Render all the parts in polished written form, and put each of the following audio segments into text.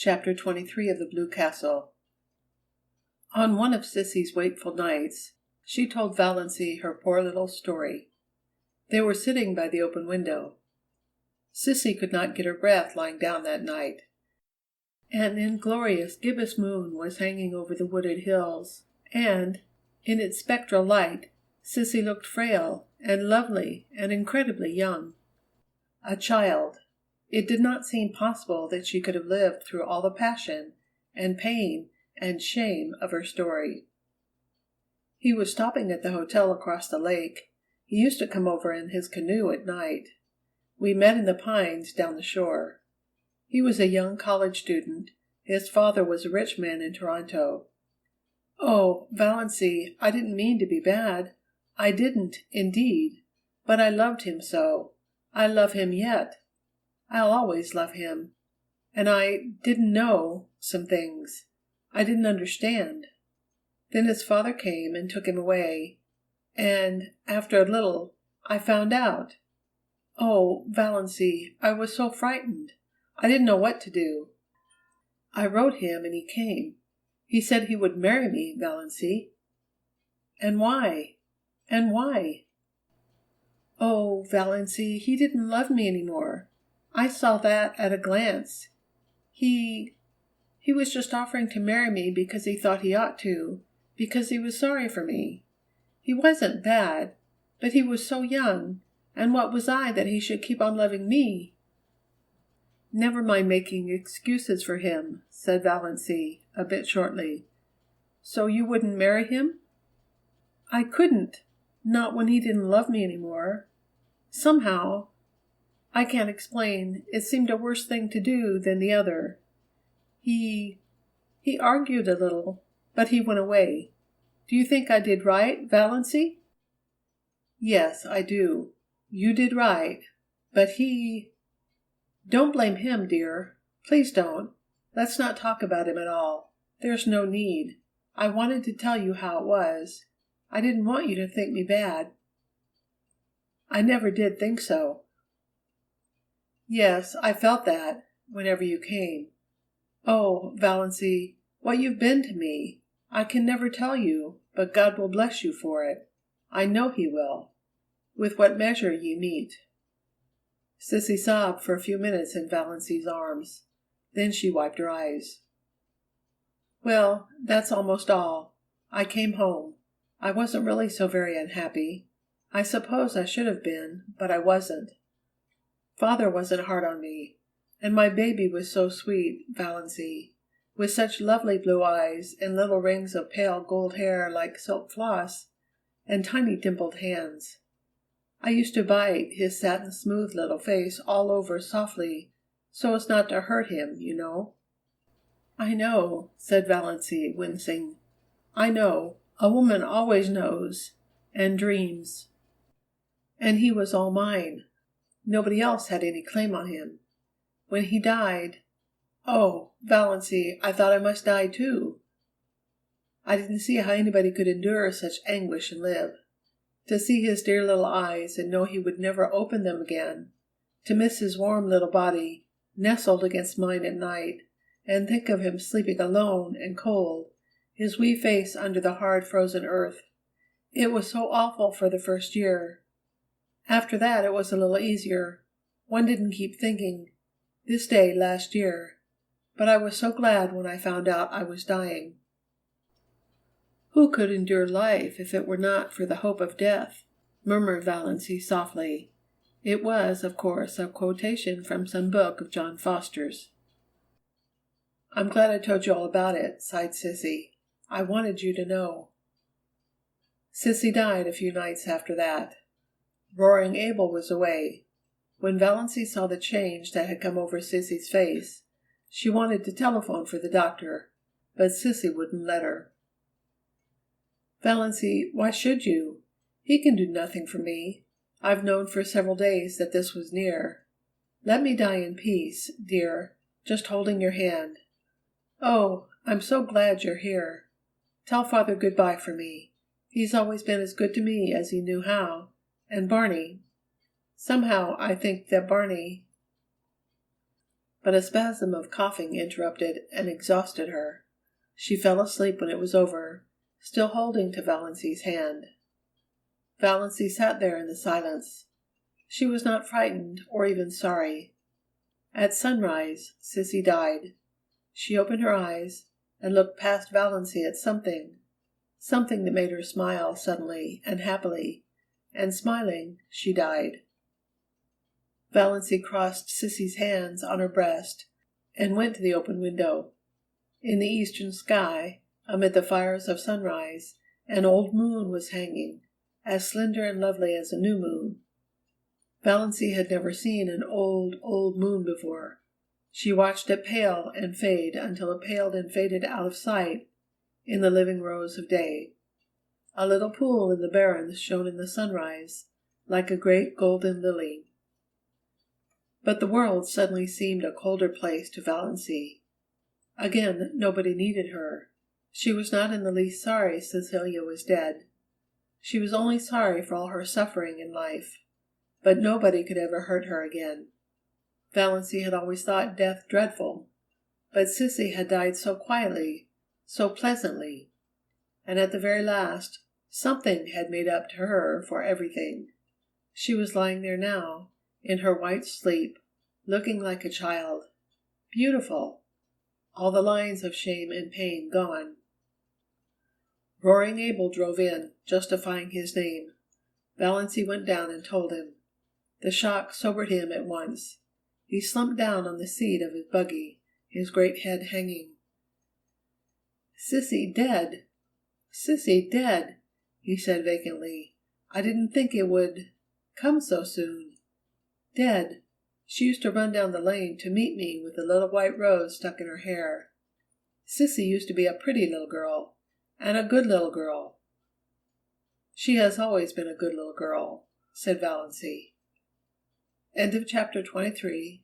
Chapter 23 of the Blue Castle. On one of Cissy's wakeful nights, she told Valancy her poor little story. They were sitting by the open window. Cissy could not get her breath lying down that night. An inglorious gibbous moon was hanging over the wooded hills, and, in its spectral light, Cissy looked frail and lovely and incredibly young. A child. It did not seem possible that she could have lived through all the passion and pain and shame of her story. He was stopping at the hotel across the lake. He used to come over in his canoe at night. We met in the pines down the shore. He was a young college student. His father was a rich man in Toronto. Oh, Valancy, I didn't mean to be bad. I didn't, indeed. But I loved him so. I love him yet. I'll always love him. And I didn't know some things. I didn't understand. Then his father came and took him away. And, after a little, I found out. Oh, Valancy, I was so frightened. I didn't know what to do. I wrote him and he came. He said he would marry me, Valancy. And why? And why? Oh, Valancy, he didn't love me any more. I saw that at a glance. He was just offering to marry me because he thought he ought to, because he was sorry for me. He wasn't bad, but he was so young, and what was I that he should keep on loving me? Never mind making excuses for him, said Valancy, a bit shortly. So you wouldn't marry him? I couldn't, not when he didn't love me any more. Somehow, I can't explain, it seemed a worse thing to do than the other. He argued a little, but he went away. Do you think I did right, Valancy? Yes, I do. You did right. But he... Don't blame him, dear. Please don't. Let's not talk about him at all. There's no need. I wanted to tell you how it was. I didn't want you to think me bad. I never did think so. Yes, I felt that, whenever you came. Oh, Valancy, what you've been to me! I can never tell you, but God will bless you for it. I know He will. With what measure ye meet. Cissy sobbed for a few minutes in Valancy's arms. Then she wiped her eyes. Well, that's almost all. I came home. I wasn't really so very unhappy. I suppose I should have been, but I wasn't. Father wasn't hard on me, and my baby was so sweet, Valancy, with such lovely blue eyes and little rings of pale gold hair like silk floss, and tiny dimpled hands. I used to bite his satin-smooth little face all over softly, so as not to hurt him, you know. I know, said Valancy, wincing. I know. A woman always knows, and dreams. And he was all mine. Nobody else had any claim on him. When he died, oh, Valancy, I thought I must die too. I didn't see how anybody could endure such anguish and live. To see his dear little eyes and know he would never open them again, to miss his warm little body nestled against mine at night, and think of him sleeping alone and cold, his wee face under the hard frozen earth. It was so awful for the first year. After that it was a little easier. One didn't keep thinking, this day last year. But I was so glad when I found out I was dying. Who could endure life if it were not for the hope of death? Murmured Valancy softly. It was, of course, a quotation from some book of John Foster's. I'm glad I told you all about it, sighed Cissy. I wanted you to know. Cissy died a few nights after that. Roaring Abel was away. When Valancy saw the change that had come over Cissy's face, she wanted to telephone for the doctor, but Cissy wouldn't let her. Valancy, why should you? He can do nothing for me. I've known for several days that this was near. Let me die in peace, dear, just holding your hand. Oh, I'm so glad you're here. Tell Father good-bye for me. He's always been as good to me as he knew how. And Barney. Somehow I think that Barney... but a spasm of coughing interrupted and exhausted her. She fell asleep when it was over, still holding to Valancy's hand. Valancy sat there in the silence. She was not frightened or even sorry. At sunrise, Sissy died. She opened her eyes and looked past Valancy at something that made her smile suddenly and happily, and smiling, she died. Valancy crossed Sissy's hands on her breast and went to the open window. In the eastern sky, amid the fires of sunrise, an old moon was hanging, as slender and lovely as a new moon. Valancy had never seen an old moon before. She watched it pale and fade until it paled and faded out of sight in the living rose of day. A little pool in the barrens shone in the sunrise, like a great golden lily. But the world suddenly seemed a colder place to Valancy. Again, nobody needed her. She was not in the least sorry Cecilia was dead. She was only sorry for all her suffering in life. But nobody could ever hurt her again. Valancy had always thought death dreadful, but Sissy had died so quietly, so pleasantly, and at the very last, something had made up to her for everything. She was lying there now, in her white sleep, looking like a child. Beautiful. All the lines of shame and pain gone. Roaring Abel drove in, justifying his name. Valancy went down and told him. The shock sobered him at once. He slumped down on the seat of his buggy, his great head hanging. "Sissy dead! Sissy dead!" he said vacantly. "I didn't think it would come so soon. Dead. She used to run down the lane to meet me with a little white rose stuck in her hair. Sissy used to be a pretty little girl, and a good little girl." "She has always been a good little girl," said Valancy. End of chapter 23.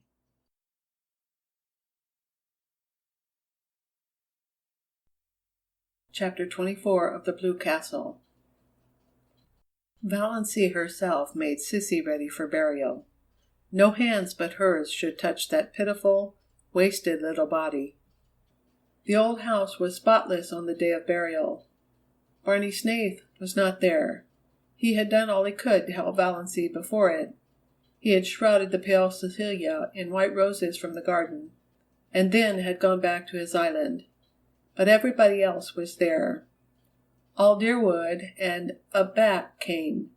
Chapter 24 of the Blue Castle. Valancy herself made Sissy ready for burial. No hands but hers should touch that pitiful, wasted little body. The old house was spotless on the day of burial. Barney Snaith was not there. He had done all he could to help Valancy before it. He had shrouded the pale Cecilia in white roses from the garden, and then had gone back to his island. But everybody else was there. All Deerwood and Back came.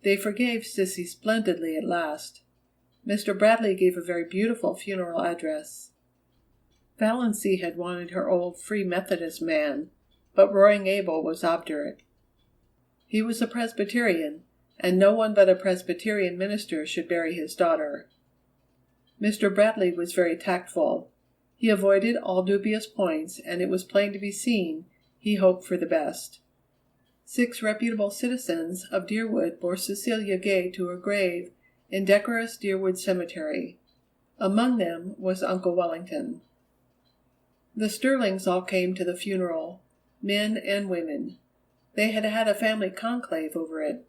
They forgave Sissy splendidly at last. Mr. Bradley gave a very beautiful funeral address. Valancy had wanted her old Free Methodist man, but Roaring Abel was obdurate. He was a Presbyterian, and no one but a Presbyterian minister should bury his daughter. Mr. Bradley was very tactful. He avoided all dubious points, and it was plain to be seen he hoped for the best. 6 reputable citizens of Deerwood bore Cecilia Gay to her grave in decorous Deerwood Cemetery. Among them was Uncle Wellington. The Stirlings all came to the funeral, men and women. They had had a family conclave over it.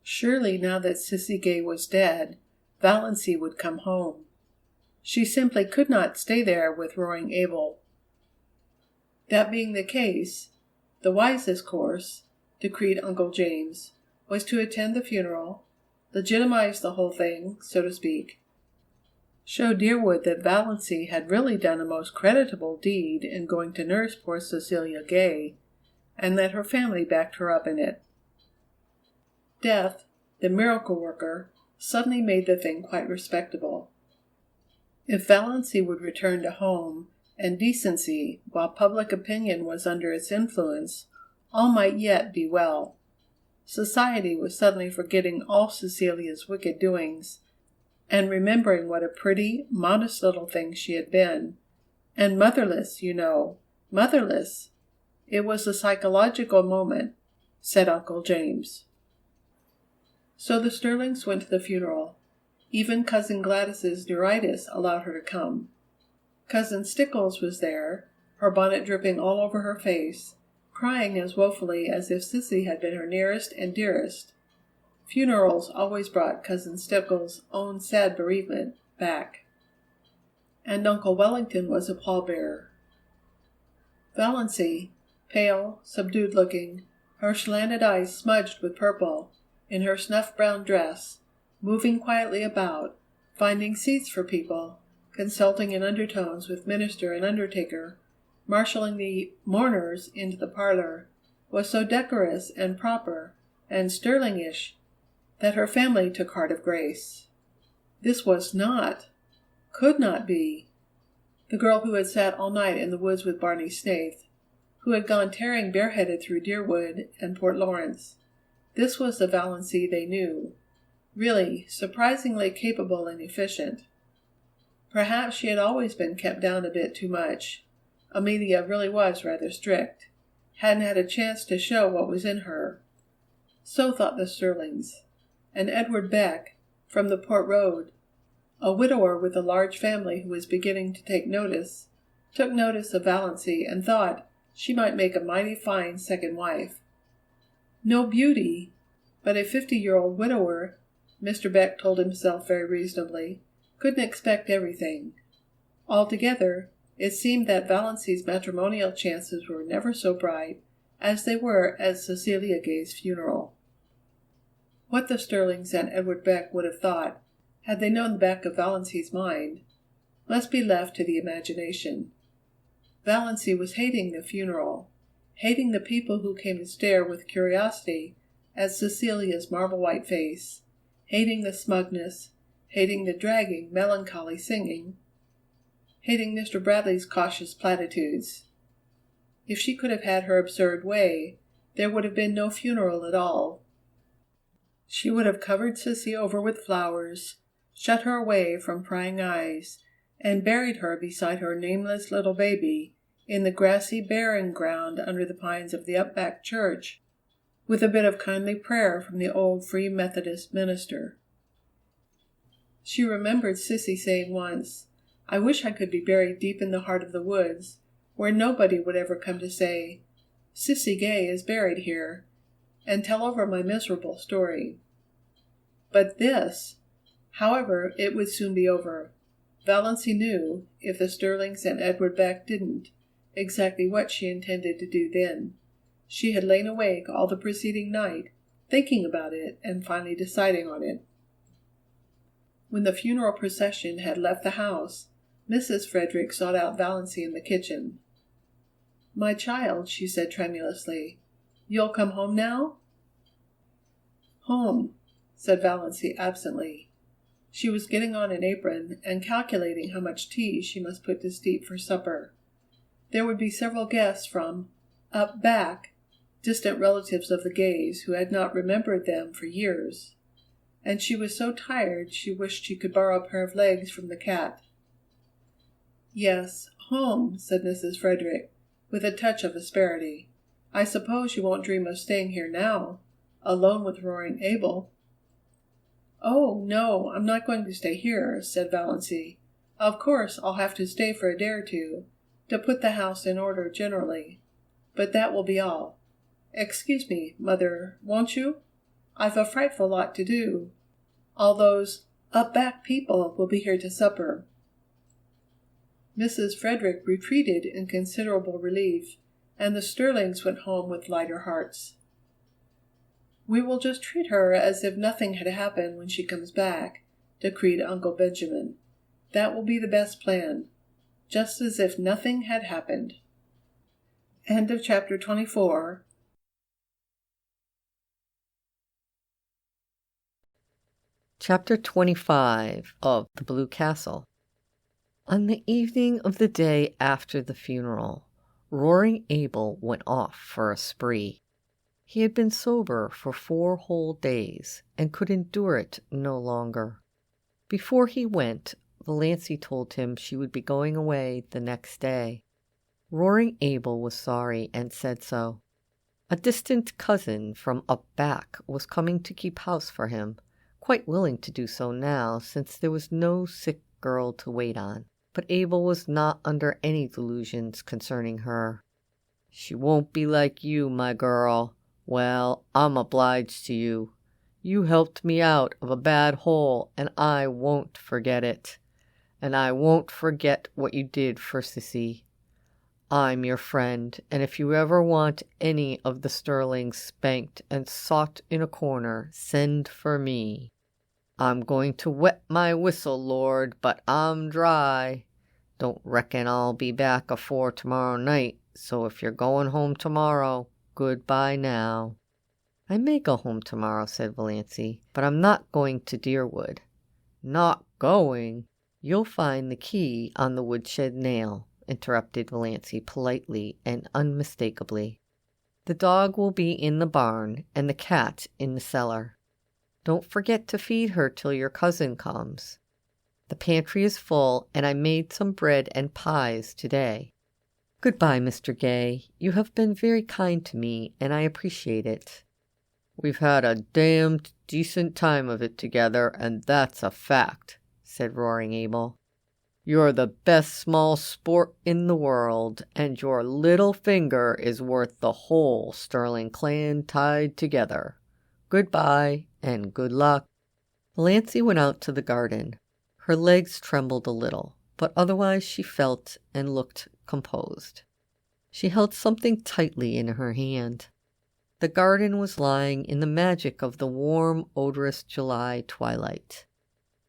Surely now that Sissy Gay was dead, Valancy would come home. She simply could not stay there with Roaring Abel. That being the case, the wisest course, decreed Uncle James, was to attend the funeral, legitimize the whole thing, so to speak, show Deerwood that Valancy had really done a most creditable deed in going to nurse poor Cecilia Gay, and that her family backed her up in it. Death, the miracle worker, suddenly made the thing quite respectable. If Valancy would return to home and decency while public opinion was under its influence, all might yet be well. Society was suddenly forgetting all Cecilia's wicked doings, and remembering what a pretty, modest little thing she had been. And motherless, you know, motherless. It was a psychological moment, said Uncle James. So the Stirlings went to the funeral. Even Cousin Gladys's neuritis allowed her to come. Cousin Stickles was there, her bonnet dripping all over her face, crying as woefully as if Sissy had been her nearest and dearest. Funerals always brought Cousin Stickles' own sad bereavement back. and Uncle Wellington was a pallbearer. Valancy, pale, subdued-looking, her slanted eyes smudged with purple, in her snuff-brown dress, moving quietly about, finding seats for people, consulting in undertones with minister and undertaker, marshalling the mourners into the parlor, was so decorous and proper and Stirlingish that her family took heart of grace. This was not, could not be, the girl who had sat all night in the woods with Barney Snaith, who had gone tearing bareheaded through Deerwood and Port Lawrence. This was the Valancy they knew, really surprisingly capable and efficient. Perhaps she had always been kept down a bit too much. Amelia really was rather strict, hadn't had a chance to show what was in her. So thought the Stirlings. And Edward Beck, from the Port Road, a widower with a large family who was beginning to take notice, took notice of Valancy and thought she might make a mighty fine second wife. No beauty, but a 50-year-old widower, Mr. Beck told himself very reasonably, couldn't expect everything. Altogether, it seemed that Valancy's matrimonial chances were never so bright as they were at Cecilia Gay's funeral. What the Stirlings and Edward Beck would have thought, had they known the back of Valancy's mind, must be left to the imagination. Valancy was hating the funeral, hating the people who came to stare with curiosity at Cecilia's marble-white face, hating the smugness, hating the dragging, melancholy singing, hating Mr. Bradley's cautious platitudes. If she could have had her absurd way, there would have been no funeral at all. She would have covered Cissy over with flowers, shut her away from prying eyes, and buried her beside her nameless little baby in the grassy burying ground under the pines of the up-back church, with a bit of kindly prayer from the old Free Methodist minister. She remembered Cissy saying once, "I wish I could be buried deep in the heart of the woods, where nobody would ever come to say, 'Cissy Gay is buried here,' and tell over my miserable story." But this, however, it would soon be over. Valancy knew, if the Stirlings and Edward Beck didn't, exactly what she intended to do then. She had lain awake all the preceding night, thinking about it and finally deciding on it. When the funeral procession had left the house, Mrs. Frederick sought out Valancy in the kitchen. "My child," she said tremulously, "you'll come home now?" "Home," said Valancy absently. She was getting on an apron and calculating how much tea she must put to steep for supper. There would be several guests from "up back," distant relatives of the Gays who had not remembered them for years, and she was so tired she wished she could borrow a pair of legs from the cat. "Yes, home," said Mrs. Frederick, with a touch of asperity. "I suppose you won't dream of staying here now, alone with Roaring Abel." "Oh, no, I'm not going to stay here," said Valancy. "Of course I'll have to stay for a day or two, to put the house in order generally. But that will be all. Excuse me, Mother, won't you? I've a frightful lot to do. All those up-back people will be here to supper." Mrs. Frederick retreated in considerable relief, and the Stirlings went home with lighter hearts. "We will just treat her as if nothing had happened when she comes back," decreed Uncle Benjamin. "That will be the best plan. Just as if nothing had happened." End of chapter 24. Chapter 25 of The Blue Castle. On the evening of the day after the funeral, Roaring Abel went off for a spree. He had been sober for 4 whole days, and could endure it no longer. Before he went, Valancy told him she would be going away the next day. Roaring Abel was sorry and said so. A distant cousin from up back was coming to keep house for him, quite willing to do so now, since there was no sick girl to wait on. But Abel was not under any delusions concerning her. "She won't be like you, my girl. Well, I'm obliged to you. You helped me out of a bad hole, and I won't forget it. and I won't forget what you did for Sissy. I'm your friend, and if you ever want any of the Stirlings spanked and sought in a corner, send for me. I'm going to wet my whistle, Lord, but I'm dry. Don't reckon I'll be back afore tomorrow night, so if you're going home tomorrow, goodbye now." "I may go home tomorrow," said Valancy, "but I'm not going to Deerwood." "Not going? You'll find the key on the woodshed nail," interrupted Valancy politely and unmistakably. "The dog will be in the barn and the cat in the cellar. Don't forget to feed her till your cousin comes. The pantry is full, and I made some bread and pies today. Goodbye, Mr. Gay. You have been very kind to me, and I appreciate it." "We've had a damned decent time of it together, and that's a fact," said Roaring Abel. "You're the best small sport in the world, and your little finger is worth the whole Stirling clan tied together. Goodbye, and good luck." Valancy went out to the garden. Her legs trembled a little, but otherwise she felt and looked composed. She held something tightly in her hand. The garden was lying in the magic of the warm, odorous July twilight.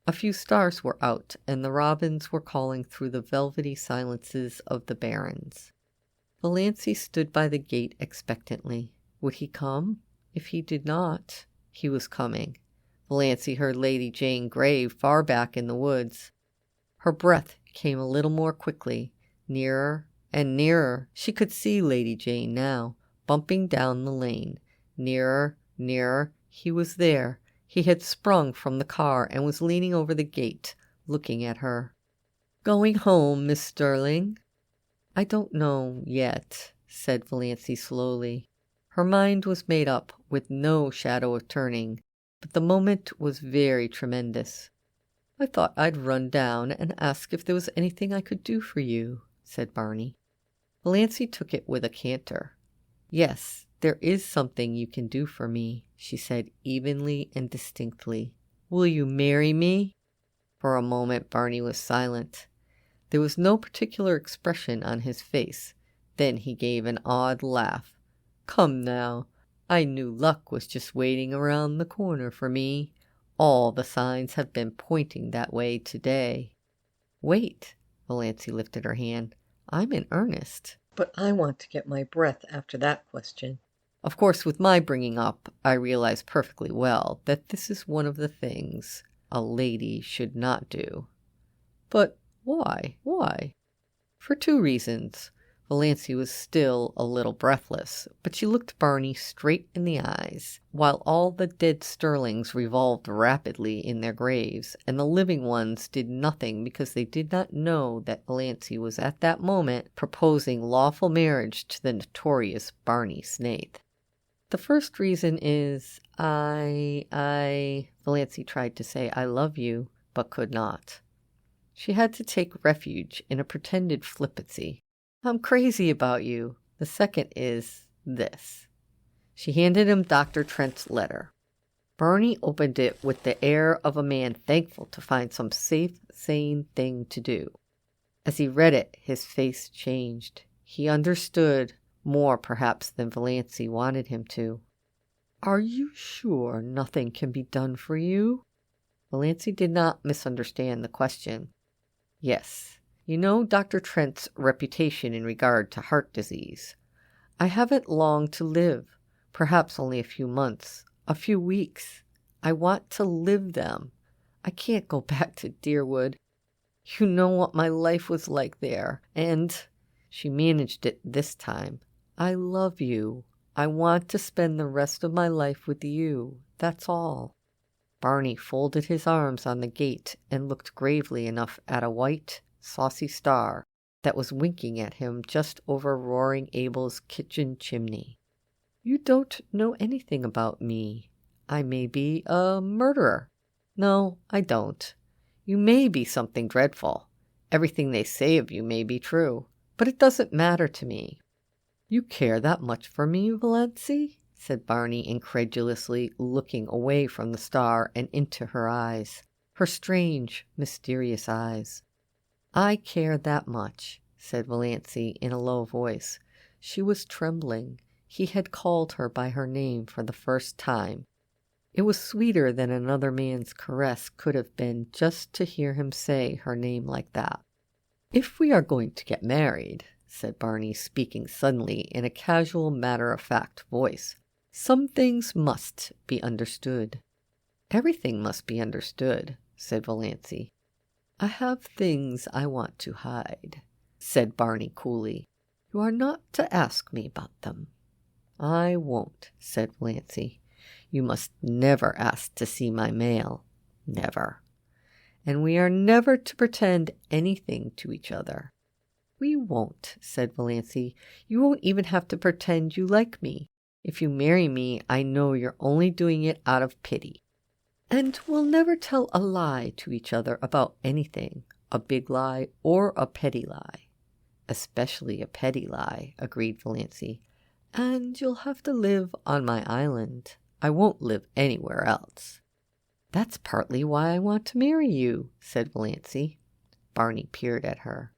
A few stars were out, and the robins were calling through the velvety silences of the barrens. Valancy stood by the gate expectantly. Would he come? If he did not, he was coming. Valancy heard Lady Jane Grey far back in the woods. Her breath came a little more quickly, nearer and nearer. She could see Lady Jane now, bumping down the lane. Nearer, nearer. He was there. He had sprung from the car and was leaning over the gate, looking at her. "Going home, Miss Stirling?" "I don't know yet," said Valancy slowly. Her mind was made up, with no shadow of turning, but the moment was very tremendous. "I thought I'd run down and ask if there was anything I could do for you," said Barney. Valancy took it with a canter. "Yes, there is something you can do for me," she said evenly and distinctly. "Will you marry me?" For a moment Barney was silent. There was no particular expression on his face. Then he gave an odd laugh. "Come now, I knew luck was just waiting around the corner for me. All the signs have been pointing that way today." "Wait," Valancy lifted her hand. "I'm in earnest, but I want to get my breath after that question. Of course, with my bringing up, I realize perfectly well that this is one of the things a lady should not do." "But why? Why?" "For two reasons." Valancy was still a little breathless, but she looked Barney straight in the eyes, while all the dead Stirlings revolved rapidly in their graves, and the living ones did nothing because they did not know that Valancy was at that moment proposing lawful marriage to the notorious Barney Snaith. "The first reason is, Valancy tried to say I love you, but could not. She had to take refuge in a pretended flippancy. I'm crazy about you. The second is this." She handed him Dr. Trent's letter. Barney opened it with the air of a man thankful to find some safe, sane thing to do. As he read it, his face changed. He understood, more perhaps than Valancy wanted him to. "Are you sure nothing can be done for you?" Valancy did not misunderstand the question. "Yes. You know Dr. Trent's reputation in regard to heart disease. I haven't long to live, perhaps only a few months, a few weeks. I want to live them. I can't go back to Deerwood. You know what my life was like there, and," she managed it this time, "I love you. I want to spend the rest of my life with you. That's all." Barney folded his arms on the gate and looked gravely enough at a white, saucy star that was winking at him just over Roaring Abel's kitchen chimney. "You don't know anything about me. I may be a murderer. No, I don't. You may be something dreadful. Everything they say of you may be true, but it doesn't matter to me." "You care that much for me, Valancy?" said Barney incredulously, looking away from the star and into her eyes, her strange, mysterious eyes. I care that much, said Valancy in a low voice. She was trembling. He had called her by her name for the first time. It was sweeter than another man's caress could have been just to hear him say her name like that. If we are going to get married, said Barney, speaking suddenly in a casual, matter-of-fact voice, some things must be understood. Everything must be understood, said Valancy. I have things I want to hide, said Barney coolly. You are not to ask me about them. I won't, said Valancy. You must never ask to see my mail. Never. And we are never to pretend anything to each other. We won't, said Valancy. You won't even have to pretend you like me. If you marry me, I know you're only doing it out of pity. And we'll never tell a lie to each other about anything, a big lie or a petty lie. Especially a petty lie, agreed Valancy. And you'll have to live on my island. I won't live anywhere else. That's partly why I want to marry you, said Valancy. Barney peered at her.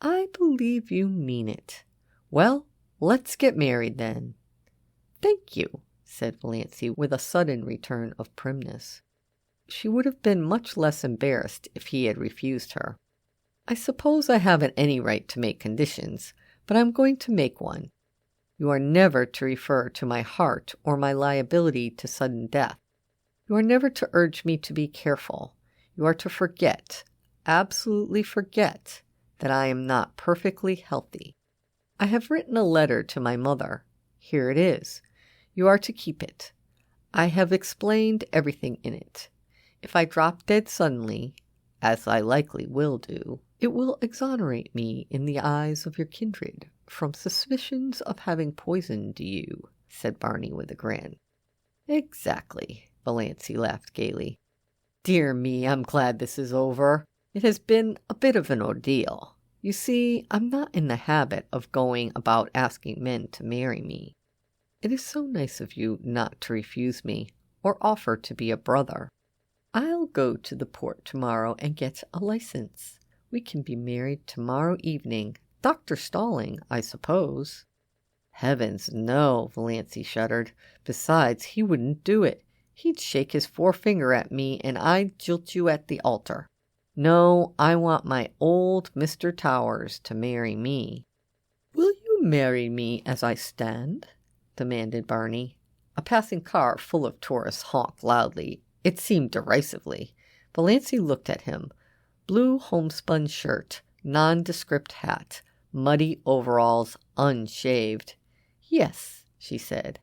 I believe you mean it. Well, let's get married then. Thank you, said Valancy with a sudden return of primness. She would have been much less embarrassed if he had refused her. I suppose I haven't any right to make conditions, but I'm going to make one. You are never to refer to my heart or my liability to sudden death. You are never to urge me to be careful. You are to forget, absolutely forget, that I am not perfectly healthy. I have written a letter to my mother. Here it is. You are to keep it. I have explained everything in it. If I drop dead suddenly, as I likely will do, it will exonerate me in the eyes of your kindred from suspicions of having poisoned you, said Barney with a grin. Exactly, Valancy laughed gaily. Dear me, I'm glad this is over. It has been a bit of an ordeal. You see, I'm not in the habit of going about asking men to marry me. It is so nice of you not to refuse me, or offer to be a brother. I'll go to the port tomorrow and get a license. We can be married tomorrow evening. Dr. Stirling, I suppose. Heavens, no, Valancy shuddered. Besides, he wouldn't do it. He'd shake his forefinger at me, and I'd jilt you at the altar. No, I want my old Mr. Towers to marry me. Will you marry me as I stand? Demanded Barney. A passing car full of tourists honked loudly. It seemed derisively. Valancy looked at him. Blue homespun shirt, nondescript hat, muddy overalls, unshaved. Yes, she said.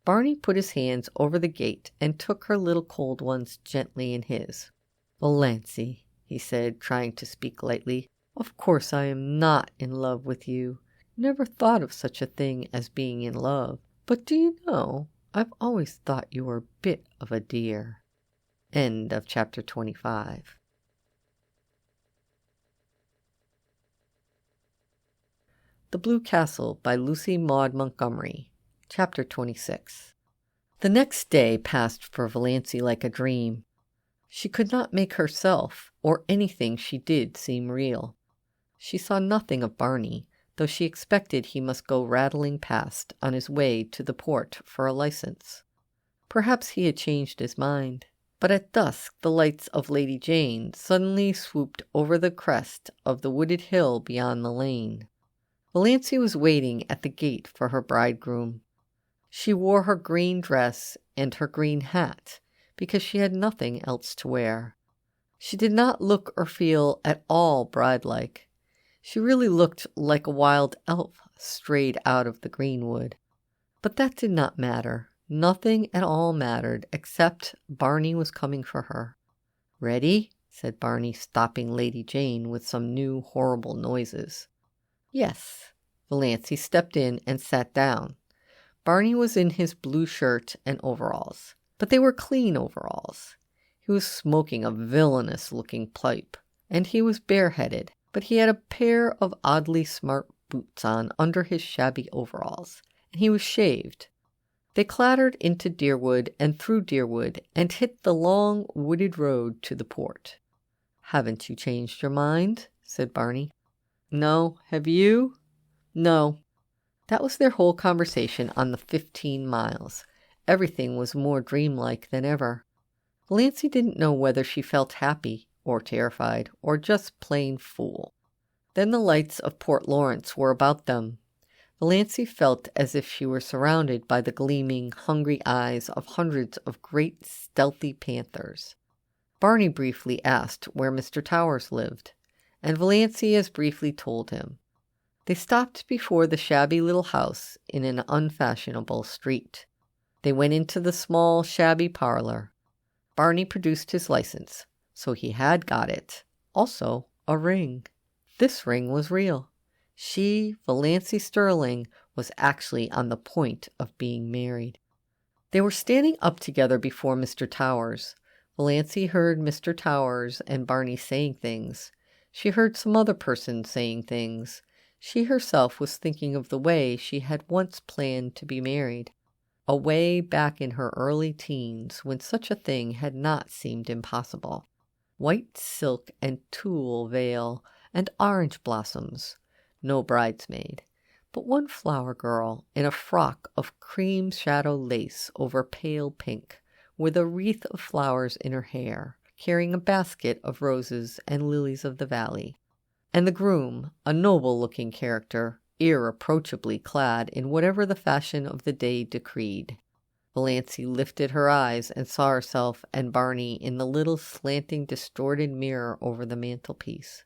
Barney put his hands over the gate and took her little cold ones gently in his. Valancy, he said, trying to speak lightly, of course I am not in love with you. Never thought of such a thing as being in love. But do you know, I've always thought you were a bit of a dear. End of chapter 25. The Blue Castle by Lucy Maud Montgomery. Chapter 26. The next day passed for Valancy like a dream. She could not make herself or anything she did seem real. She saw nothing of Barney, though she expected he must go rattling past on his way to the port for a license. Perhaps he had changed his mind. But at dusk the lights of Lady Jane suddenly swooped over the crest of the wooded hill beyond the lane. Valancy was waiting at the gate for her bridegroom. She wore her green dress and her green hat, because she had nothing else to wear. She did not look or feel at all bride-like. She really looked like a wild elf strayed out of the greenwood. But that did not matter. Nothing at all mattered, except Barney was coming for her. Ready? Said Barney, stopping Lady Jane with some new horrible noises. Yes. Valancy stepped in and sat down. Barney was in his blue shirt and overalls, but they were clean overalls. He was smoking a villainous-looking pipe, and he was bareheaded, but he had a pair of oddly smart boots on under his shabby overalls, and he was shaved. They clattered into Deerwood and through Deerwood and hit the long wooded road to the port. Haven't you changed your mind? said Barney. No, have you? No. That was their whole conversation on the 15 miles. Everything was more dreamlike than ever. Valancy didn't know whether she felt happy, or terrified, or just plain fool. Then the lights of Port Lawrence were about them. Valancy felt as if she were surrounded by the gleaming, hungry eyes of hundreds of great, stealthy panthers. Barney briefly asked where Mr. Towers lived, and Valancy as briefly told him. They stopped before the shabby little house in an unfashionable street. They went into the small, shabby parlor. Barney produced his license, so he had got it. Also, a ring. This ring was real. She, Valancy Stirling, was actually on the point of being married. They were standing up together before Mr. Towers. Valancy heard Mr. Towers and Barney saying things. She heard some other person saying things. She herself was thinking of the way she had once planned to be married. Away back in her early teens, when such a thing had not seemed impossible. White silk and tulle veil and orange blossoms. No bridesmaid, but one flower girl in a frock of cream shadow lace over pale pink, with a wreath of flowers in her hair, carrying a basket of roses and lilies of the valley. And the groom, a noble-looking character, irreproachably clad in whatever the fashion of the day decreed. Valancy lifted her eyes and saw herself and Barney in the little slanting, distorted mirror over the mantelpiece.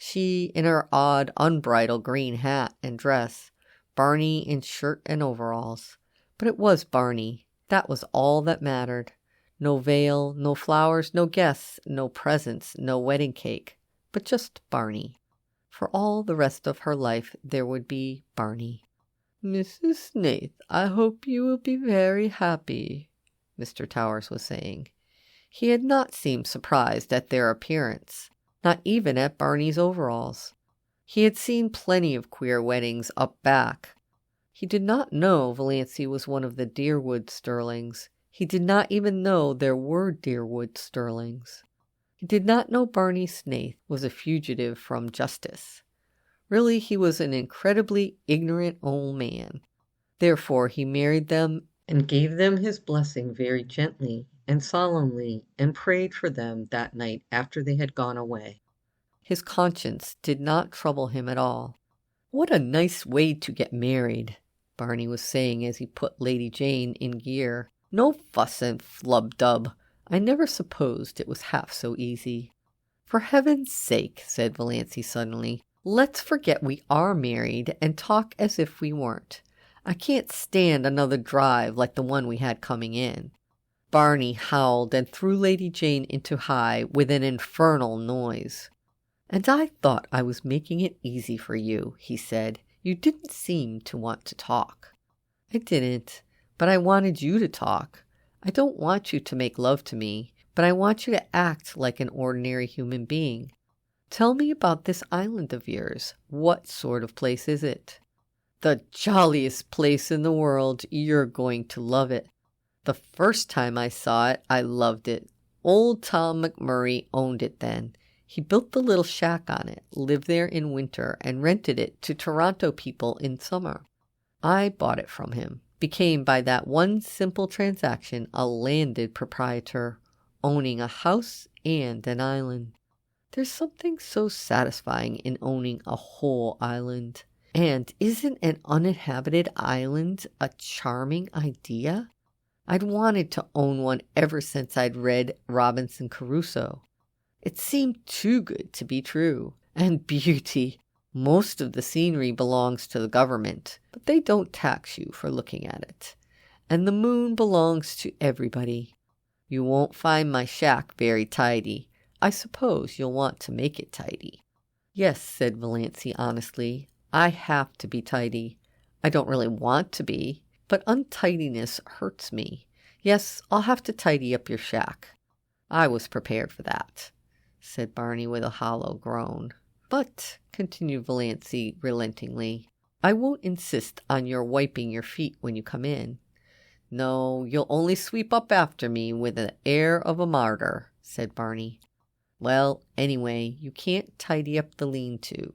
She in her odd, unbridled green hat and dress, Barney in shirt and overalls. But it was Barney. That was all that mattered. No veil, no flowers, no guests, no presents, no wedding cake, but just Barney. For all the rest of her life there would be Barney. "Mrs. Snaith, I hope you will be very happy," Mr. Towers was saying. He had not seemed surprised at their appearance, not even at Barney's overalls. He had seen plenty of queer weddings up back. He did not know Valancy was one of the Deerwood Stirlings. He did not even know there were Deerwood Stirlings. He did not know Barney Snaith was a fugitive from justice. Really, he was an incredibly ignorant old man. Therefore, he married them and gave them his blessing very gently and solemnly and prayed for them that night after they had gone away. His conscience did not trouble him at all. "What a nice way to get married," Barney was saying as he put Lady Jane in gear. "No fuss and flub-dub. I never supposed it was half so easy." "For heaven's sake," said Valancy suddenly, "let's forget we are married and talk as if we weren't. I can't stand another drive like the one we had coming in." Barney howled and threw Lady Jane into high with an infernal noise. "And I thought I was making it easy for you," he said. "You didn't seem to want to talk." "I didn't, but I wanted you to talk. I don't want you to make love to me, but I want you to act like an ordinary human being. Tell me about this island of yours. What sort of place is it?" "The jolliest place in the world. You're going to love it. The first time I saw it, I loved it. Old Tom McMurray owned it then. He built the little shack on it, lived there in winter, and rented it to Toronto people in summer. I bought it from him. Became by that one simple transaction a landed proprietor, owning a house and an island. There's something so satisfying in owning a whole island. And isn't an uninhabited island a charming idea? I'd wanted to own one ever since I'd read Robinson Crusoe. It seemed too good to be true. And beauty! Most of the scenery belongs to the government, but they don't tax you for looking at it. And the moon belongs to everybody. You won't find my shack very tidy. I suppose you'll want to make it tidy." "Yes," said Valancy honestly. "I have to be tidy. I don't really want to be, but untidiness hurts me. Yes, I'll have to tidy up your shack." "I was prepared for that," said Barney with a hollow groan. "But," continued Valancy relentingly, "I won't insist on your wiping your feet when you come in." "No, you'll only sweep up after me with the air of a martyr," said Barney. Well, anyway, you can't tidy up the lean-to.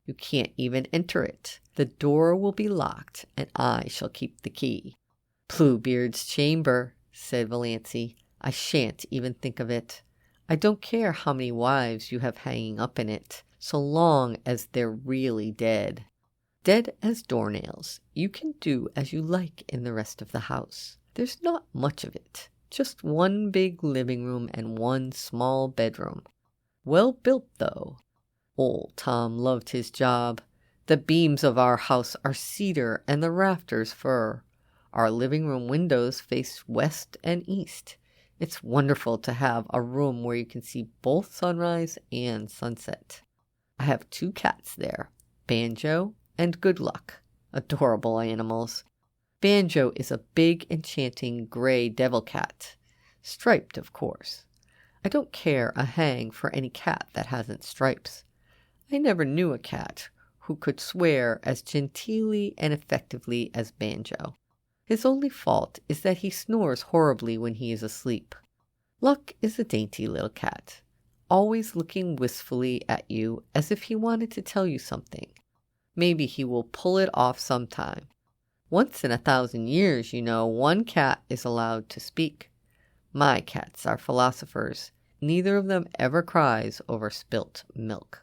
You can't even enter it. The door will be locked, and I shall keep the key. Bluebeard's chamber, said Valancy. I shan't even think of it. I don't care how many wives you have hanging up in it, so long as they're really dead. Dead as doornails. You can do as you like in the rest of the house. There's not much of it. Just one big living room and one small bedroom. Well built, though. Old Tom loved his job. The beams of our house are cedar and the rafters fir. Our living room windows face west and east. It's wonderful to have a room where you can see both sunrise and sunset. I have 2 cats there, Banjo and Good Luck. Adorable animals. Banjo is a big, enchanting gray devil cat. Striped, of course. I don't care a hang for any cat that hasn't stripes. I never knew a cat who could swear as genteelly and effectively as Banjo. His only fault is that he snores horribly when he is asleep. Luck is a dainty little cat, always looking wistfully at you as if he wanted to tell you something. Maybe he will pull it off sometime. Once in 1,000 years, you know, one cat is allowed to speak. My cats are philosophers. Neither of them ever cries over spilt milk.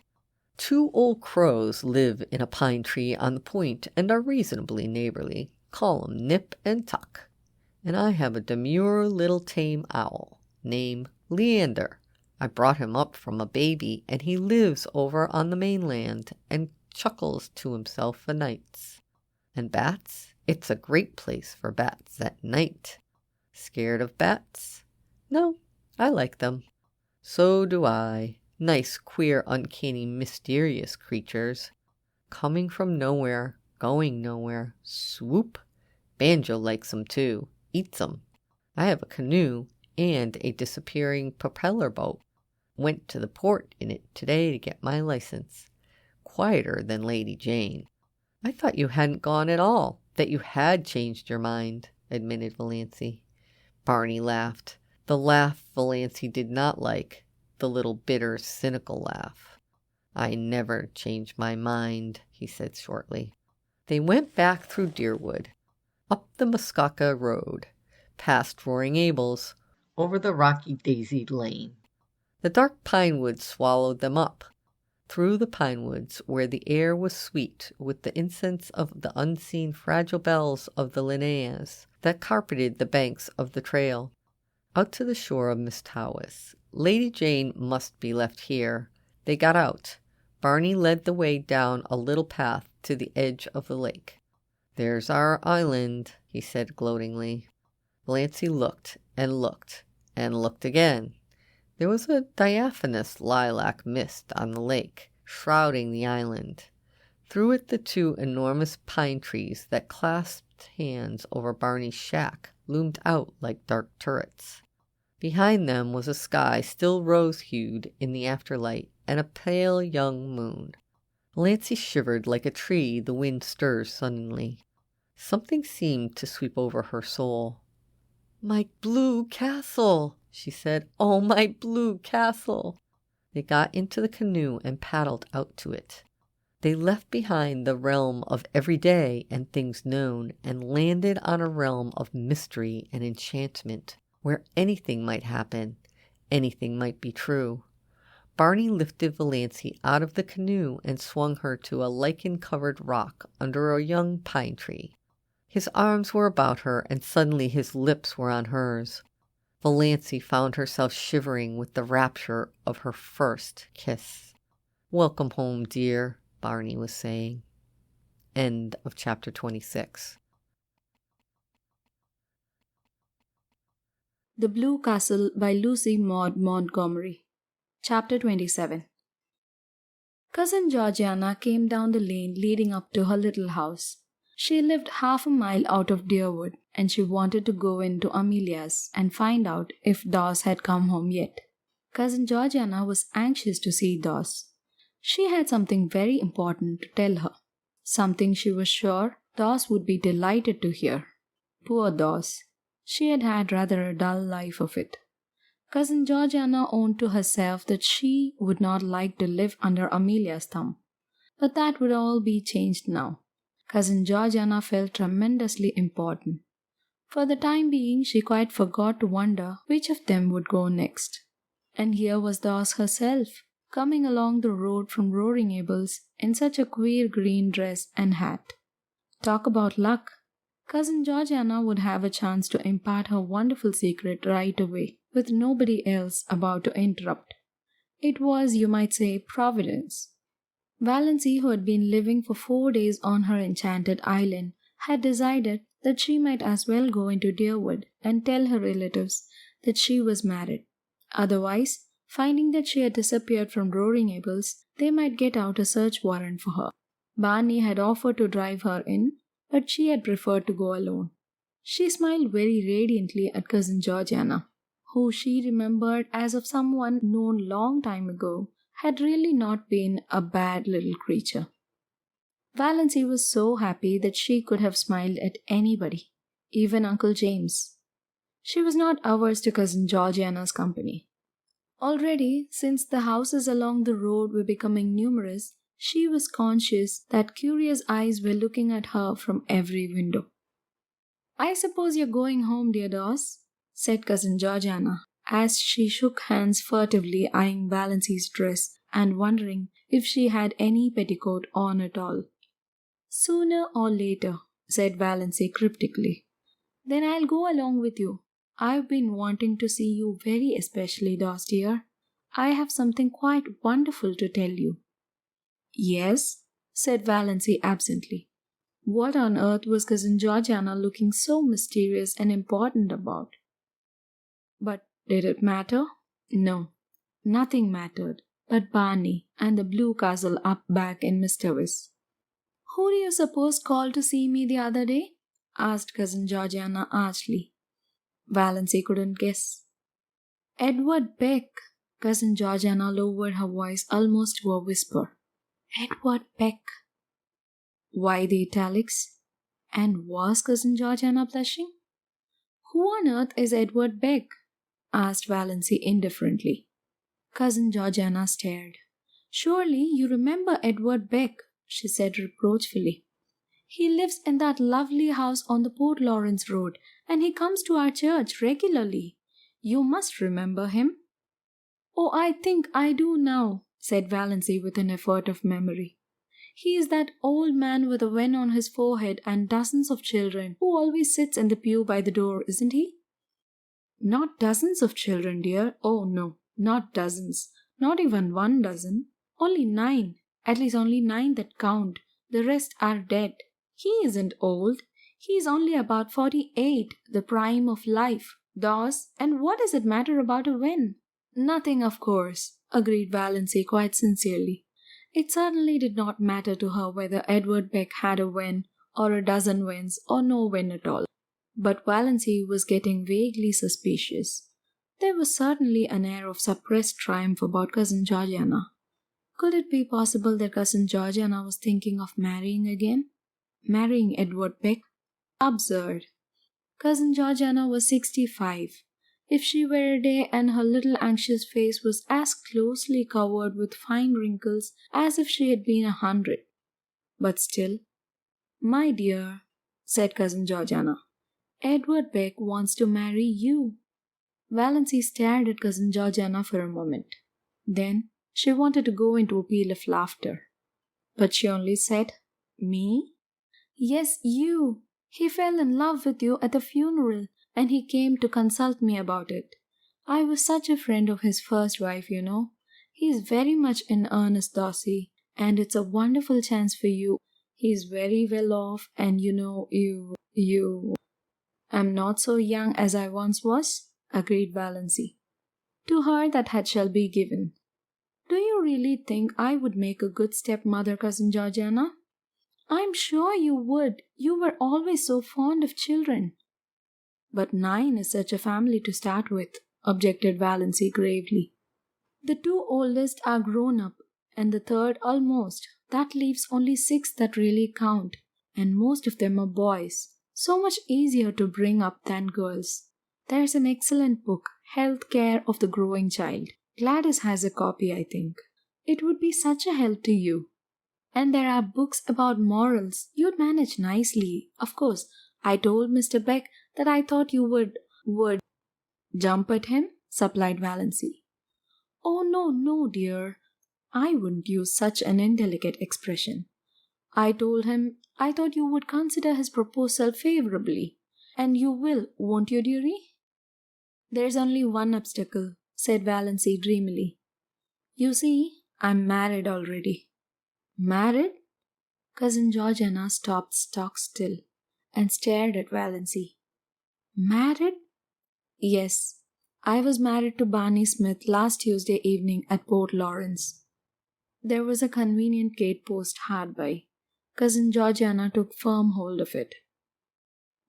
2 old crows live in a pine tree on the point and are reasonably neighborly. Call 'em Nip and Tuck. And I have a demure little tame owl named Leander. I brought him up from a baby, and he lives over on the mainland and chuckles to himself o' nights. And bats? It's a great place for bats at night. Scared of bats? No, I like them. So do I. Nice, queer, uncanny, mysterious creatures. Coming from nowhere, going nowhere. Swoop. Banjo likes 'em too. Eats 'em. I have a canoe and a disappearing propeller boat. Went to the port in it today to get my license. Quieter than Lady Jane. I thought you hadn't gone at all, that you had changed your mind, admitted Valancy. Barney laughed. The laugh Valancy did not like. The little bitter, cynical laugh. I never change my mind, he said shortly. They went back through Deerwood, up the Muskoka Road, past Roaring Abel's, over the rocky daisied lane. The dark pine woods swallowed them up, through the pine woods where the air was sweet with the incense of the unseen fragile bells of the linnaeas that carpeted the banks of the trail, out to the shore of Mistawis. Lady Jane must be left here. They got out. Barney led the way down a little path to the edge of the lake. There's our island, he said gloatingly. Valancy looked and looked and looked again. There was a diaphanous lilac mist on the lake, shrouding the island. Through it the 2 enormous pine trees that clasped hands over Barney's shack loomed out like dark turrets. Behind them was a sky still rose-hued in the afterlight and a pale young moon. Valancy shivered like a tree the wind stirs suddenly. Something seemed to sweep over her soul. "My blue castle," she said. "Oh, my blue castle." They got into the canoe and paddled out to it. They left behind the realm of everyday and things known and landed on a realm of mystery and enchantment, where anything might happen, anything might be true. Barney lifted Valancy out of the canoe and swung her to a lichen-covered rock under a young pine tree. His arms were about her, and suddenly his lips were on hers. Valancy found herself shivering with the rapture of her first kiss. "Welcome home, dear," Barney was saying. End of chapter 26. The Blue Castle by Lucy Maud Montgomery. Chapter 27. Cousin Georgiana came down the lane leading up to her little house. She lived half a mile out of Deerwood, and she wanted to go into Amelia's and find out if Dawes had come home yet. Cousin Georgiana was anxious to see Dawes. She had something very important to tell her, something she was sure Dawes would be delighted to hear. Poor Dawes. She had had rather a dull life of it. Cousin Georgiana owned to herself that she would not like to live under Amelia's thumb. But that would all be changed now. Cousin Georgiana felt tremendously important. For the time being, she quite forgot to wonder which of them would go next. And here was Dawes herself, coming along the road from Roaring Gables in such a queer green dress and hat. Talk about luck! Cousin Georgiana would have a chance to impart her wonderful secret right away, with nobody else about to interrupt. It was, you might say, Providence. Valancy, who had been living for 4 days on her enchanted island, had decided that she might as well go into Deerwood and tell her relatives that she was married. Otherwise, finding that she had disappeared from Roaring Gables, they might get out a search warrant for her. Barney had offered to drive her in, but she had preferred to go alone. She smiled very radiantly at Cousin Georgiana, who she remembered as of someone known long time ago, had really not been a bad little creature. Valancy was so happy that she could have smiled at anybody, even Uncle James. She was not averse to Cousin Georgiana's company. Already, since the houses along the road were becoming numerous, she was conscious that curious eyes were looking at her from every window. "I suppose you're going home, dear Dawes," said Cousin Georgiana, as she shook hands furtively, eyeing Valancy's dress and wondering if she had any petticoat on at all. "Sooner or later," said Valancy cryptically. "Then I'll go along with you. I've been wanting to see you very especially, Dawes dear. I have something quite wonderful to tell you." "Yes?" said Valancy absently. What on earth was Cousin Georgiana looking so mysterious and important about? But did it matter? No, nothing mattered but Barney and the blue castle up back in Mistervis. "Who do you suppose called to see me the other day?" asked Cousin Georgiana archly. Valancy couldn't guess. "Edward Beck." Cousin Georgiana lowered her voice almost to a whisper. "Edward Beck." Why the italics? And was Cousin Georgiana blushing? "Who on earth is Edward Beck?" asked Valancy indifferently. Cousin Georgiana stared. "Surely you remember Edward Beck," she said reproachfully. "He lives in that lovely house on the Port Lawrence Road, and he comes to our church regularly. You must remember him." "Oh, I think I do now," said Valancy with an effort of memory. "He is that old man with a wen on his forehead and dozens of children, who always sits in the pew by the door, isn't he?" "Not dozens of children, dear. Oh, no, not dozens. Not even 1 dozen. Only 9. At least only 9 that count. The rest are dead. He isn't old. He is only about 48, the prime of life. Dawes, and what does it matter about a wen?" "Nothing, of course," agreed Valancy quite sincerely. It certainly did not matter to her whether Edward Beck had a wen, or a dozen wens, or no wen at all. But Valancy was getting vaguely suspicious. There was certainly an air of suppressed triumph about Cousin Georgiana. Could it be possible that Cousin Georgiana was thinking of marrying again? Marrying Edward Beck? Absurd. Cousin Georgiana was 65. If she were a day, and her little anxious face was as closely covered with fine wrinkles as if she had been 100. But still, "My dear," said Cousin Georgiana, "Edward Beck wants to marry you." Valancy stared at Cousin Georgiana for a moment. Then she wanted to go into a peal of laughter. But she only said, "Me?" "Yes, you. He fell in love with you at the funeral, and he came to consult me about it. I was such a friend of his first wife, you know. He is very much in earnest, Dawsey, and it's a wonderful chance for you. He is very well off, and you know, you... "I'm not so young as I once was," agreed Valancy. To her that shall be given. "Do you really think I would make a good stepmother, Cousin Georgiana?" "I'm sure you would. You were always so fond of children." "But 9 is such a family to start with," objected Valancy gravely. "The 2 oldest are grown up, and the 3rd almost. That leaves only 6 that really count, and most of them are boys. So much easier to bring up than girls. There's an excellent book, Health Care of the Growing Child. Gladys has a copy, I think. It would be such a help to you. And there are books about morals. You'd manage nicely. Of course, I told Mr. Beck that I thought you would jump at him, supplied Valancy. Oh, no, no, dear. I wouldn't use such an indelicate expression. I told him I thought you would consider his proposal favorably. And you will, won't you, dearie? There's only one obstacle, said Valancy dreamily. You see, I'm married already. Married? Cousin Georgiana stopped stock still and stared at Valancy. Married? Yes, I was married to Barney Smith last Tuesday evening at Port Lawrence. There was a convenient gatepost hard by. Cousin Georgiana took firm hold of it.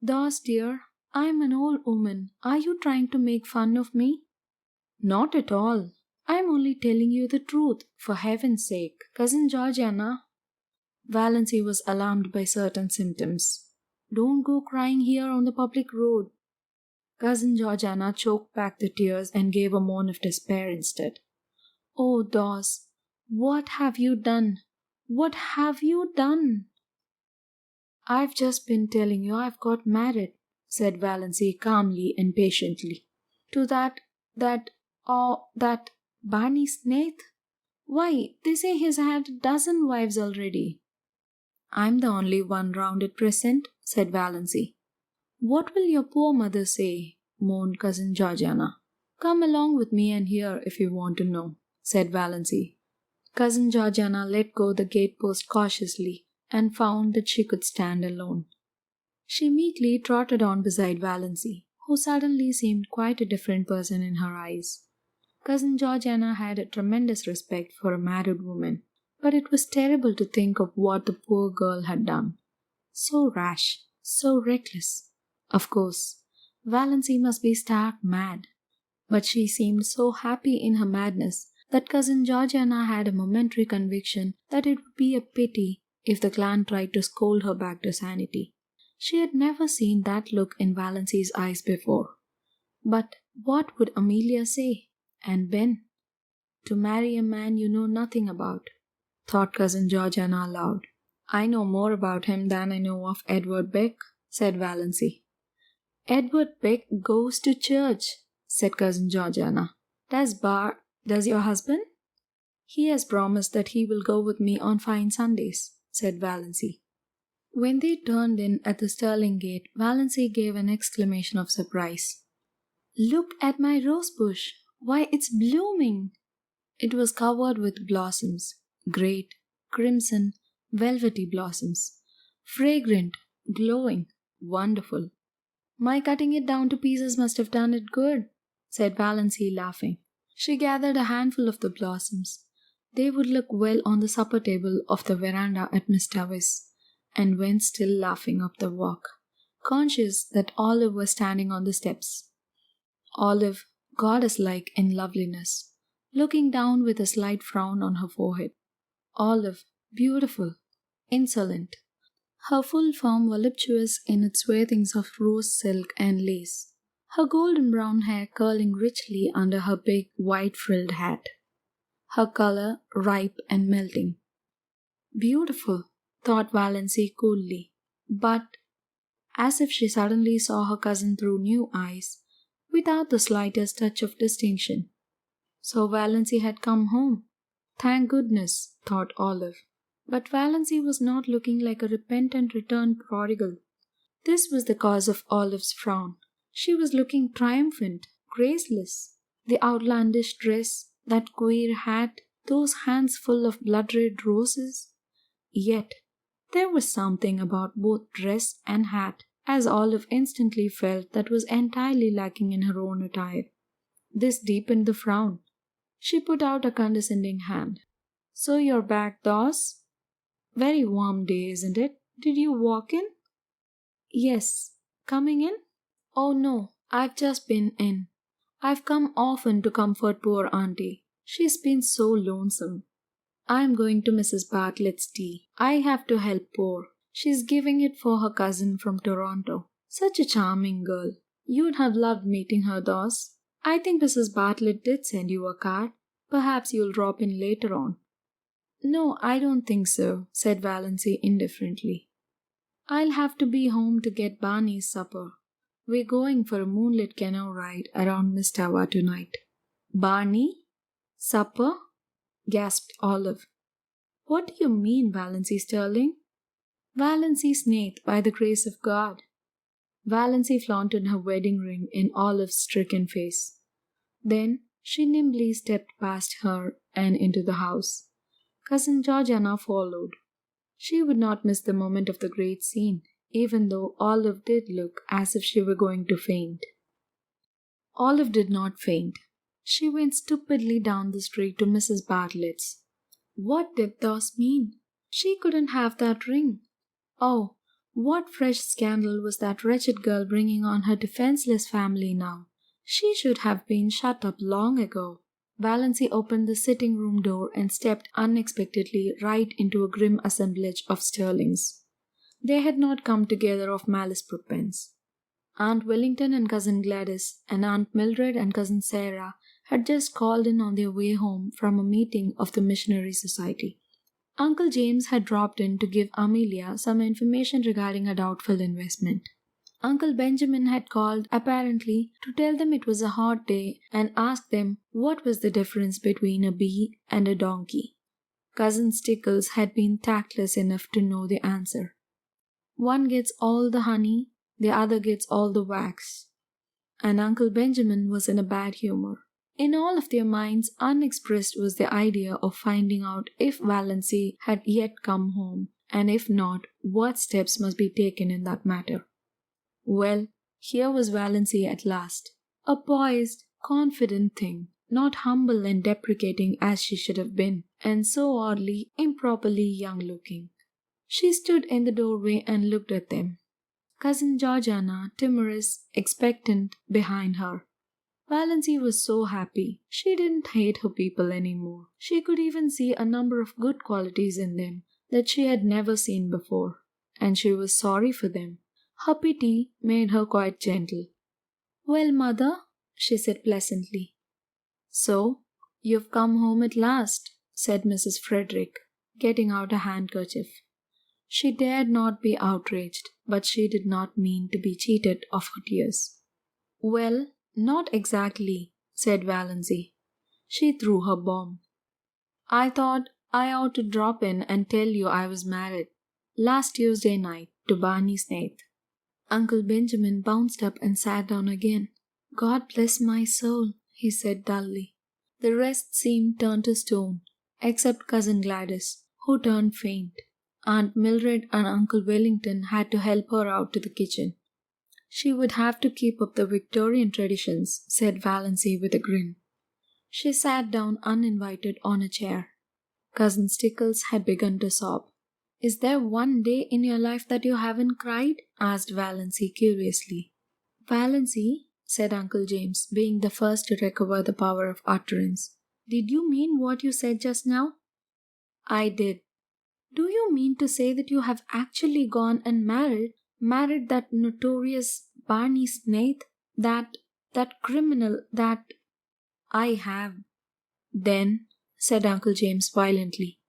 Thus, dear, I'm an old woman. Are you trying to make fun of me? Not at all. I'm only telling you the truth, for heaven's sake. Cousin Georgiana. Valancy was alarmed by certain symptoms. Don't go crying here on the public road. Cousin Georgiana choked back the tears and gave a moan of despair instead. Oh, Dawes, what have you done? What have you done? I've just been telling you I've got married, said Valancy calmly and patiently. To that Barney Smith? Why, they say he's had a dozen wives already. I'm the only one round at present, said Valancy. What will your poor mother say? Moaned Cousin Georgiana. Come along with me and hear if you want to know, said Valancy. Cousin Georgiana let go the gatepost cautiously and found that she could stand alone. She meekly trotted on beside Valancy, who suddenly seemed quite a different person in her eyes. Cousin Georgiana had a tremendous respect for a married woman, but it was terrible to think of what the poor girl had done. So rash, so reckless. Of course, Valancy must be stark mad, but she seemed so happy in her madness that Cousin Georgiana had a momentary conviction that it would be a pity if the clan tried to scold her back to sanity. She had never seen that look in Valancy's eyes before. But what would Amelia say? And Ben? To marry a man you know nothing about, thought Cousin Georgiana aloud. I know more about him than I know of Edward Beck, said Valancy. Edward Beck goes to church, said Cousin Georgiana. Does your husband? He has promised that he will go with me on fine Sundays, said Valancy. When they turned in at the Stirling gate, Valancy gave an exclamation of surprise. Look at my rose bush! Why, it's blooming! It was covered with blossoms, great, crimson, velvety blossoms, fragrant, glowing, wonderful. My cutting it down to pieces must have done it good, said Valancy, laughing. She gathered a handful of the blossoms. They would look well on the supper table of the veranda at Miss Tavis, and went still laughing up the walk, conscious that Olive was standing on the steps. Olive, goddess-like in loveliness, looking down with a slight frown on her forehead. Olive, beautiful, insolent, her full form voluptuous in its swathings of rose silk and lace, her golden brown hair curling richly under her big white frilled hat, her color ripe and melting. Beautiful, thought Valancy coolly, but, as if she suddenly saw her cousin through new eyes, without the slightest touch of distinction. So Valancy had come home. Thank goodness, thought Olive. But Valancy was not looking like a repentant returned prodigal. This was the cause of Olive's frown. She was looking triumphant, graceless. The outlandish dress, that queer hat, those hands full of blood-red roses. Yet, there was something about both dress and hat, as Olive instantly felt, that was entirely lacking in her own attire. This deepened the frown. She put out a condescending hand. So you're back, Dawes? Very warm day, isn't it? Did you walk in? Yes. Coming in? Oh no, I've just been in. I've come often to comfort poor auntie. She's been so lonesome. I'm going to Mrs. Bartlett's tea. I have to help poor. She's giving it for her cousin from Toronto. Such a charming girl. You'd have loved meeting her, Dawes. I think Mrs. Bartlett did send you a card. Perhaps you'll drop in later on. No, I don't think so, said Valancy indifferently. I'll have to be home to get Barney's supper. We're going for a moonlit canoe ride around Mistava tonight. Barney? Supper? Gasped Olive. What do you mean, Valancy Stirling? Valancy Snaith, by the grace of God. Valancy flaunted her wedding ring in Olive's stricken face. Then she nimbly stepped past her and into the house. Cousin Georgiana followed. She would not miss the moment of the great scene, even though Olive did look as if she were going to faint. Olive did not faint. She went stupidly down the street to Mrs. Bartlett's. What did those mean? She couldn't have that ring. Oh, what fresh scandal was that wretched girl bringing on her defenseless family now? She should have been shut up long ago. Valancy opened the sitting room door and stepped unexpectedly right into a grim assemblage of Stirlings. They had not come together of malice prepense. Aunt Wellington and Cousin Gladys and Aunt Mildred and Cousin Sarah had just called in on their way home from a meeting of the Missionary Society. Uncle James had dropped in to give Amelia some information regarding a doubtful investment. Uncle Benjamin had called, apparently, to tell them it was a hot day and ask them what was the difference between a bee and a donkey. Cousin Stickles had been tactless enough to know the answer. One gets all the honey, the other gets all the wax. And Uncle Benjamin was in a bad humor. In all of their minds, unexpressed was the idea of finding out if Valancy had yet come home, and if not, what steps must be taken in that matter. Well, here was Valancy at last, a poised, confident thing, not humble and deprecating as she should have been, and so oddly, improperly young-looking. She stood in the doorway and looked at them. Cousin Georgiana, timorous, expectant, behind her. Valancy was so happy. She didn't hate her people anymore. She could even see a number of good qualities in them that she had never seen before, and she was sorry for them. Her pity made her quite gentle. "Well, mother," she said pleasantly. "So, you've come home at last," said Mrs. Frederick, getting out a handkerchief. She dared not be outraged, but she did not mean to be cheated of her tears. "Well, not exactly," said Valancy. She threw her bomb. "I thought I ought to drop in and tell you I was married last Tuesday night to Barney Snaith." Uncle Benjamin bounced up and sat down again. "God bless my soul," he said dully. The rest seemed turned to stone, except Cousin Gladys, who turned faint. Aunt Mildred and Uncle Wellington had to help her out to the kitchen. She would have to keep up the Victorian traditions, said Valancy with a grin. She sat down uninvited on a chair. Cousin Stickles had begun to sob. "Is there one day in your life that you haven't cried?" asked Valancy curiously. "Valancy," said Uncle James, being the first to recover the power of utterance, "did you mean what you said just now?" "I did." "Do you mean to say that you have actually gone and married that notorious Barney Snaith, that criminal, that—" "I have." "Then," said Uncle James violently,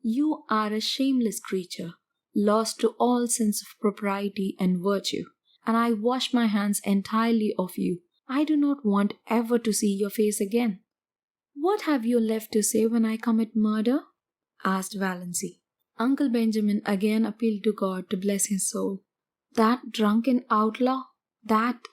"you are a shameless creature, lost to all sense of propriety and virtue, and I wash my hands entirely of you. I do not want ever to see your face again." "What have you left to say when I commit murder?" asked Valancy. Uncle Benjamin again appealed to God to bless his soul. "That drunken outlaw, that—"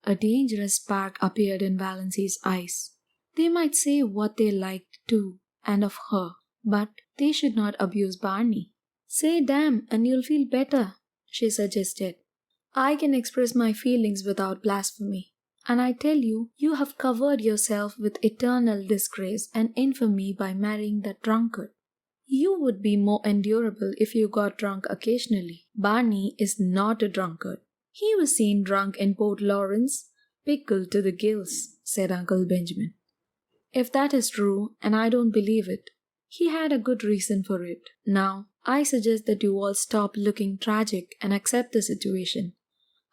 A dangerous spark appeared in Valancy's eyes. They might say what they liked too, and of her, but they should not abuse Barney. "Say damn and you'll feel better," she suggested. "I can express my feelings without blasphemy. And I tell you, you have covered yourself with eternal disgrace and infamy by marrying that drunkard. You would be more endurable if you got drunk occasionally. Barney is not a drunkard. He was seen drunk in Port Lawrence, pickled to the gills," said Uncle Benjamin. "If that is true, and I don't believe it, he had a good reason for it. Now, I suggest that you all stop looking tragic and accept the situation.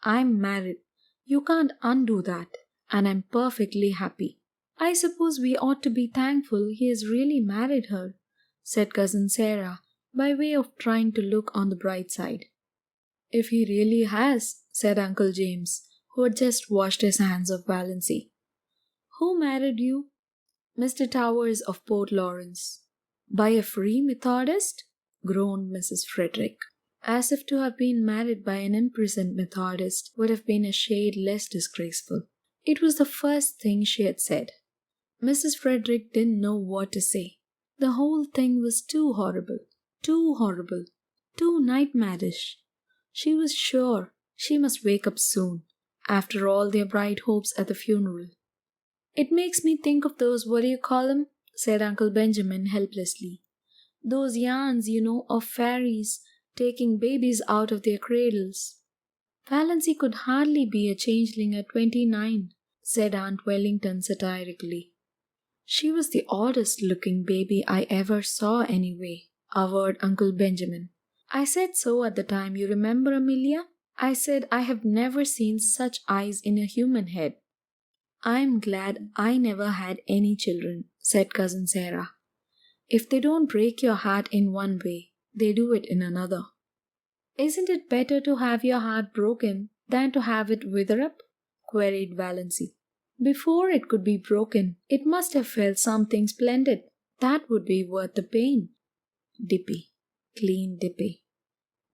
I'm married. You can't undo that. and I'm perfectly happy. I suppose we ought to be thankful he has really married her, said Cousin Sarah, by way of trying to look on the bright side. If he really has, said Uncle James, who had just washed his hands of Valancy. Who married you? Mr. Towers of Port Lawrence. By a free Methodist? Groaned Mrs. Frederick. As if to have been married by an imprisoned Methodist would have been a shade less disgraceful. It was the first thing she had said. Mrs. Frederick didn't know what to say. The whole thing was too horrible, too nightmarish. She was sure she must wake up soon, after all their bright hopes at the funeral. It makes me think of those, what do you call them? Said Uncle Benjamin helplessly. Those yarns, of fairies taking babies out of their cradles. Valancy could hardly be a changeling at 29, said Aunt Wellington satirically. She was the oddest looking baby I ever saw anyway, averred Uncle Benjamin. I said so at the time, you remember, Amelia? I said I have never seen such eyes in a human head. I'm glad I never had any children, said Cousin Sarah. If they don't break your heart in one way, they do it in another. Isn't it better to have your heart broken than to have it wither up? Queried Valancy. Before it could be broken, it must have felt something splendid. That would be worth the pain. Dippy, clean dippy,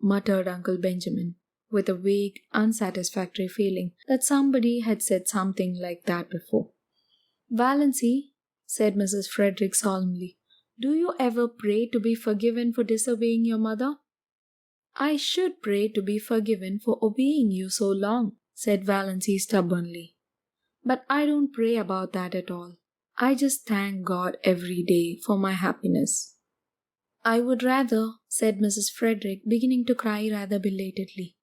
muttered Uncle Benjamin, with a vague, unsatisfactory feeling that somebody had said something like that before. Valancy, said Mrs. Frederick solemnly, do you ever pray to be forgiven for disobeying your mother? I should pray to be forgiven for obeying you so long, said Valancy stubbornly. But I don't pray about that at all. I just thank God every day for my happiness. I would rather, said Mrs. Frederick, beginning to cry rather belatedly,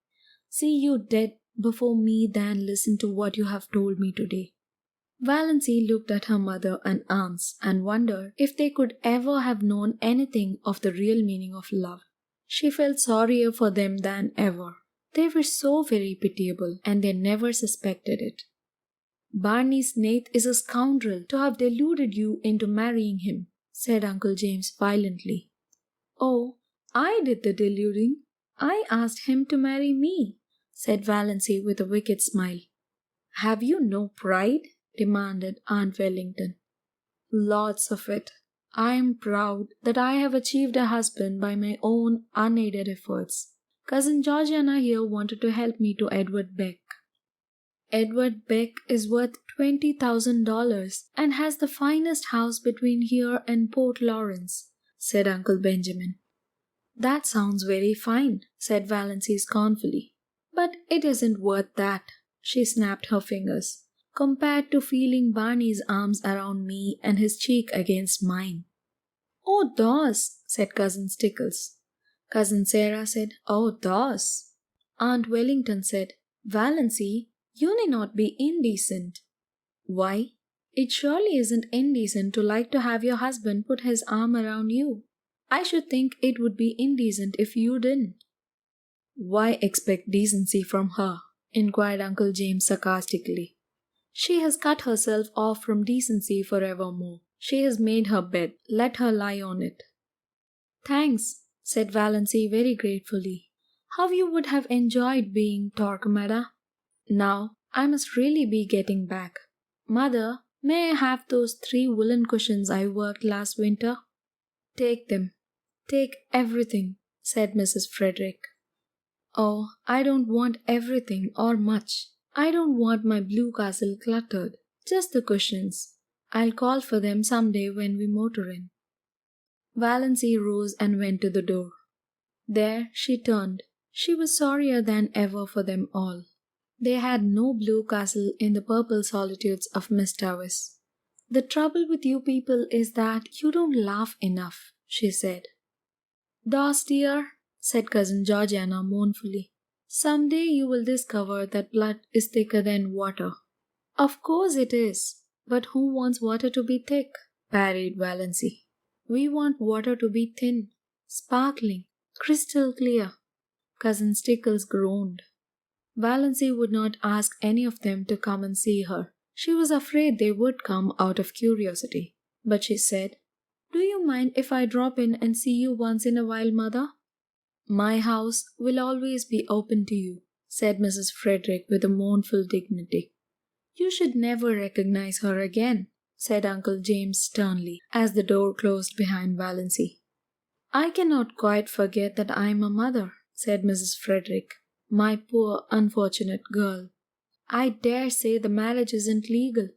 see you dead before me than listen to what you have told me today. Valancy looked at her mother and aunts and wondered if they could ever have known anything of the real meaning of love. She felt sorrier for them than ever. They were so very pitiable, and they never suspected it. Barney Snaith is a scoundrel to have deluded you into marrying him, said Uncle James violently. Oh, I did the deluding. I asked him to marry me, said Valancy with a wicked smile. Have you no pride? Demanded Aunt Wellington. Lots of it. I am proud that I have achieved a husband by my own unaided efforts. Cousin Georgiana here wanted to help me to Edward Beck. Edward Beck is worth $20,000 and has the finest house between here and Port Lawrence, said Uncle Benjamin. That sounds very fine, said Valancy scornfully. But it isn't worth that, she snapped her fingers, compared to feeling Barney's arms around me and his cheek against mine. Oh, Dawes, said Cousin Stickles. Cousin Sarah said, Oh, Dawes. Aunt Wellington said, Valancy, you need not be indecent. Why? It surely isn't indecent to like to have your husband put his arm around you. I should think it would be indecent if you didn't. Why expect decency from her? Inquired Uncle James sarcastically. She has cut herself off from decency forevermore. She has made her bed. Let her lie on it. Thanks, said Valancy very gratefully. How you would have enjoyed being Torquemada. Now, I must really be getting back. Mother, may I have those 3 woolen cushions I worked last winter? Take them. Take everything, said Mrs. Frederick. Oh, I don't want everything or much. I don't want my blue castle cluttered. Just the cushions. I'll call for them some day when we motor in. Valancy rose and went to the door. There she turned. She was sorrier than ever for them all. They had no blue castle in the purple solitudes of Miss Towers. The trouble with you people is that you don't laugh enough, she said. Dawes dear, said Cousin Georgiana mournfully, some day you will discover that blood is thicker than water. Of course it is, but who wants water to be thick? Parried Valancy. We want water to be thin, sparkling, crystal clear. Cousin Stickles groaned. Valancy would not ask any of them to come and see her. She was afraid they would come out of curiosity, but she said, "Do you mind if I drop in and see you once in a while, Mother?" "My house will always be open to you," said Mrs. Frederick with a mournful dignity. "You should never recognize her again," said Uncle James sternly as the door closed behind Valancy. "I cannot quite forget that I am a mother," said Mrs. Frederick. "My poor unfortunate girl. I dare say the marriage isn't legal."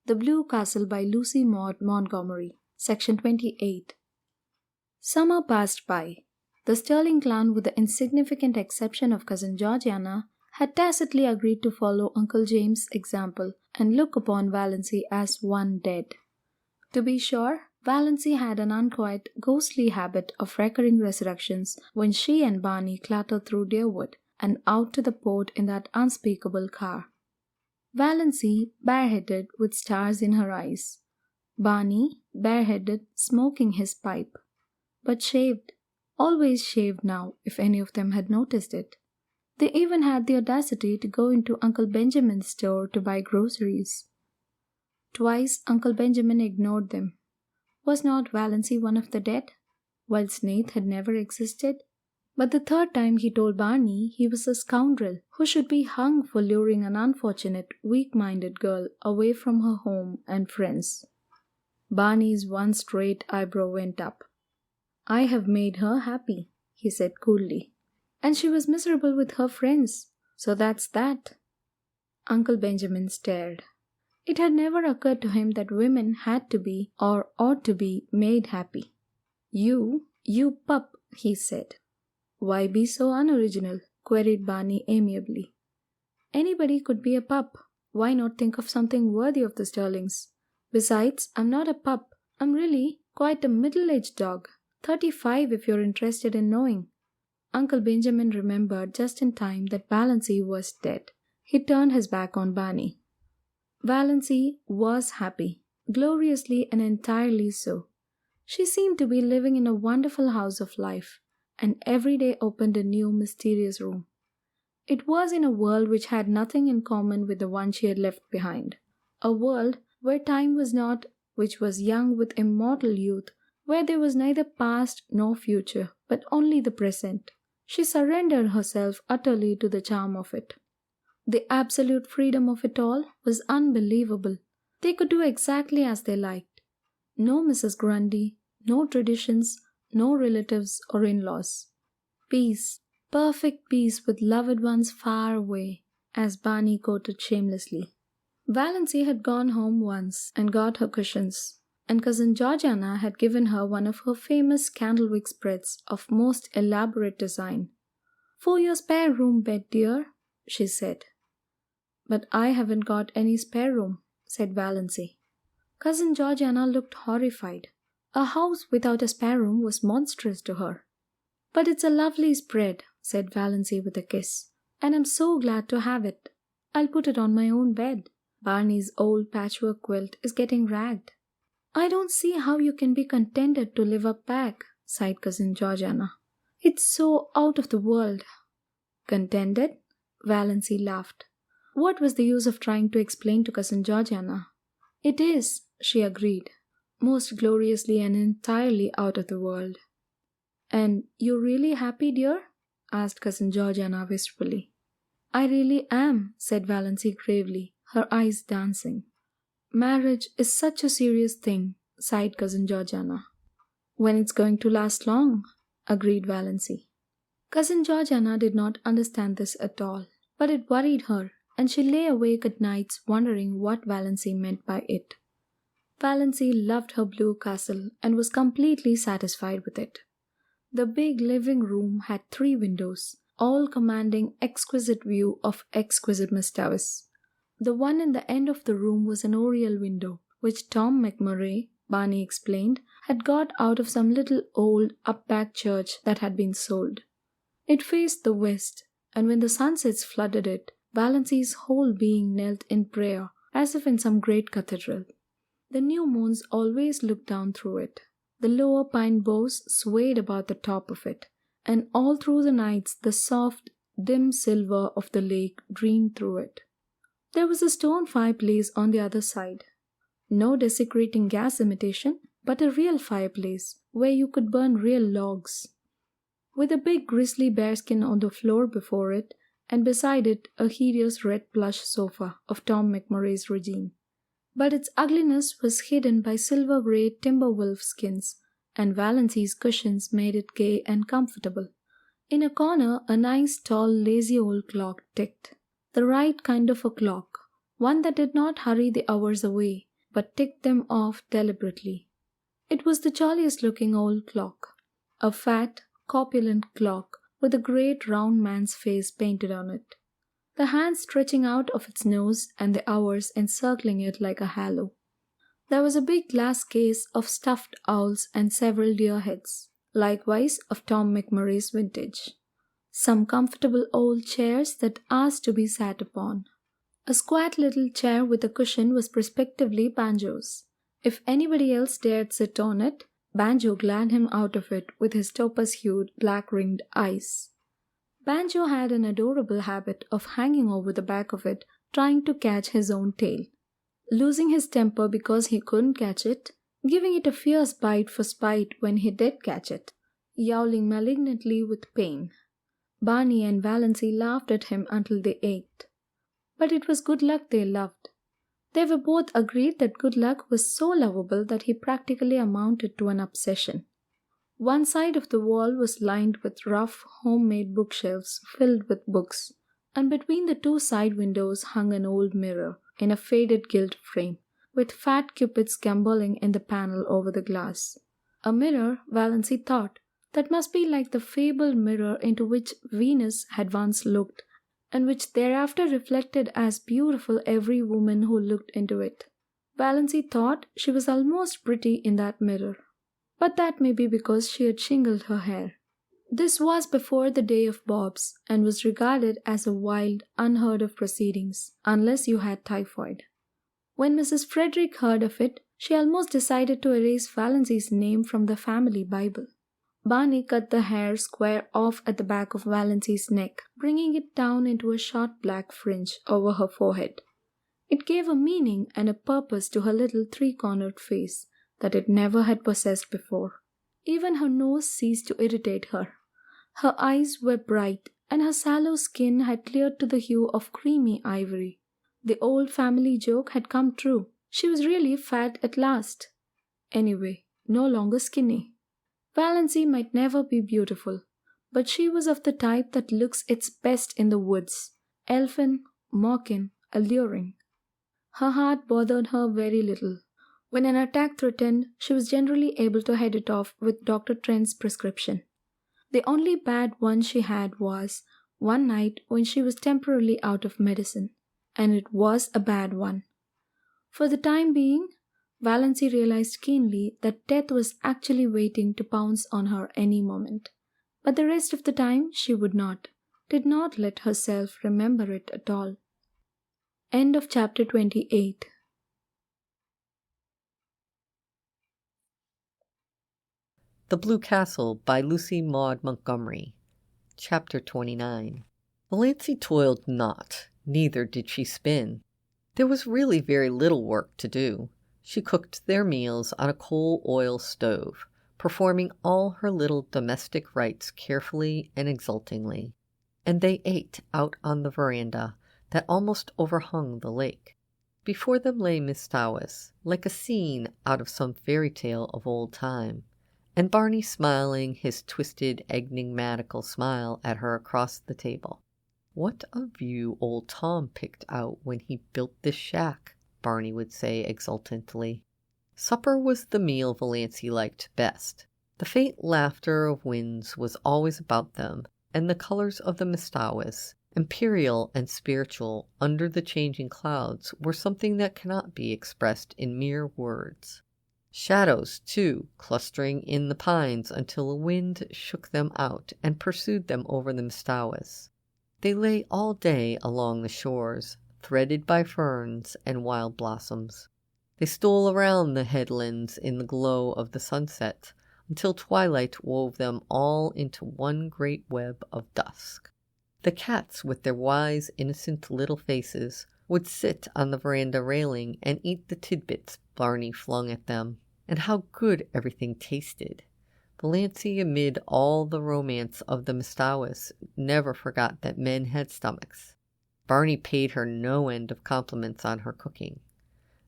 The Blue Castle by Lucy Maud Montgomery. Section 28. Summer passed by. The Stirling clan, with the insignificant exception of cousin Georgiana, had tacitly agreed to follow Uncle James's example and look upon Valancy as one dead. To be sure, Valancy had an unquiet, ghostly habit of recurring resurrections when she and Barney clattered through Deerwood and out to the port in that unspeakable car. Valancy, bareheaded, with stars in her eyes. Barney, bareheaded, smoking his pipe. But shaved. Always shaved now, if any of them had noticed it. They even had the audacity to go into Uncle Benjamin's store to buy groceries. Twice Uncle Benjamin ignored them. Was not Valancy one of the dead, while Snaith had never existed? But the third time he told Barney he was a scoundrel who should be hung for luring an unfortunate, weak-minded girl away from her home and friends. Barney's one straight eyebrow went up. "I have made her happy," he said coolly. "And she was miserable with her friends, so that's that." Uncle Benjamin stared. It had never occurred to him that women had to be, or ought to be, made happy. You pup," he said. "Why be so unoriginal?" queried Barney amiably. "Anybody could be a pup. Why not think of something worthy of the Stirlings? Besides, I'm not a pup. I'm really quite a middle-aged dog. 35 if you're interested in knowing." Uncle Benjamin remembered just in time that Valancy was dead. He turned his back on Barney. Valancy was happy, gloriously and entirely so. She seemed to be living in a wonderful house of life, and every day opened a new mysterious room. It was in a world which had nothing in common with the one she had left behind. A world where time was not, which was young with immortal youth, where there was neither past nor future, but only the present. She surrendered herself utterly to the charm of it. The absolute freedom of it all was unbelievable. They could do exactly as they liked. No Mrs. Grundy, no traditions, no relatives or in-laws. Peace, perfect peace with loved ones far away, as Barney quoted shamelessly. Valancy had gone home once and got her cushions, and Cousin Georgiana had given her one of her famous candlewick spreads of most elaborate design. "For your spare room bed, dear," she said. "But I haven't got any spare room," said Valancy. Cousin Georgiana looked horrified. A house without a spare room was monstrous to her. "But it's a lovely spread," said Valancy with a kiss, "and I'm so glad to have it. I'll put it on my own bed. Barney's old patchwork quilt is getting ragged." "I don't see how you can be contented to live up back," sighed Cousin Georgiana. "It's so out of the world." "Contented?" Valancy laughed. What was the use of trying to explain to Cousin Georgiana? "It is," she agreed, "most gloriously and entirely out of the world." "And you're really happy, dear?" asked Cousin Georgiana wistfully. "I really am," said Valancy gravely, her eyes dancing. "Marriage is such a serious thing," sighed Cousin Georgiana. "When it's going to last long," agreed Valancy. Cousin Georgiana did not understand this at all, but it worried her, and she lay awake at nights wondering what Valancy meant by it. Valancy loved her blue castle and was completely satisfied with it. The big living room had 3 windows, all commanding exquisite view of exquisite Miss Davis. The one in the end of the room was an oriel window, which Tom McMurray, Barney explained, had got out of some little old up-back church that had been sold. It faced the west, and when the sunsets flooded it, Valancy's whole being knelt in prayer, as if in some great cathedral. The new moons always looked down through it. The lower pine boughs swayed about the top of it, and all through the nights the soft, dim silver of the lake dreamed through it. There was a stone fireplace on the other side. No desecrating gas imitation, but a real fireplace, where you could burn real logs. With a big grizzly bearskin on the floor before it, and beside it a hideous red plush sofa of Tom McMurray's regime. But its ugliness was hidden by silver-grey timber wolf skins, and Valancy's cushions made it gay and comfortable. In a corner a nice tall lazy old clock ticked. The right kind of a clock, one that did not hurry the hours away, but ticked them off deliberately. It was the jolliest looking old clock, a fat, corpulent clock with a great round man's face painted on it, the hands stretching out of its nose and the hours encircling it like a halo. There was a big glass case of stuffed owls and several deer heads, likewise of Tom McMurray's vintage. Some comfortable old chairs that asked to be sat upon. A squat little chair with a cushion was prospectively Banjo's. If anybody else dared sit on it, Banjo glared him out of it with his topaz-hued, black-ringed eyes. Banjo had an adorable habit of hanging over the back of it, trying to catch his own tail, losing his temper because he couldn't catch it, giving it a fierce bite for spite when he did catch it, yowling malignantly with pain. Barney and Valancy laughed at him until they ached. But it was Good Luck they loved. They were both agreed that Good Luck was so lovable that he practically amounted to an obsession. One side of the wall was lined with rough, homemade bookshelves filled with books, and between the 2 side windows hung an old mirror in a faded gilt frame, with fat cupids gambolling in the panel over the glass. A mirror, Valancy thought, that must be like the fabled mirror into which Venus had once looked, and which thereafter reflected as beautiful every woman who looked into it. Valancy thought she was almost pretty in that mirror, but that may be because she had shingled her hair. This was before the day of bobs, and was regarded as a wild, unheard-of proceedings, unless you had typhoid. When Mrs. Frederick heard of it, she almost decided to erase Valancy's name from the family Bible. Barney cut the hair square off at the back of Valancy's neck, bringing it down into a short black fringe over her forehead. It gave a meaning and a purpose to her little 3-cornered face, that it never had possessed before. Even her nose ceased to irritate her. Her eyes were bright, and her sallow skin had cleared to the hue of creamy ivory. The old family joke had come true. She was really fat at last. Anyway, no longer skinny. Valancy might never be beautiful, but she was of the type that looks its best in the woods, elfin, mocking, alluring. Her heart bothered her very little. When an attack threatened, she was generally able to head it off with Dr. Trent's prescription. The only bad one she had was one night when she was temporarily out of medicine, and it was a bad one. For the time being, Valancy realized keenly that death was actually waiting to pounce on her any moment. But the rest of the time she did not let herself remember it at all. End of chapter 28. The Blue Castle by Lucy Maud Montgomery. Chapter 29. Valancy toiled not, neither did she spin. There was really very little work to do. She cooked their meals on a coal-oil stove, performing all her little domestic rites carefully and exultingly, and they ate out on the veranda that almost overhung the lake. Before them lay Mistawis, like a scene out of some fairy tale of old time, and Barney smiling his twisted, enigmatical smile at her across the table. "What a view old Tom picked out when he built this shack," Barney would say exultantly. Supper was the meal Valancy liked best. The faint laughter of winds was always about them, and the colors of the Mistawis, imperial and spiritual under the changing clouds, were something that cannot be expressed in mere words. Shadows, too, clustering in the pines until a wind shook them out and pursued them over the Mistawis. They lay all day along the shores, threaded by ferns and wild blossoms. They stole around the headlands in the glow of the sunset, until twilight wove them all into one great web of dusk. The cats, with their wise, innocent little faces, would sit on the veranda railing and eat the tidbits Barney flung at them. And how good everything tasted! Valancy, amid all the romance of the Mistawis, never forgot that men had stomachs. Barney paid her no end of compliments on her cooking.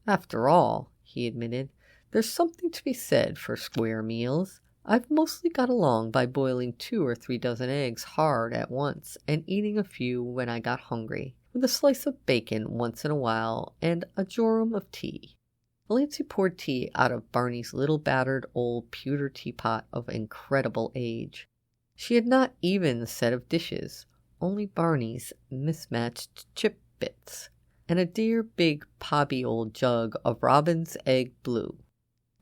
"After all," he admitted, "there's something to be said for square meals. I've mostly got along by boiling 2 or 3 dozen eggs hard at once and eating a few when I got hungry, with a slice of bacon once in a while and a jorum of tea." Valancy poured tea out of Barney's little battered old pewter teapot of incredible age. She had not even a set of dishes, only Barney's mismatched chip bits, and a dear big pobby old jug of robin's egg blue.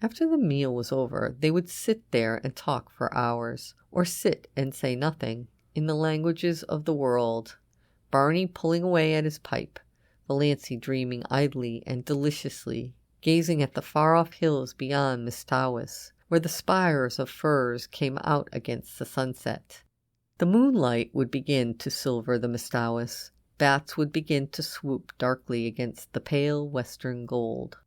After the meal was over, they would sit there and talk for hours, or sit and say nothing, in the languages of the world, Barney pulling away at his pipe, Valancy dreaming idly and deliciously, gazing at the far-off hills beyond Mistawis, where the spires of firs came out against the sunset. The moonlight would begin to silver the Mistawis. Bats would begin to swoop darkly against the pale western gold.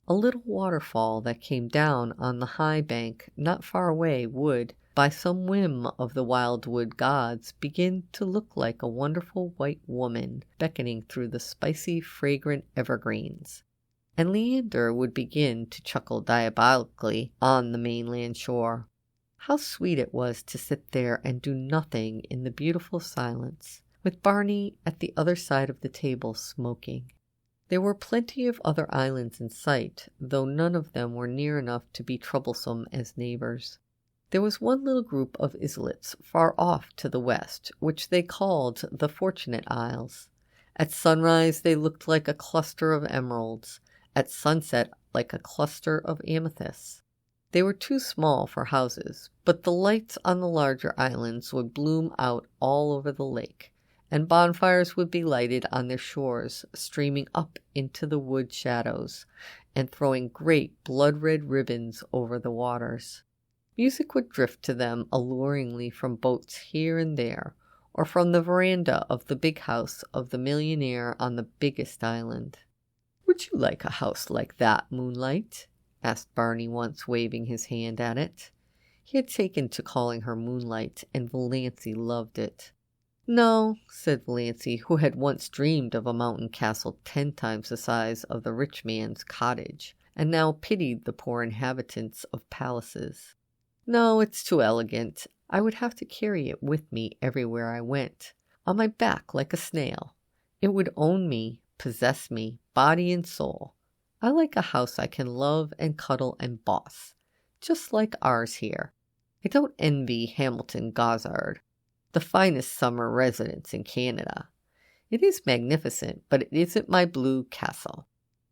A little waterfall that came down on the high bank not far away would, by some whim of the wildwood gods, begin to look like a wonderful white woman beckoning through the spicy, fragrant evergreens. And Leander would begin to chuckle diabolically on the mainland shore. How sweet it was to sit there and do nothing in the beautiful silence, with Barney at the other side of the table smoking. There were plenty of other islands in sight, though none of them were near enough to be troublesome as neighbors. There was one little group of islets far off to the west, which they called the Fortunate Isles. At sunrise they looked like a cluster of emeralds, at sunset like a cluster of amethysts. They were too small for houses, but the lights on the larger islands would bloom out all over the lake, and bonfires would be lighted on their shores, streaming up into the wood shadows, and throwing great blood-red ribbons over the waters. Music would drift to them alluringly from boats here and there, or from the veranda of the big house of the millionaire on the biggest island. "Would you like a house like that, Moonlight?" asked Barney once, waving his hand at it. He had taken to calling her Moonlight, and Valancy loved it. "No," said Valancy, who had once dreamed of a mountain castle 10 times the size of the rich man's cottage, and now pitied the poor inhabitants of palaces. "No, it's too elegant. I would have to carry it with me everywhere I went, on my back like a snail. It would own me, possess me, body and soul. I like a house I can love and cuddle and boss, just like ours here. I don't envy Hamilton Gozard, the finest summer residence in Canada. It is magnificent, but it isn't my blue castle."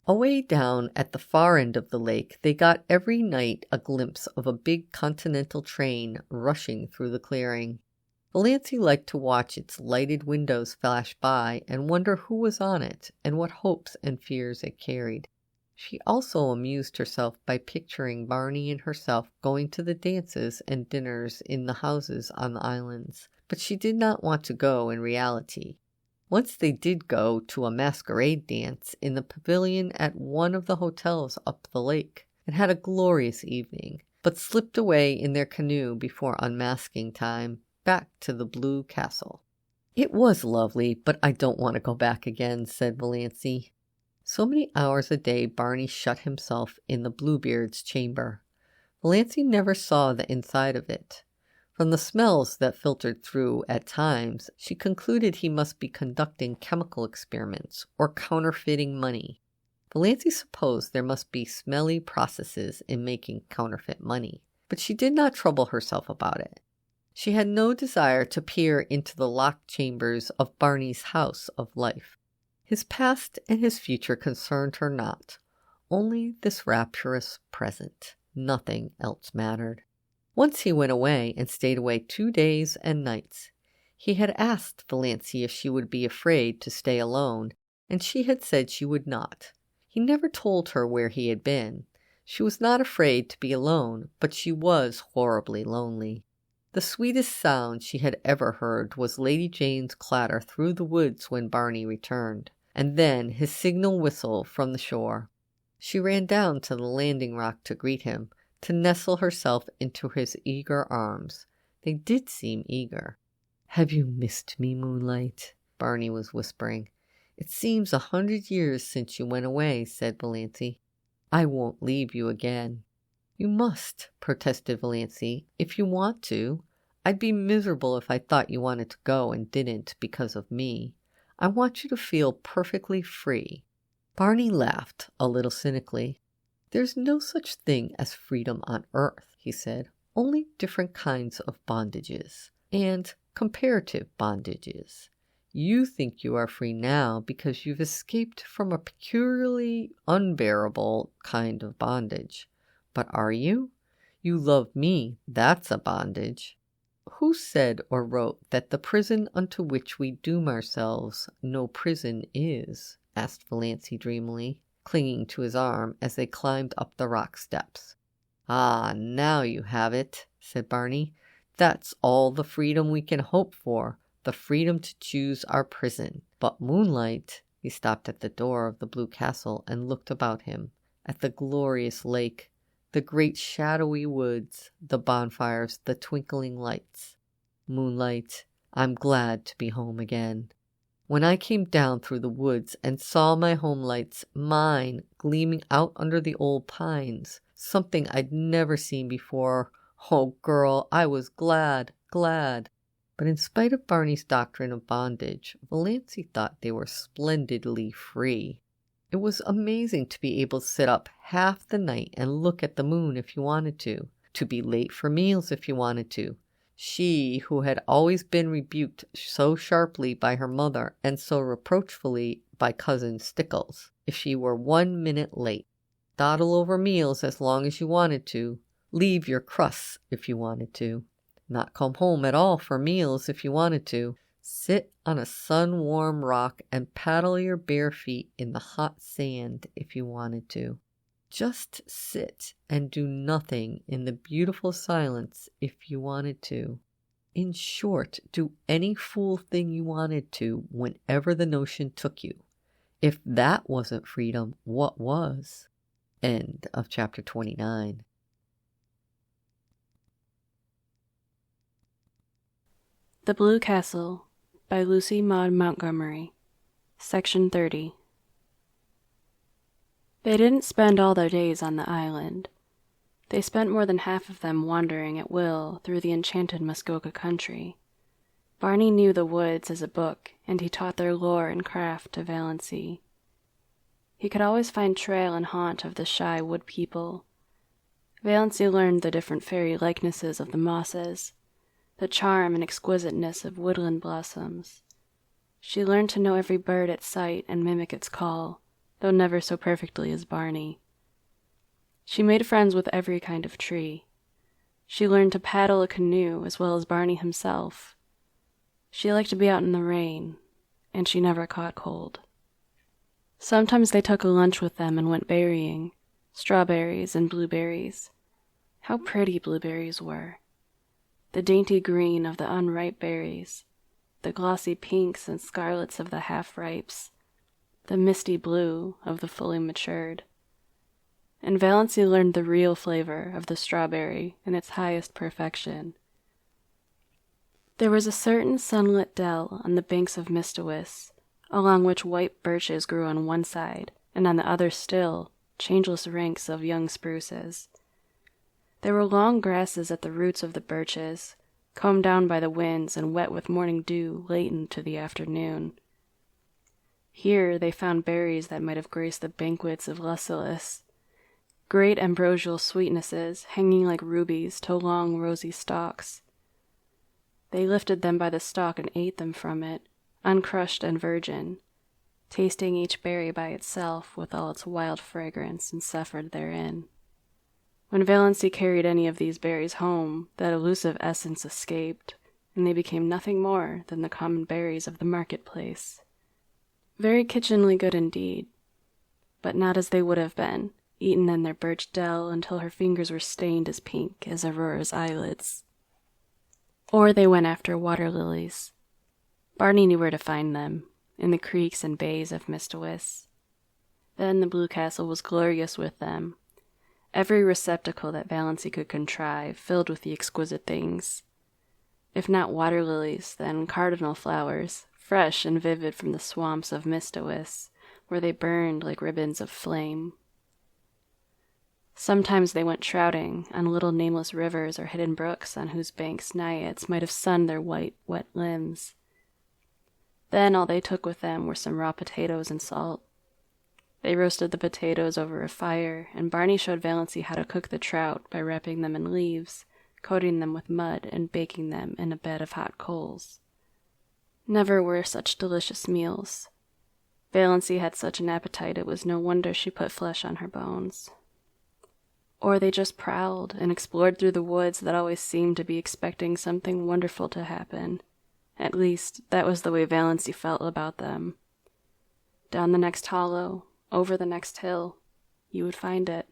Away down at the far end of the lake, they got every night a glimpse of a big continental train rushing through the clearing. Valancy liked to watch its lighted windows flash by and wonder who was on it and what hopes and fears it carried. She also amused herself by picturing Barney and herself going to the dances and dinners in the houses on the islands, but she did not want to go in reality. Once they did go to a masquerade dance in the pavilion at one of the hotels up the lake, and had a glorious evening, but slipped away in their canoe before unmasking time, back to the Blue Castle. "It was lovely, but I don't want to go back again," said Valancy. So many hours a day Barney shut himself in the Bluebeard's chamber. Valancy never saw the inside of it. From the smells that filtered through at times, she concluded he must be conducting chemical experiments or counterfeiting money. Valancy supposed there must be smelly processes in making counterfeit money, but she did not trouble herself about it. She had no desire to peer into the locked chambers of Barney's house of life. His past and his future concerned her not, only this rapturous present. Nothing else mattered. Once he went away and stayed away 2 days and nights. He had asked Valancy if she would be afraid to stay alone, and she had said she would not. He never told her where he had been. She was not afraid to be alone, but she was horribly lonely. The sweetest sound she had ever heard was Lady Jane's clatter through the woods when Barney returned, and then his signal whistle from the shore. She ran down to the landing rock to greet him, to nestle herself into his eager arms. They did seem eager. "Have you missed me, Moonlight?" Barney was whispering. "It seems 100 years since you went away," said Valancy. "I won't leave you again." "You must," protested Valancy, "if you want to. I'd be miserable if I thought you wanted to go and didn't because of me. I want you to feel perfectly free." Barney laughed a little cynically. "There's no such thing as freedom on earth," he said. "Only different kinds of bondages, and comparative bondages. You think you are free now because you've escaped from a peculiarly unbearable kind of bondage. But are you? You love me, that's a bondage." "Who said or wrote that the prison unto which we doom ourselves no prison is?" asked Valancy dreamily, clinging to his arm as they climbed up the rock steps. "Ah, now you have it," said Barney. "That's all the freedom we can hope for, the freedom to choose our prison. But Moonlight—" He stopped at the door of the Blue Castle and looked about him, at the glorious lake, the great shadowy woods, the bonfires, the twinkling lights. "Moonlight, I'm glad to be home again. When I came down through the woods and saw my home lights, mine, gleaming out under the old pines, something I'd never seen before, oh, girl, I was glad, glad." But in spite of Barney's doctrine of bondage, Valancy thought they were splendidly free. It was amazing to be able to sit up half the night and look at the moon if you wanted to be late for meals if you wanted to. She, who had always been rebuked so sharply by her mother and so reproachfully by Cousin Stickles, if she were 1 minute late. Dawdle over meals as long as you wanted to. Leave your crusts if you wanted to. Not come home at all for meals if you wanted to. Sit on a sun-warm rock and paddle your bare feet in the hot sand if you wanted to. Just sit and do nothing in the beautiful silence if you wanted to. In short, do any fool thing you wanted to whenever the notion took you. If that wasn't freedom, what was? End of chapter 29. The Blue Castle by Lucy Maud Montgomery. Section 30. They didn't spend all their days on the island. They spent more than half of them wandering at will through the enchanted Muskoka country. Barney knew the woods as a book, and he taught their lore and craft to Valancy. He could always find trail and haunt of the shy wood people. Valancy learned the different fairy likenesses of the mosses, the charm and exquisiteness of woodland blossoms. She learned to know every bird at sight and mimic its call, though never so perfectly as Barney. She made friends with every kind of tree. She learned to paddle a canoe as well as Barney himself. She liked to be out in the rain, and she never caught cold. Sometimes they took a lunch with them and went berrying, strawberries and blueberries. How pretty blueberries were! The dainty green of the unripe berries, the glossy pinks and scarlets of the half-ripes, the misty blue of the fully matured. And Valancy learned the real flavor of the strawberry in its highest perfection. There was a certain sunlit dell on the banks of Mistawis, along which white birches grew on one side, and on the other still, changeless ranks of young spruces. There were long grasses at the roots of the birches, combed down by the winds and wet with morning dew late into the afternoon. Here they found berries that might have graced the banquets of Lucullus, great ambrosial sweetnesses hanging like rubies to long rosy stalks. They lifted them by the stalk and ate them from it, uncrushed and virgin, tasting each berry by itself with all its wild fragrance and suffered therein. When Valancy carried any of these berries home, that elusive essence escaped, and they became nothing more than the common berries of the marketplace. Very kitchenly good indeed, but not as they would have been, eaten in their birch dell until her fingers were stained as pink as Aurora's eyelids. Or they went after water lilies. Barney knew where to find them, in the creeks and bays of Mistawis. Then the Blue Castle was glorious with them, every receptacle that Valancy could contrive filled with the exquisite things. If not water lilies, then cardinal flowers, fresh and vivid from the swamps of Mistawis, where they burned like ribbons of flame. Sometimes they went trouting on little nameless rivers or hidden brooks on whose banks naiads might have sunned their white, wet limbs. Then all they took with them were some raw potatoes and salt. They roasted the potatoes over a fire, and Barney showed Valancy how to cook the trout by wrapping them in leaves, coating them with mud, and baking them in a bed of hot coals. Never were such delicious meals. Valancy had such an appetite it was no wonder she put flesh on her bones. Or they just prowled and explored through the woods that always seemed to be expecting something wonderful to happen. At least, that was the way Valancy felt about them. Down the next hollow, over the next hill, you would find it.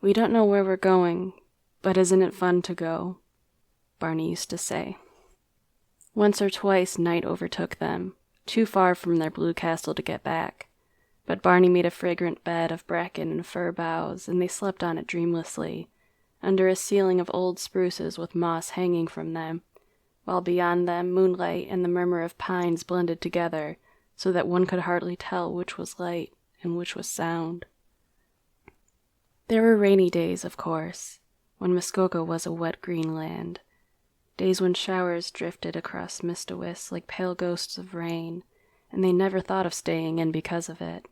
"We don't know where we're going, but isn't it fun to go?" Barney used to say. Once or twice night overtook them, too far from their blue castle to get back, but Barney made a fragrant bed of bracken and fir boughs, and they slept on it dreamlessly, under a ceiling of old spruces with moss hanging from them, while beyond them moonlight and the murmur of pines blended together, so that one could hardly tell which was light and which was sound. There were rainy days, of course, when Muskoka was a wet green land, days when showers drifted across Mistawis like pale ghosts of rain, and they never thought of staying in because of it.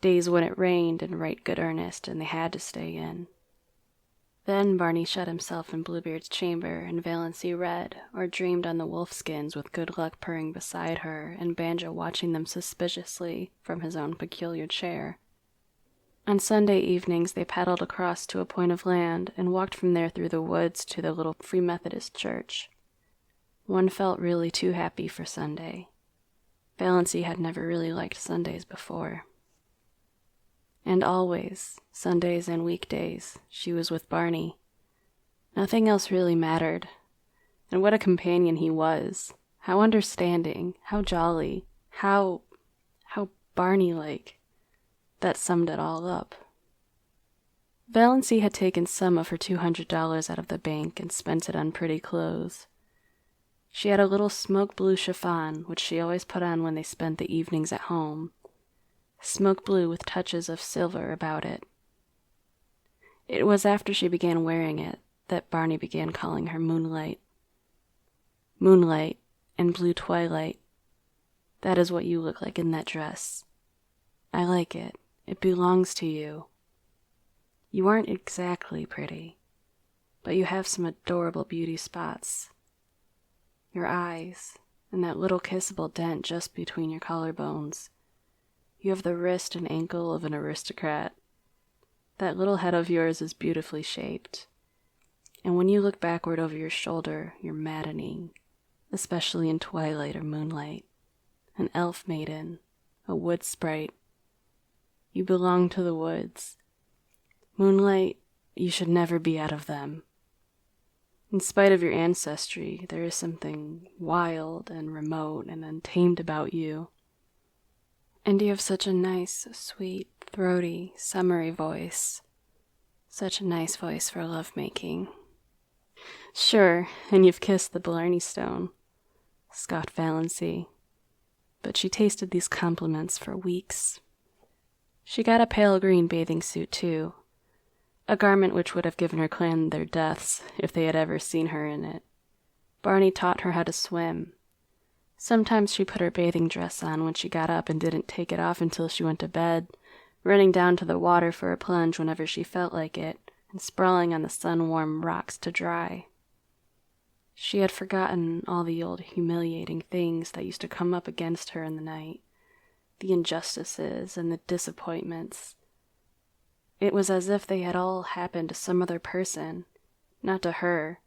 Days when it rained in right good earnest, and they had to stay in. Then Barney shut himself in Bluebeard's chamber, and Valancy read, or dreamed on the wolfskins with Good Luck purring beside her, and Banjo watching them suspiciously from his own peculiar chair. On Sunday evenings they paddled across to a point of land, and walked from there through the woods to the little Free Methodist church. One felt really too happy for Sunday. Valancy had never really liked Sundays before. And always, Sundays and weekdays, she was with Barney. Nothing else really mattered. And what a companion he was. How understanding, how jolly, how Barney-like. That summed it all up. Valancy had taken some of her $200 out of the bank and spent it on pretty clothes. She had a little smoke blue chiffon, which she always put on when they spent the evenings at home. Smoke blue with touches of silver about it. It was after she began wearing it that Barney began calling her Moonlight. Moonlight and blue twilight. That is what you look like in that dress. I like it. It belongs to you. You aren't exactly pretty, but you have some adorable beauty spots. Your eyes, and that little kissable dent just between your collarbones. You have the wrist and ankle of an aristocrat. That little head of yours is beautifully shaped. And when you look backward over your shoulder, you're maddening, especially in twilight or moonlight. An elf maiden, a wood sprite. You belong to the woods. Moonlight, you should never be out of them. In spite of your ancestry, there is something wild and remote and untamed about you. And you have such a nice, sweet, throaty, summery voice. Such a nice voice for lovemaking. Sure, and you've kissed the Blarney Stone, scoffed Valancy. But she tasted these compliments for weeks. She got a pale green bathing suit, too. A garment which would have given her clan their deaths if they had ever seen her in it. Barney taught her how to swim. Sometimes she put her bathing dress on when she got up and didn't take it off until she went to bed, running down to the water for a plunge whenever she felt like it, and sprawling on the sun-warm rocks to dry. She had forgotten all the old humiliating things that used to come up against her in the night, the injustices and the disappointments. It was as if they had all happened to some other person, not to her,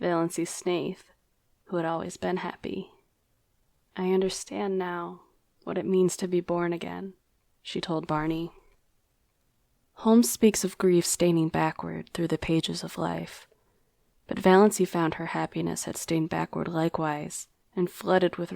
Valancy Snaith, who had always been happy. I understand now what it means to be born again, she told Barney. Holmes speaks of grief staining backward through the pages of life, but Valancy found her happiness had stained backward likewise, and flooded with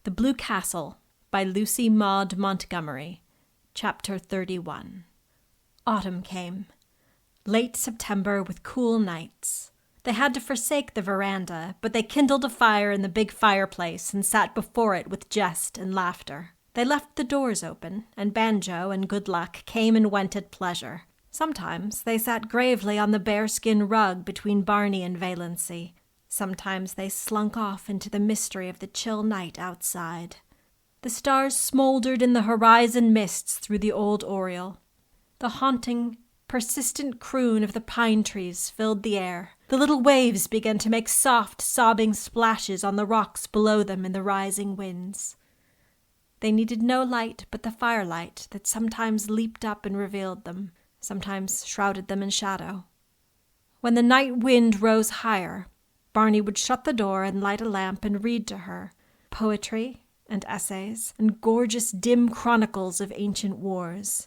The Blue Castle by Lucy Maud Montgomery. Chapter 31. Autumn came. Late September with cool nights. They had to forsake the veranda, but they kindled a fire in the big fireplace and sat before it with jest and laughter. They left the doors open, and Banjo and Good Luck came and went at pleasure. Sometimes they sat gravely on the bearskin rug between Barney and Valancy. Sometimes they slunk off into the mystery of the chill night outside. The stars smoldered in the horizon mists through the old oriel. The haunting, persistent croon of the pine trees filled the air. The little waves began to make soft, sobbing splashes on the rocks below them in the rising winds. They needed no light but the firelight that sometimes leaped up and revealed them, sometimes shrouded them in shadow. When the night wind rose higher, Barney would shut the door and light a lamp and read to her poetry and essays and gorgeous dim chronicles of ancient wars.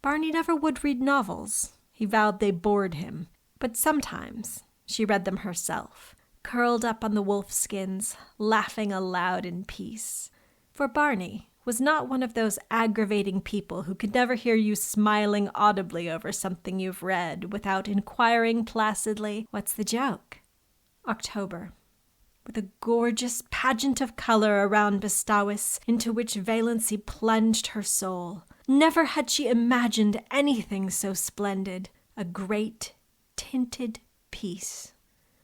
Barney never would read novels. He vowed they bored him. But sometimes she read them herself, curled up on the wolf skins, laughing aloud in peace. For Barney was not one of those aggravating people who could never hear you smiling audibly over something you've read without inquiring placidly, "What's the joke?" October, with a gorgeous pageant of color around Bestowis into which Valancy plunged her soul. Never had she imagined anything so splendid. A great, tinted peace.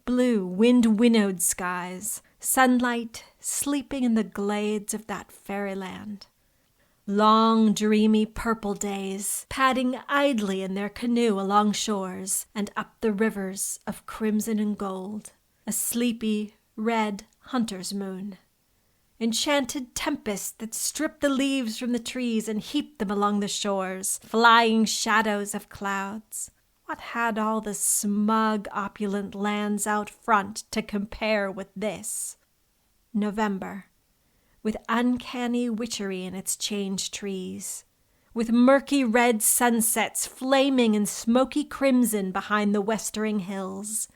Blue, wind-winnowed skies, sunlight sleeping in the glades of that fairyland. long, dreamy purple days, padding idly in their canoe along shores and up the rivers of crimson and gold, a sleepy, red hunter's moon. Enchanted tempests that stripped the leaves from the trees and heaped them along the shores, flying shadows of clouds. What had all the smug, opulent lands out front to compare with this? November, with uncanny witchery in its changed trees, with murky red sunsets flaming in smoky crimson behind the westering hills,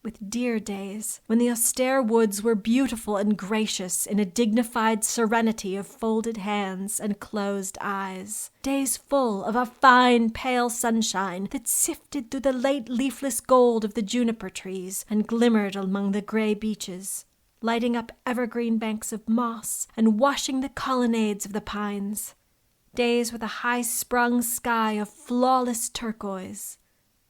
with dear days when the austere woods were beautiful and gracious in a dignified serenity of folded hands and closed eyes, days full of a fine pale sunshine that sifted through the late leafless gold of the juniper trees and glimmered among the gray beeches, lighting up evergreen banks of moss and washing the colonnades of the pines, days with a high-sprung sky of flawless turquoise,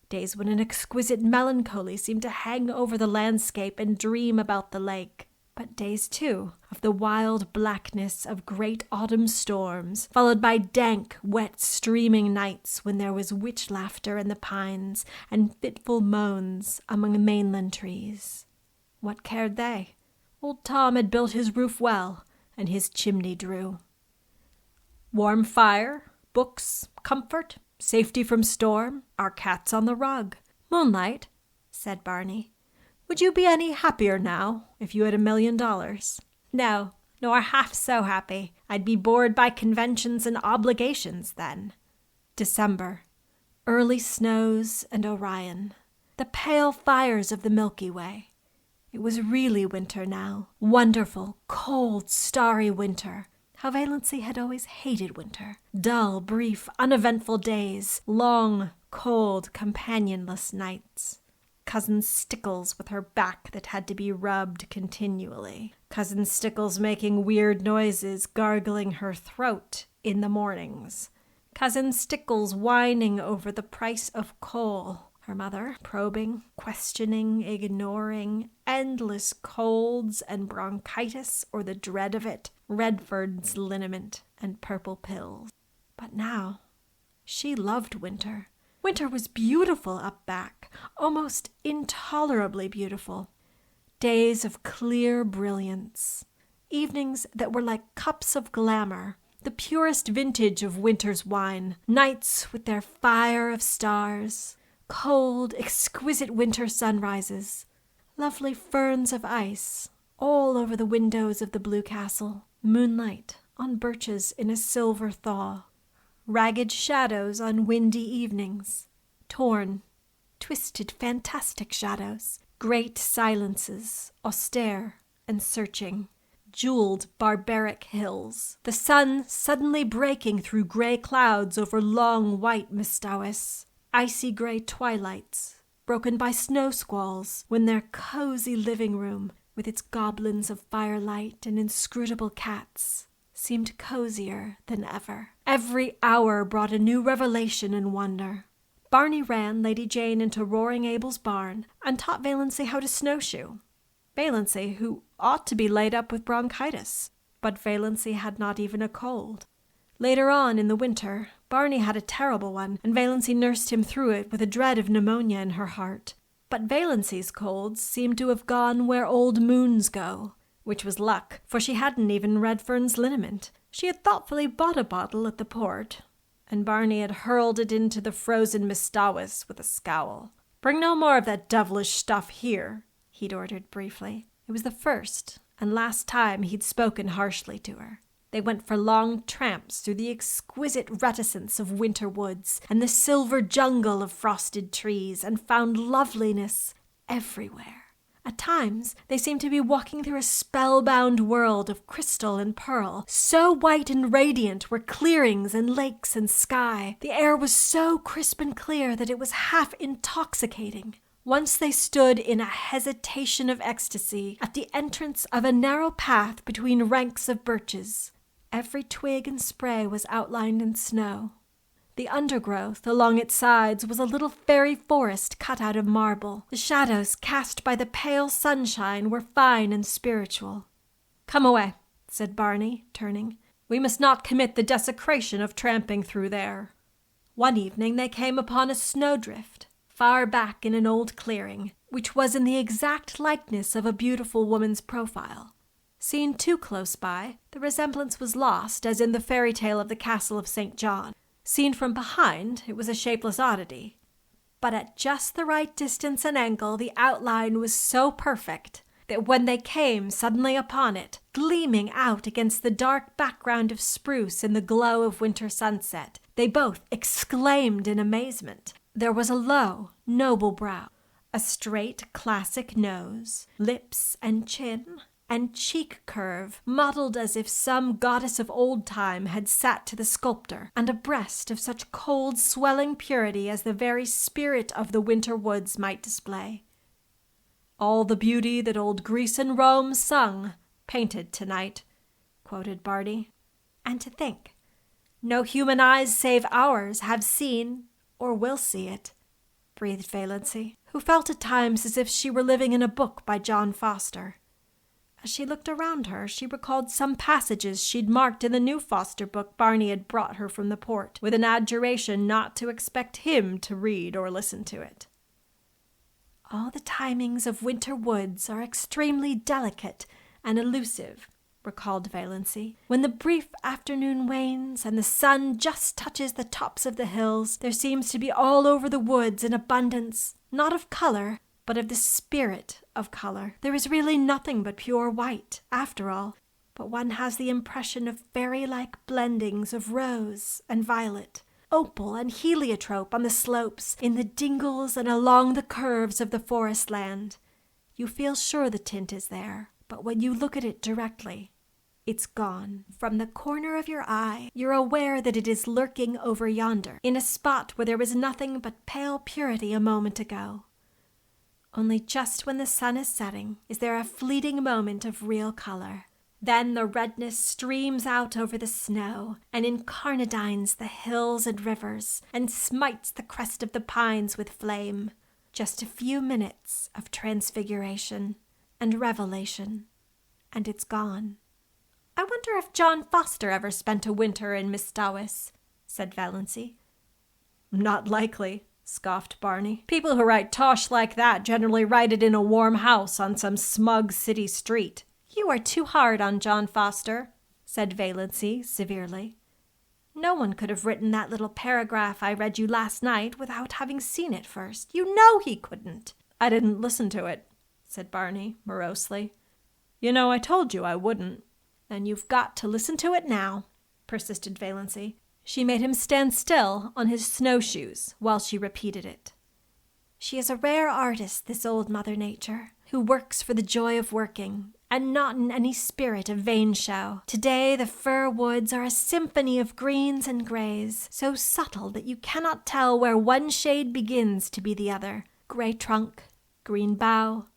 days when an exquisite melancholy seemed to hang over the landscape and dream about the lake, but days, too, of the wild blackness of great autumn storms, followed by dank, wet, streaming nights when there was witch laughter in the pines and fitful moans among the mainland trees. What cared they? Old Tom had built his roof well, and his chimney drew. Warm fire, books, comfort, safety from storm, our cats on the rug. Moonlight, said Barney, would you be any happier now if you had $1 million? No, nor half so happy. I'd be bored by conventions and obligations then. December, early snows and Orion, the pale fires of the Milky Way. It was really winter now, wonderful, cold, starry winter. How Valancy had always hated winter. Dull, brief, uneventful days, long, cold, companionless nights. Cousin Stickles with her back that had to be rubbed continually. Cousin Stickles making weird noises, gargling her throat in the mornings. Cousin Stickles whining over the price of coal. Her mother probing, questioning, ignoring, endless colds and bronchitis or the dread of it, Redford's liniment and purple pills. But now, she loved winter. Winter was beautiful up back, almost intolerably beautiful. Days of clear brilliance, evenings that were like cups of glamour, the purest vintage of winter's wine, nights with their fire of stars, cold, exquisite winter sunrises, lovely ferns of ice all over the windows of the Blue Castle, moonlight on birches in a silver thaw, ragged shadows on windy evenings, torn, twisted, fantastic shadows, great silences, austere and searching, jeweled, barbaric hills, the sun suddenly breaking through gray clouds over long white Mistawis, icy gray twilights, broken by snow squalls, when their cozy living room, with its goblins of firelight and inscrutable cats, seemed cozier than ever. Every hour brought a new revelation and wonder. Barney ran Lady Jane into Roaring Abel's barn and taught Valancy how to snowshoe. Valancy, who ought to be laid up with bronchitis, but Valancy had not even a cold. Later on in the winter, Barney had a terrible one, and Valancy nursed him through it with a dread of pneumonia in her heart. But Valancy's colds seemed to have gone where old moons go, which was luck, for she hadn't even Redfern's liniment. She had thoughtfully bought a bottle at the port, and Barney had hurled it into the frozen Mistawis with a scowl. "Bring no more of that devilish stuff here," he'd ordered briefly. It was the first and last time he'd spoken harshly to her. They went for long tramps through the exquisite reticence of winter woods and the silver jungle of frosted trees, and found loveliness everywhere. At times, they seemed to be walking through a spellbound world of crystal and pearl. So white and radiant were clearings and lakes and sky. The air was so crisp and clear that it was half intoxicating. Once they stood in a hesitation of ecstasy at the entrance of a narrow path between ranks of birches. Every twig and spray was outlined in snow. The undergrowth along its sides was a little fairy forest cut out of marble. The shadows cast by the pale sunshine were fine and spiritual. "Come away," said Barney, turning. We must not commit the desecration of tramping through there. One evening they came upon a snowdrift, far back in an old clearing, which was in the exact likeness of a beautiful woman's profile. Seen too close by, the resemblance was lost, as in the fairy tale of the Castle of St. John. Seen from behind, it was a shapeless oddity. But at just the right distance and angle, the outline was so perfect that when they came suddenly upon it, gleaming out against the dark background of spruce in the glow of winter sunset, they both exclaimed in amazement. There was a low, noble brow, a straight, classic nose, lips and chin, and cheek curve modeled as if some goddess of old time had sat to the sculptor, and a breast of such cold, swelling purity as the very spirit of the winter woods might display. "All the beauty that old Greece and Rome sung, painted tonight," quoted Barney. "And to think, no human eyes save ours have seen or will see it," breathed Valancy, who felt at times as if she were living in a book by John Foster. As she looked around her, she recalled some passages she'd marked in the new Foster book Barney had brought her from the port, with an adjuration not to expect him to read or listen to it. "All the timings of winter woods are extremely delicate and elusive," recalled Valancy. "When the brief afternoon wanes and the sun just touches the tops of the hills, there seems to be all over the woods an abundance, not of color, but of the spirit of color. There is really nothing but pure white, after all, but one has the impression of fairy-like blendings of rose and violet, opal and heliotrope on the slopes, in the dingles and along the curves of the forest land. You feel sure the tint is there, but when you look at it directly, it's gone. From the corner of your eye, you're aware that it is lurking over yonder, in a spot where there was nothing but pale purity a moment ago. Only just when the sun is setting is there a fleeting moment of real color. Then the redness streams out over the snow and incarnadines the hills and rivers and smites the crest of the pines with flame. Just a few minutes of transfiguration and revelation, and it's gone." "I wonder if John Foster ever spent a winter in Mistawis," said Valancy. "Not likely," scoffed Barney. "People who write tosh like that generally write it in a warm house on some smug city street." "You are too hard on John Foster," said Valancy severely. "No one could have written that little paragraph I read you last night without having seen it first. You know he couldn't." "I didn't listen to it," said Barney morosely. "You know, I told you I wouldn't." "Then you've got to listen to it now," persisted Valancy. She made him stand still on his snowshoes while she repeated it. "She is a rare artist, this old Mother Nature, who works for the joy of working, and not in any spirit of vain show. Today the fir woods are a symphony of greens and grays, so subtle that you cannot tell where one shade begins to be the other. Gray trunk, green bough,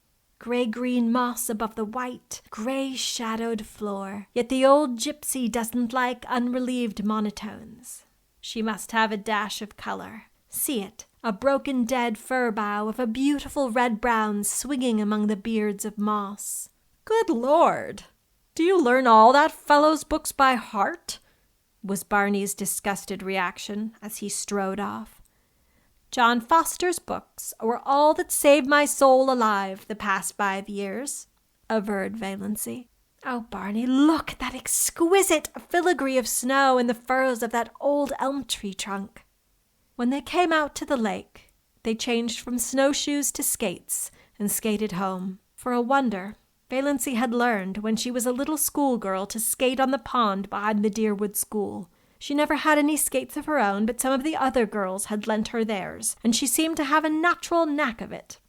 gray-green moss above the white, gray-shadowed floor. Yet the old gypsy doesn't like unrelieved monotones. She must have a dash of color. See it, a broken dead fir bough of a beautiful red-brown swinging among the beards of moss." "Good Lord! Do you learn all that fellow's books by heart?" was Barney's disgusted reaction as he strode off. "John Foster's books were all that saved my soul alive the past 5 years," averred Valancy. "Oh, Barney, look at that exquisite filigree of snow in the furrows of that old elm tree trunk." When they came out to the lake, they changed from snowshoes to skates and skated home. For a wonder, Valancy had learned when she was a little schoolgirl to skate on the pond behind the Deerwood School. She never had any skates of her own, but some of the other girls had lent her theirs, and she seemed to have a natural knack of it.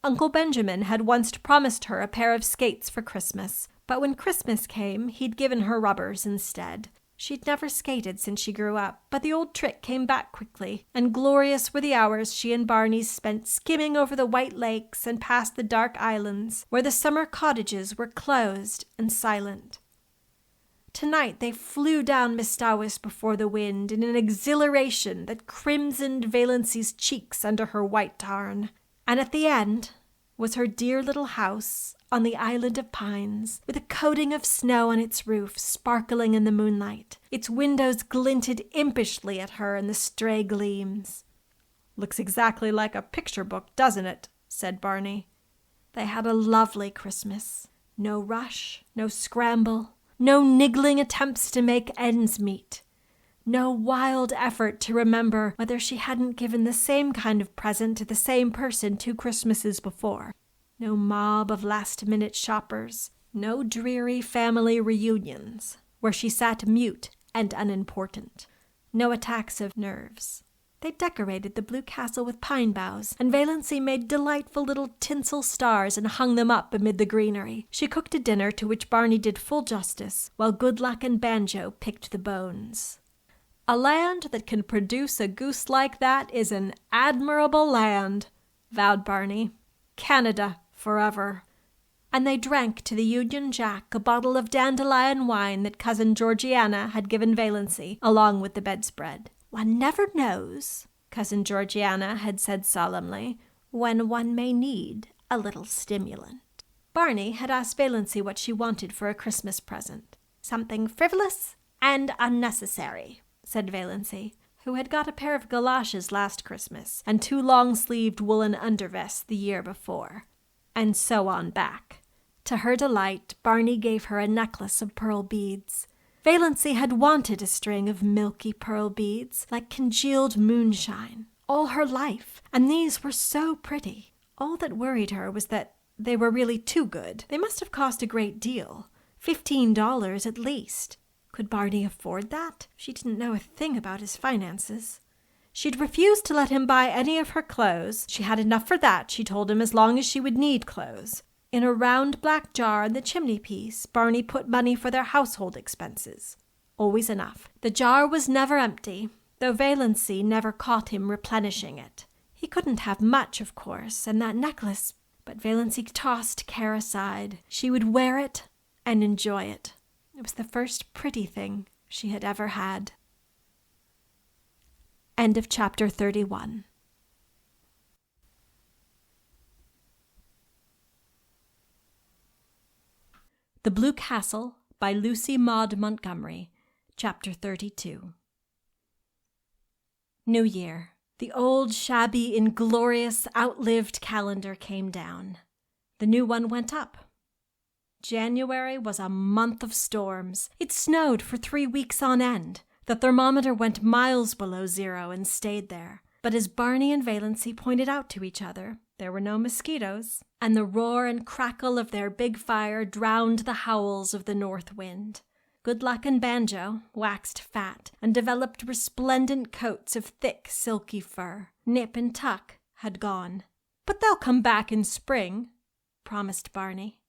Uncle Benjamin had once promised her a pair of skates for Christmas, but when Christmas came, he'd given her rubbers instead. She'd never skated since she grew up, but the old trick came back quickly, and glorious were the hours she and Barney spent skimming over the white lakes and past the dark islands, where the summer cottages were closed and silent. Tonight they flew down Mistawis before the wind in an exhilaration that crimsoned Valancy's cheeks under her white tarn. And at the end was her dear little house on the island of pines, with a coating of snow on its roof sparkling in the moonlight. Its windows glinted impishly at her in the stray gleams. "Looks exactly like a picture book, doesn't it?" said Barney. They had a lovely Christmas. No rush, no scramble, no niggling attempts to make ends meet. No wild effort to remember whether she hadn't given the same kind of present to the same person 2 Christmases before. No mob of last-minute shoppers. No dreary family reunions, where she sat mute and unimportant. No attacks of nerves. They decorated the Blue Castle with pine boughs, and Valancy made delightful little tinsel stars and hung them up amid the greenery. She cooked a dinner to which Barney did full justice, while Goodluck and Banjo picked the bones. "A land that can produce a goose like that is an admirable land," vowed Barney. "Canada forever." And they drank to the Union Jack a bottle of dandelion wine that Cousin Georgiana had given Valancy, along with the bedspread. "One never knows," Cousin Georgiana had said solemnly, "when one may need a little stimulant." Barney had asked Valancy what she wanted for a Christmas present. "Something frivolous and unnecessary," said Valancy, who had got a pair of galoshes last Christmas and 2 long-sleeved woolen undervests the year before. And so on back. To her delight, Barney gave her a necklace of pearl beads. Valancy had wanted a string of milky pearl beads, like congealed moonshine, all her life, and these were so pretty. All that worried her was that they were really too good. They must have cost a great deal, $15 at least. Could Barney afford that? She didn't know a thing about his finances. She'd refused to let him buy any of her clothes. She had enough for that, she told him, as long as she would need clothes. In a round black jar in the chimney-piece, Barney put money for their household expenses. Always enough. The jar was never empty, though Valancy never caught him replenishing it. He couldn't have much, of course, and that necklace, but Valancy tossed care aside. She would wear it and enjoy it. It was the first pretty thing she had ever had. End of chapter 31. The Blue Castle by Lucy Maud Montgomery, Chapter 32. New Year. The old, shabby, inglorious, outlived calendar came down. The new one went up. January was a month of storms. It snowed for 3 weeks on end. The thermometer went miles below zero and stayed there. But as Barney and Valancy pointed out to each other, there were no mosquitoes, and the roar and crackle of their big fire drowned the howls of the north wind. Goodluck and Banjo waxed fat and developed resplendent coats of thick, silky fur. Nip and Tuck had gone. "But they'll come back in spring," promised Barney.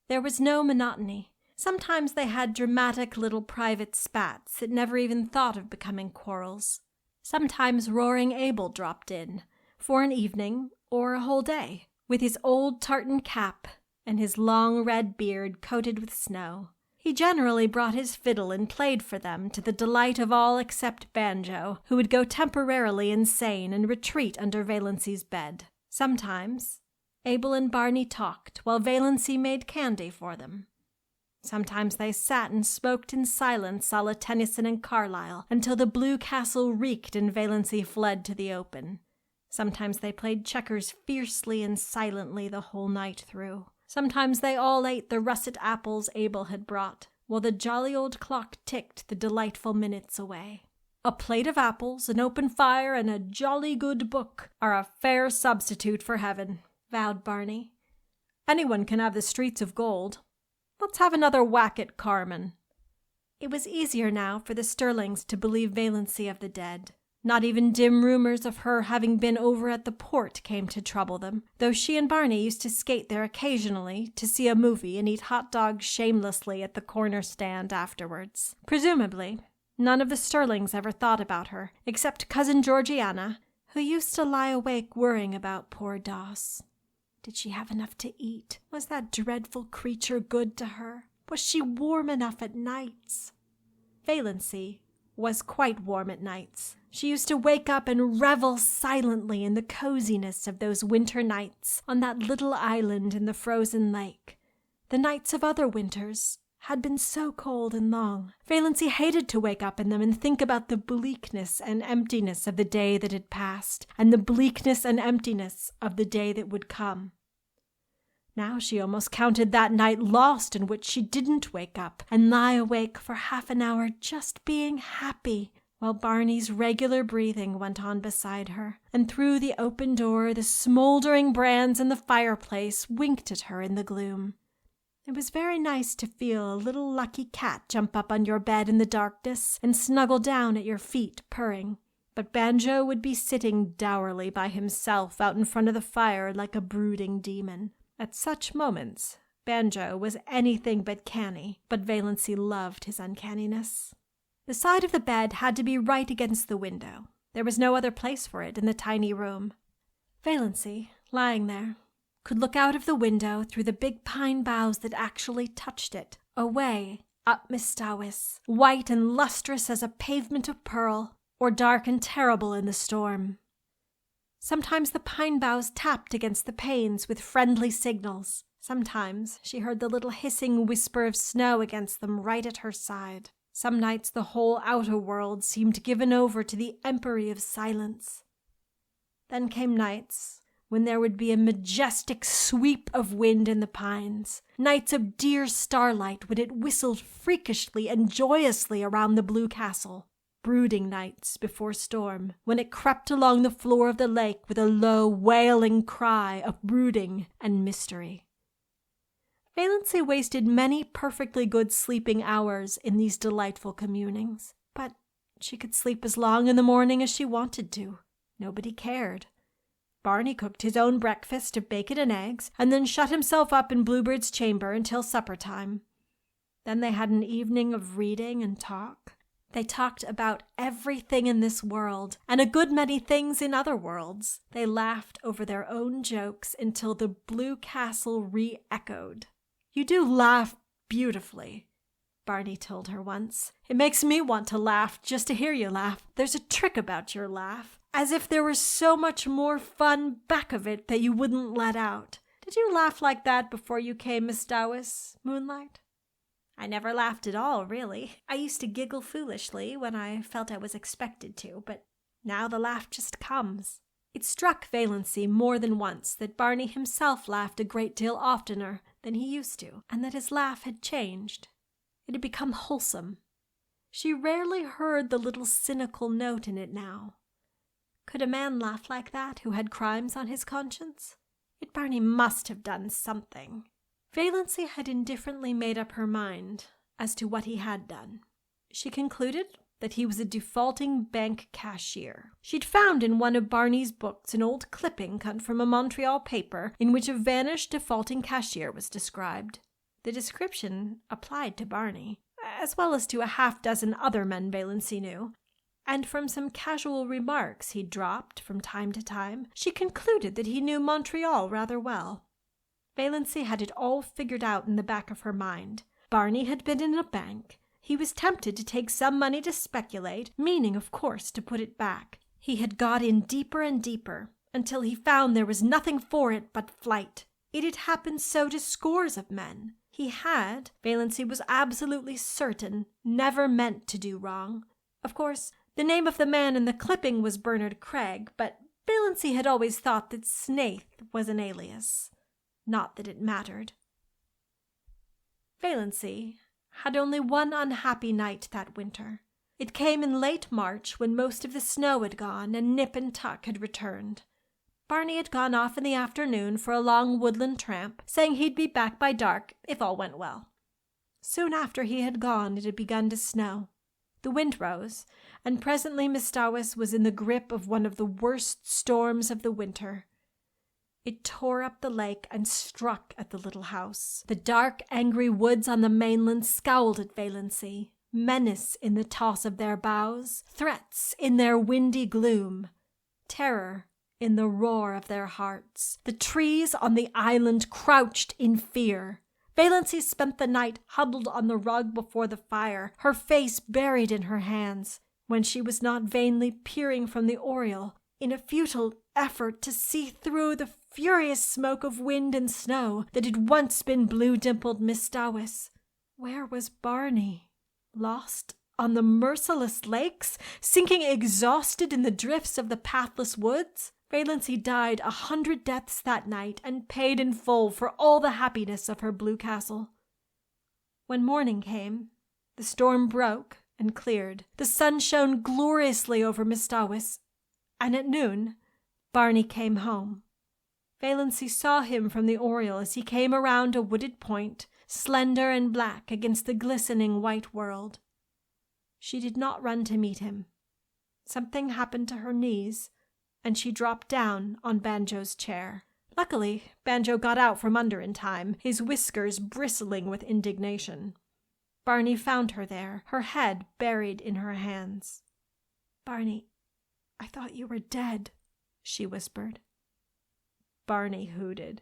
There was no monotony. Sometimes they had dramatic little private spats that never even thought of becoming quarrels. Sometimes Roaring Abel dropped in, for an evening or a whole day, with his old tartan cap and his long red beard coated with snow. He generally brought his fiddle and played for them, to the delight of all except Banjo, who would go temporarily insane and retreat under Valancy's bed. Sometimes Abel and Barney talked while Valancy made candy for them. Sometimes they sat and smoked in silence a la Tennyson and Carlyle until the Blue Castle reeked and Valancy fled to the open. Sometimes they played checkers fiercely and silently the whole night through. Sometimes they all ate the russet apples Abel had brought, while the jolly old clock ticked the delightful minutes away. A plate of apples, an open fire, and a jolly good book are a fair substitute for heaven, vowed Barney. Anyone can have the streets of gold. Let's have another whack at Carmen. It was easier now for the Stirlings to believe Valancy of the dead. Not even dim rumors of her having been over at the port came to trouble them, though she and Barney used to skate there occasionally to see a movie and eat hot dogs shamelessly at the corner stand afterwards. Presumably, none of the Stirlings ever thought about her, except Cousin Georgiana, who used to lie awake worrying about poor Doss. Did she have enough to eat? Was that dreadful creature good to her? Was she warm enough at nights? Valancy was quite warm at nights, She used to wake up and revel silently in the coziness of those winter nights on that little island in the frozen lake. The nights of other winters had been so cold and long. Valancy hated to wake up in them and think about the bleakness and emptiness of the day that had passed, and the bleakness and emptiness of the day that would come. Now she almost counted that night lost in which she didn't wake up and lie awake for half an hour just being happy, while Barney's regular breathing went on beside her, and through the open door the smoldering brands in the fireplace winked at her in the gloom. It was very nice to feel a little lucky cat jump up on your bed in the darkness and snuggle down at your feet purring, but Banjo would be sitting dourly by himself out in front of the fire like a brooding demon. At such moments, Banjo was anything but canny, but Valancy loved his uncanniness. The side of the bed had to be right against the window. There was no other place for it in the tiny room. Valancy, lying there, could look out of the window through the big pine boughs that actually touched it, away up Mistawis, white and lustrous as a pavement of pearl, or dark and terrible in the storm. Sometimes the pine boughs tapped against the panes with friendly signals. Sometimes she heard the little hissing whisper of snow against them right at her side. Some nights the whole outer world seemed given over to the empery of silence. Then came nights when there would be a majestic sweep of wind in the pines, nights of dear starlight when it whistled freakishly and joyously around the blue castle, brooding nights before storm, when it crept along the floor of the lake with a low, wailing cry of brooding and mystery. Valancy wasted many perfectly good sleeping hours in these delightful communings, but she could sleep as long in the morning as she wanted to. Nobody cared. Barney cooked his own breakfast of bacon and eggs, and then shut himself up in Bluebird's chamber until supper time. Then they had an evening of reading and talk. They talked about everything in this world, and a good many things in other worlds. They laughed over their own jokes until the blue castle re-echoed. "You do laugh beautifully," Barney told her once. "It makes me want to laugh just to hear you laugh. There's a trick about your laugh, as if there was so much more fun back of it that you wouldn't let out. Did you laugh like that before you came, Miss Dowis, Moonlight?" "I never laughed at all, really. I used to giggle foolishly when I felt I was expected to, but now the laugh just comes." It struck Valancy more than once that Barney himself laughed a great deal oftener than he used to, and that his laugh had changed. It had become wholesome. She rarely heard the little cynical note in it now. Could a man laugh like that who had crimes on his conscience? Yet Barney must have done something. Valancy had indifferently made up her mind as to what he had done. She concluded that he was a defaulting bank cashier. She'd found in one of Barney's books an old clipping cut from a Montreal paper in which a vanished defaulting cashier was described. The description applied to Barney, as well as to a half-dozen other men Valancy knew, and from some casual remarks he'd dropped from time to time, she concluded that he knew Montreal rather well. Valancy had it all figured out in the back of her mind. Barney had been in a bank. He was tempted to take some money to speculate, meaning, of course, to put it back. He had got in deeper and deeper, until he found there was nothing for it but flight. It had happened so to scores of men. He had, Valancy was absolutely certain, never meant to do wrong. Of course, the name of the man in the clipping was Bernard Craig, but Valancy had always thought that Snaith was an alias. Not that it mattered. Valancy had only one unhappy night that winter. It came in late March when most of the snow had gone and Nip and Tuck had returned. Barney had gone off in the afternoon for a long woodland tramp, saying he'd be back by dark if all went well. Soon after he had gone, it had begun to snow. The wind rose, and presently Mistawis was in the grip of one of the worst storms of the winter. It tore up the lake and struck at the little house. The dark, angry woods on the mainland scowled at Valancy, menace in the toss of their boughs, threats in their windy gloom, terror in the roar of their hearts. The trees on the island crouched in fear. Valancy spent the night huddled on the rug before the fire, her face buried in her hands. when she was not vainly peering from the oriel in a futile effort to see through the furious smoke of wind and snow that had once been blue-dimpled Miss Dowis. Where was Barney? Lost on the merciless lakes, sinking exhausted in the drifts of the pathless woods? Valancy died 100 deaths that night and paid in full for all the happiness of her blue castle. When morning came, the storm broke and cleared. The sun shone gloriously over Miss Dowis, and at noon Barney came home. Valancy saw him from the oriel as he came around a wooded point, slender and black against the glistening white world. She did not run to meet him. Something happened to her knees, and she dropped down on Banjo's chair. Luckily, Banjo got out from under in time, his whiskers bristling with indignation. Barney found her there, her head buried in her hands. "Barney, I thought you were dead," she whispered. Barney hooted.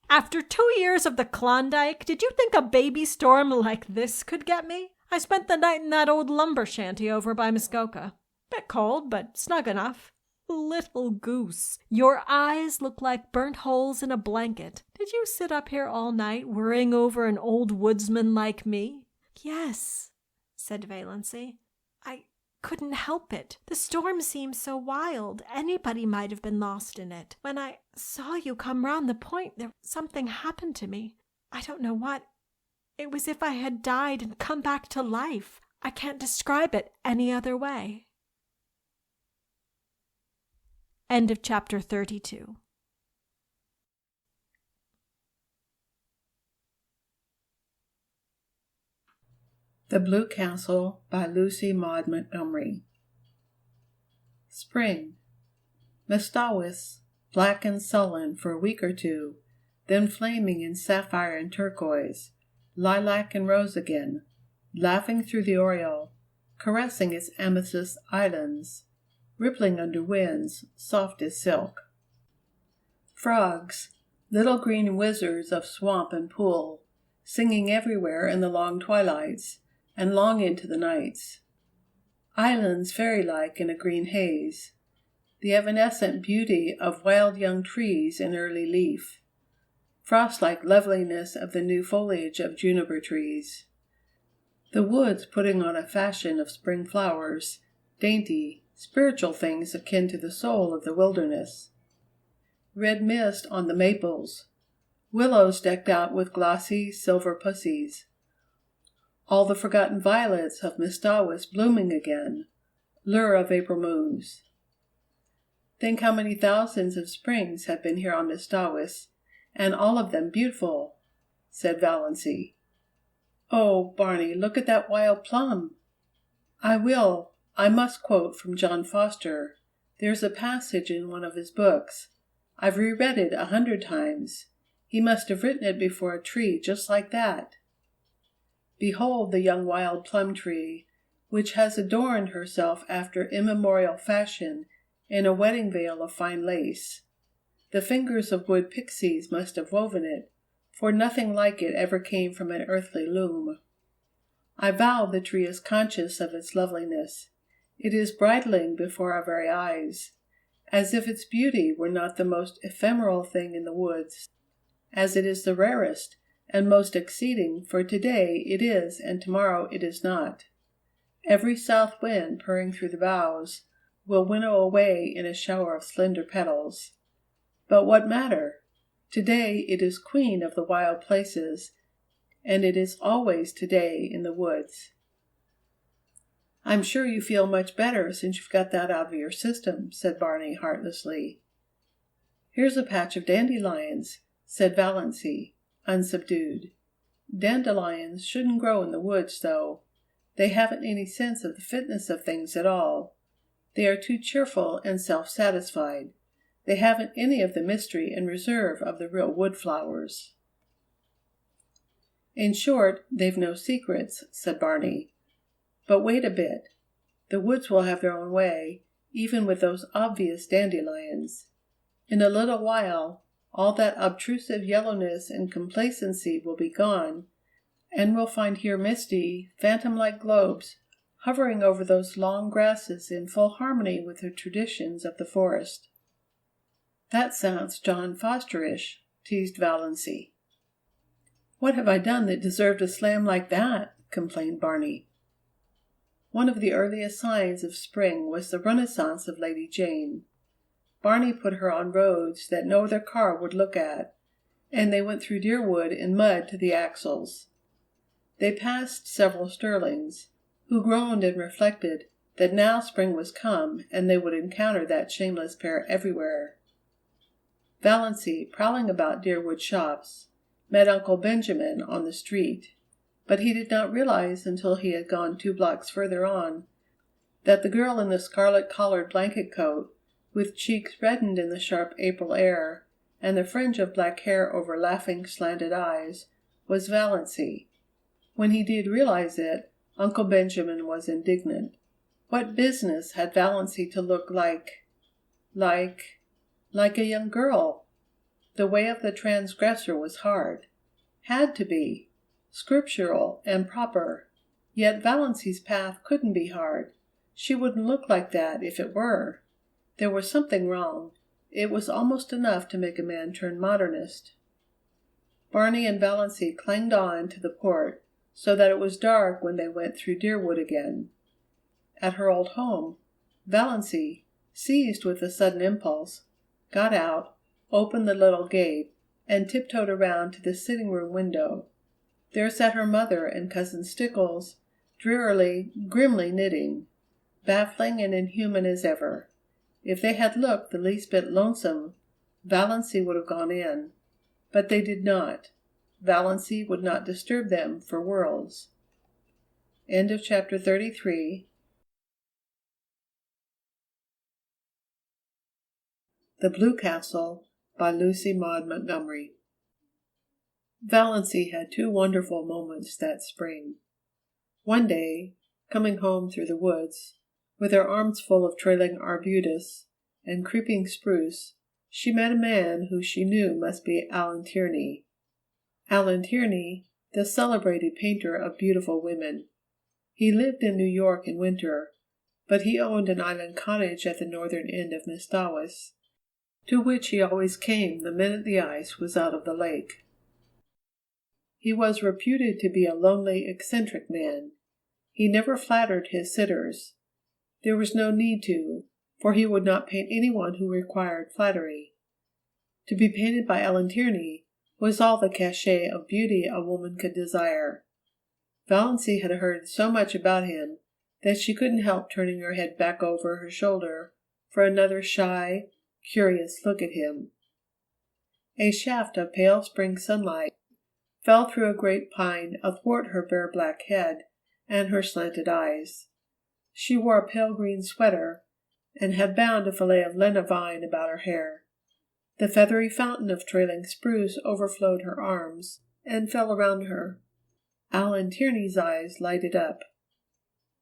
"After 2 years of the Klondike, did you think a baby storm like this could get me? I spent the night in that old lumber shanty over by Muskoka. Bit cold, but snug enough. Little goose, your eyes look like burnt holes in a blanket. Did you sit up here all night worrying over an old woodsman like me?" "Yes," said Valancy. "I couldn't help it. The storm seemed so wild. Anybody might have been lost in it. When I saw you come round the point, something happened to me. I don't know what. It was as if I had died and come back to life. I can't describe it any other way." End of chapter 32. The Blue Castle by Lucy Maud Montgomery. Spring. Miss Dowis, black and sullen for a week or two, then flaming in sapphire and turquoise, lilac and rose again, laughing through the oriel, caressing its amethyst islands, rippling under winds soft as silk. Frogs, little green wizards of swamp and pool, singing everywhere in the long twilights and long into the nights. Islands fairy-like in a green haze. The evanescent beauty of wild young trees in early leaf. Frost-like loveliness of the new foliage of juniper trees. The woods putting on a fashion of spring flowers, dainty, spiritual things akin to the soul of the wilderness. Red mist on the maples. Willows decked out with glossy silver pussies. All the forgotten violets of Miss Dowis blooming again, lure of April moons. Think how many thousands of springs have been here on Miss Dowis, and all of them beautiful, said Valancy. "Oh, Barney, look at that wild plum." "I will. I must quote from John Foster. There's a passage in one of his books. I've reread it 100 times. He must have written it before a tree just like that. Behold the young wild plum tree, which has adorned herself after immemorial fashion in a wedding veil of fine lace. The fingers of wood pixies must have woven it, for nothing like it ever came from an earthly loom. I vow the tree is conscious of its loveliness. It is bridling before our very eyes, as if its beauty were not the most ephemeral thing in the woods, as it is the rarest and most exceeding, for today it is and tomorrow it is not. Every south wind purring through the boughs will winnow away in a shower of slender petals. But what matter? Today it is queen of the wild places, and it is always today in the woods. "I'm sure you feel much better since you've got that out of your system," said Barney heartlessly. "Here's a patch of dandelions," said Valancy, unsubdued. "Dandelions shouldn't grow in the woods, though. They haven't any sense of the fitness of things at all. They are too cheerful and self-satisfied. They haven't any of the mystery and reserve of the real wood flowers." "In short, they've no secrets," said Barney. "But wait a bit. The woods will have their own way, even with those obvious dandelions. In a little while, all that obtrusive yellowness and complacency will be gone, and we'll find here misty, phantom-like globes, hovering over those long grasses in full harmony with the traditions of the forest. "That sounds John Fosterish," teased Valancy. "What have I done that deserved a slam like that?" complained Barney. One of the earliest signs of spring was the renaissance of Lady Jane. Barney put her on roads that no other car would look at, and they went through deer wood in mud to the axles. They passed several Stirlings, who groaned and reflected that now spring was come and they would encounter that shameless pair everywhere. Valancy, prowling about Deerwood shops, met Uncle Benjamin on the street, but he did not realize until he had gone 2 blocks further on that the girl in the scarlet-collared blanket coat, with cheeks reddened in the sharp April air, and the fringe of black hair over laughing, slanted eyes, was Valancy. When he did realize it, Uncle Benjamin was indignant. What business had Valancy to look like a young girl? The way of the transgressor was hard. Had to be. Scriptural and proper. Yet Valancy's path couldn't be hard. She wouldn't look like that if it were. There was something wrong. It was almost enough to make a man turn modernist. Barney and Valancy clanged on to the port, so that it was dark when they went through Deerwood again. At her old home, Valancy, seized with a sudden impulse, got out, opened the little gate, and tiptoed around to the sitting-room window. There sat her mother and Cousin Stickles, drearily, grimly knitting, baffling and inhuman as ever. If they had looked the least bit lonesome, Valancy would have gone in. But they did not. Valancy would not disturb them for worlds. End of chapter 33. The Blue Castle by Lucy Maud Montgomery. Valancy had 2 wonderful moments that spring. One day, coming home through the woods, with her arms full of trailing arbutus and creeping spruce, she met a man who she knew must be Allen Tierney. Allen Tierney, the celebrated painter of beautiful women. He lived in New York in winter, but he owned an island cottage at the northern end of Mistawis, to which he always came the minute the ice was out of the lake. He was reputed to be a lonely, eccentric man. He never flattered his sitters. There was no need to, for he would not paint anyone who required flattery. To be painted by Allen Tierney was all the cachet of beauty a woman could desire. Valancy had heard so much about him that she couldn't help turning her head back over her shoulder for another shy, curious look at him. A shaft of pale spring sunlight fell through a great pine athwart her bare black head and her slanted eyes. She wore a pale green sweater and had bound a fillet of lenna vine about her hair. The feathery fountain of trailing spruce overflowed her arms and fell around her. Allen Tierney's eyes lighted up.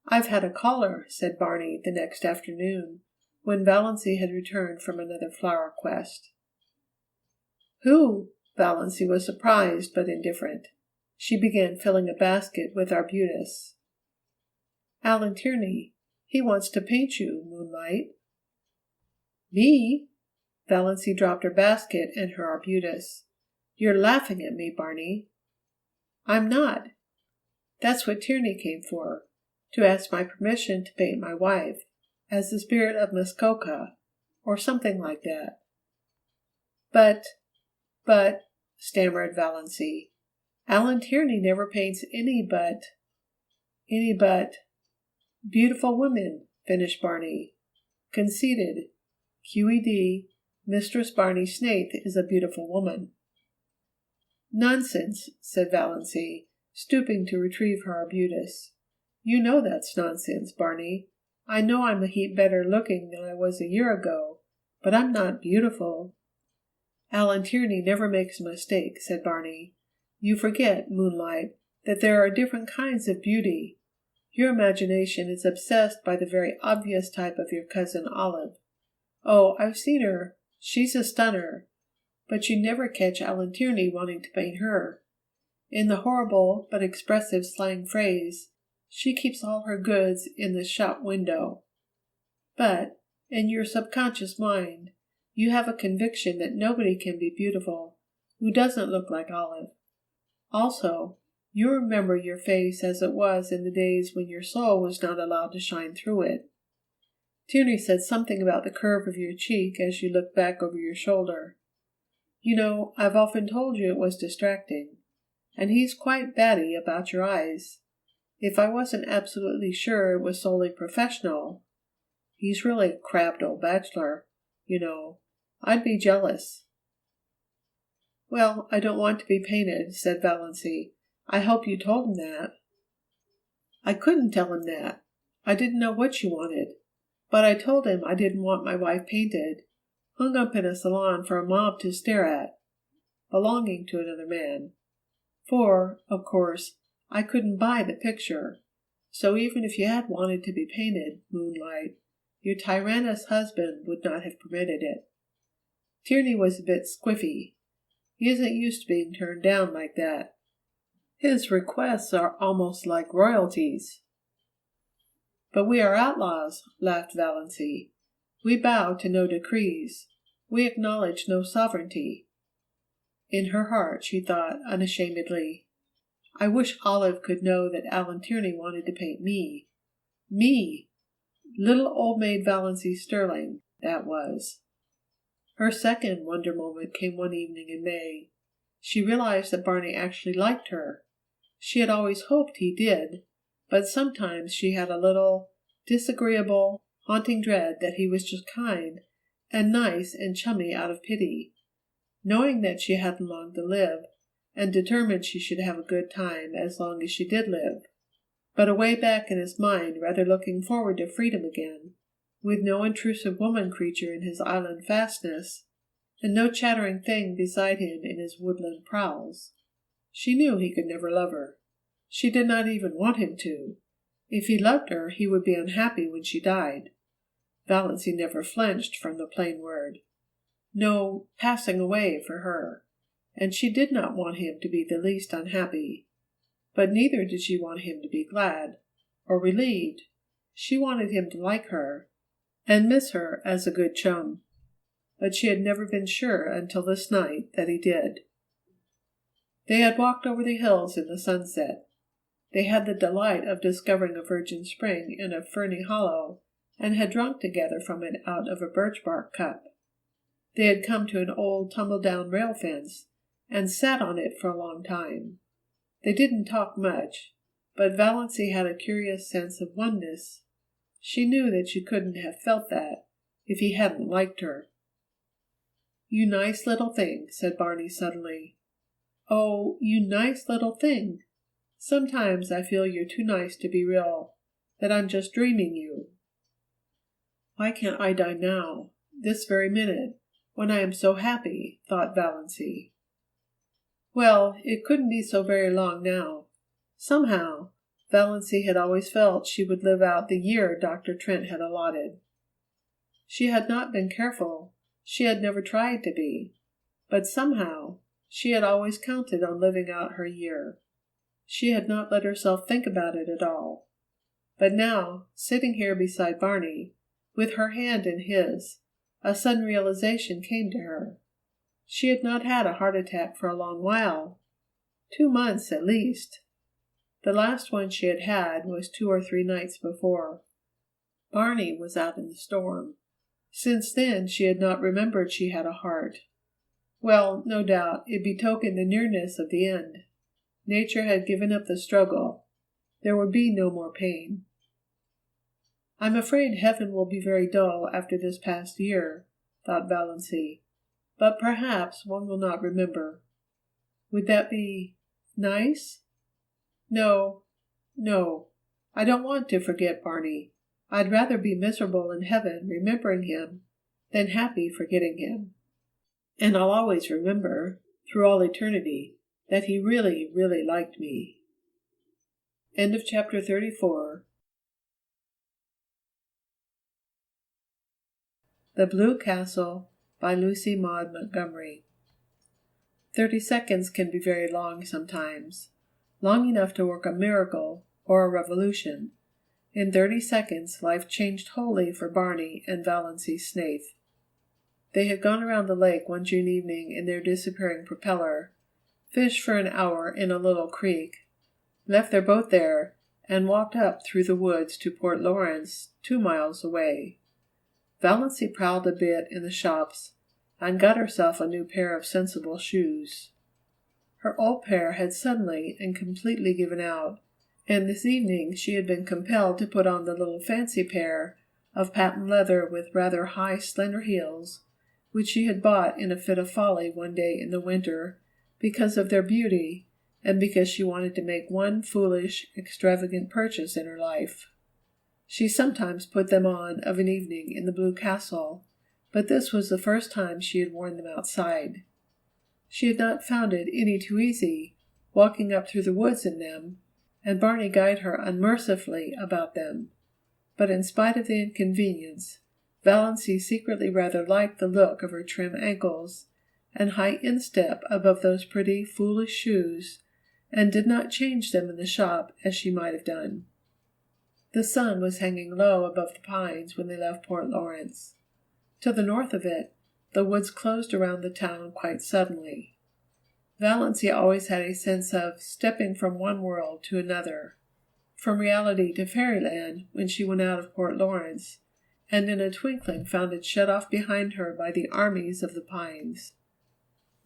"I've had a caller," said Barney the next afternoon, when Valancy had returned from another flower quest. "Who?" Valancy was surprised but indifferent. She began filling a basket with arbutus. "Allen Tierney. He wants to paint you, Moonlight." "Me?" Valancy dropped her basket and her arbutus. "You're laughing at me, Barney." "I'm not. That's what Tierney came for, to ask my permission to paint my wife, as the spirit of Muskoka, or something like that." But, stammered Valancy, "Allen Tierney never paints any but beautiful women," finished Barney. "Conceited. QED, Mistress Barney Snaith is a beautiful woman." "Nonsense," said Valancy, stooping to retrieve her arbutus. "You know that's nonsense, Barney. I know I'm a heap better looking than I was a year ago, but I'm not beautiful." "Allen Tierney never makes a mistake," said Barney. "You forget, Moonlight, that there are different kinds of beauty. Your imagination is obsessed by the very obvious type of your cousin Olive. Oh, I've seen her. She's a stunner. But you never catch Allen Tierney wanting to paint her. In the horrible but expressive slang phrase, She keeps all her goods in the shop window. But, in your subconscious mind, you have a conviction that nobody can be beautiful who doesn't look like Olive. Also, you remember your face as it was in the days when your soul was not allowed to shine through it. Tierney said something about the curve of your cheek as you looked back over your shoulder. You know, I've often told you it was distracting, and he's quite batty about your eyes. If I wasn't absolutely sure it was solely professional, he's really a crabbed old bachelor, you know, I'd be jealous. Well, I don't want to be painted, said Valancy. I hope you told him that. I couldn't tell him that. I didn't know what you wanted. But I told him I didn't want my wife painted, hung up in a salon for a mob to stare at, belonging to another man. For, of course, I couldn't buy the picture. So even if you had wanted to be painted, Moonlight, your tyrannous husband would not have permitted it. Tierney was a bit squiffy. He isn't used to being turned down like that. His requests are almost like royalties. But we are outlaws, laughed Valancy. We bow to no decrees. We acknowledge no sovereignty. In her heart she thought unashamedly, I wish Olive could know that Alan Tierney wanted to paint me. Me! Little old maid Valancy Stirling, that was. Her second wonder moment came one evening in May. She realized that Barney actually liked her. She had always hoped he did, but sometimes she had a little, disagreeable, haunting dread that he was just kind and nice and chummy out of pity. Knowing that she hadn't long to live, and determined she should have a good time as long as she did live, but away back in his mind rather looking forward to freedom again, with no intrusive woman creature in his island fastness, and no chattering thing beside him in his woodland prowls. She knew he could never love her. She did not even want him to. If he loved her, he would be unhappy when she died. Valancy never flinched from the plain word. No passing away for her, and she did not want him to be the least unhappy. But neither did she want him to be glad, or relieved. She wanted him to like her, and miss her as a good chum. But she had never been sure until this night that he did. They had walked over the hills in the sunset. They had the delight of discovering a virgin spring in a ferny hollow, and had drunk together from it out of a birch bark cup. They had come to an old tumble-down rail fence, and sat on it for a long time. They didn't talk much, but Valancy had a curious sense of oneness. She knew that she couldn't have felt that if he hadn't liked her. "You nice little thing," said Barney suddenly. "Oh, you nice little thing. Sometimes I feel you're too nice to be real, that I'm just dreaming you." Why can't I die now, this very minute, when I am so happy, thought Valancy. Well, it couldn't be so very long now. Somehow, Valancy had always felt she would live out the year Dr. Trent had allotted. She had not been careful, she had never tried to be, but somehow she had always counted on living out her year. She had not let herself think about it at all. But now, sitting here beside Barney, with her hand in his, a sudden realization came to her. She had not had a heart attack for a long while, 2 months at least. The last one she had had was 2 or 3 nights before. Barney was out in the storm. Since then she had not remembered she had a heart. Well, no doubt, it betokened the nearness of the end. Nature had given up the struggle. There would be no more pain. I'm afraid heaven will be very dull after this past year, thought Valancy, but perhaps one will not remember. Would that be nice? No, no, I don't want to forget Barney. I'd rather be miserable in heaven remembering him than happy forgetting him. And I'll always remember, through all eternity, that he really, really liked me. End of chapter 34. The Blue Castle by Lucy Maud Montgomery. 30 seconds can be very long sometimes, long enough to work a miracle or a revolution. In 30 seconds, life changed wholly for Barney and Valancy Snaith. They had gone around the lake one June evening in their disappearing propeller, fished for an hour in a little creek, left their boat there, and walked up through the woods to Port Lawrence, 2 miles away. Valancy prowled a bit in the shops and got herself a new pair of sensible shoes. Her old pair had suddenly and completely given out, and this evening she had been compelled to put on the little fancy pair of patent leather with rather high, slender heels, which she had bought in a fit of folly one day in the winter because of their beauty and because she wanted to make one foolish, extravagant purchase in her life. She sometimes put them on of an evening in the Blue Castle, but this was the first time she had worn them outside. She had not found it any too easy, walking up through the woods in them, and Barney guyed her unmercifully about them. But in spite of the inconvenience, Valancy secretly rather liked the look of her trim ankles and high instep above those pretty, foolish shoes, and did not change them in the shop as she might have done. The sun was hanging low above the pines when they left Port Lawrence. To the north of it, the woods closed around the town quite suddenly. Valancy always had a sense of stepping from one world to another, from reality to fairyland when she went out of Port Lawrence, and in a twinkling found it shut off behind her by the armies of the pines.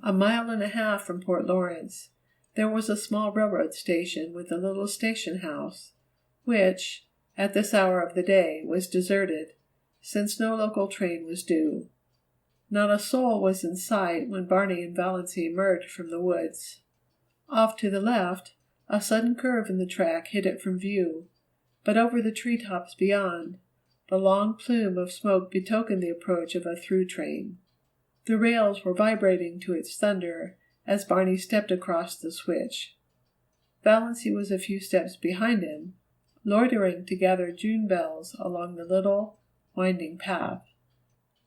1.5 miles from Port Lawrence, there was a small railroad station with a little station house, which, at this hour of the day, was deserted, since no local train was due. Not a soul was in sight when Barney and Valancy emerged from the woods. Off to the left, a sudden curve in the track hid it from view, but over the tree-tops beyond, the long plume of smoke betokened the approach of a through train. The rails were vibrating to its thunder as Barney stepped across the switch. Valancy was a few steps behind him, loitering to gather June bells along the little, winding path.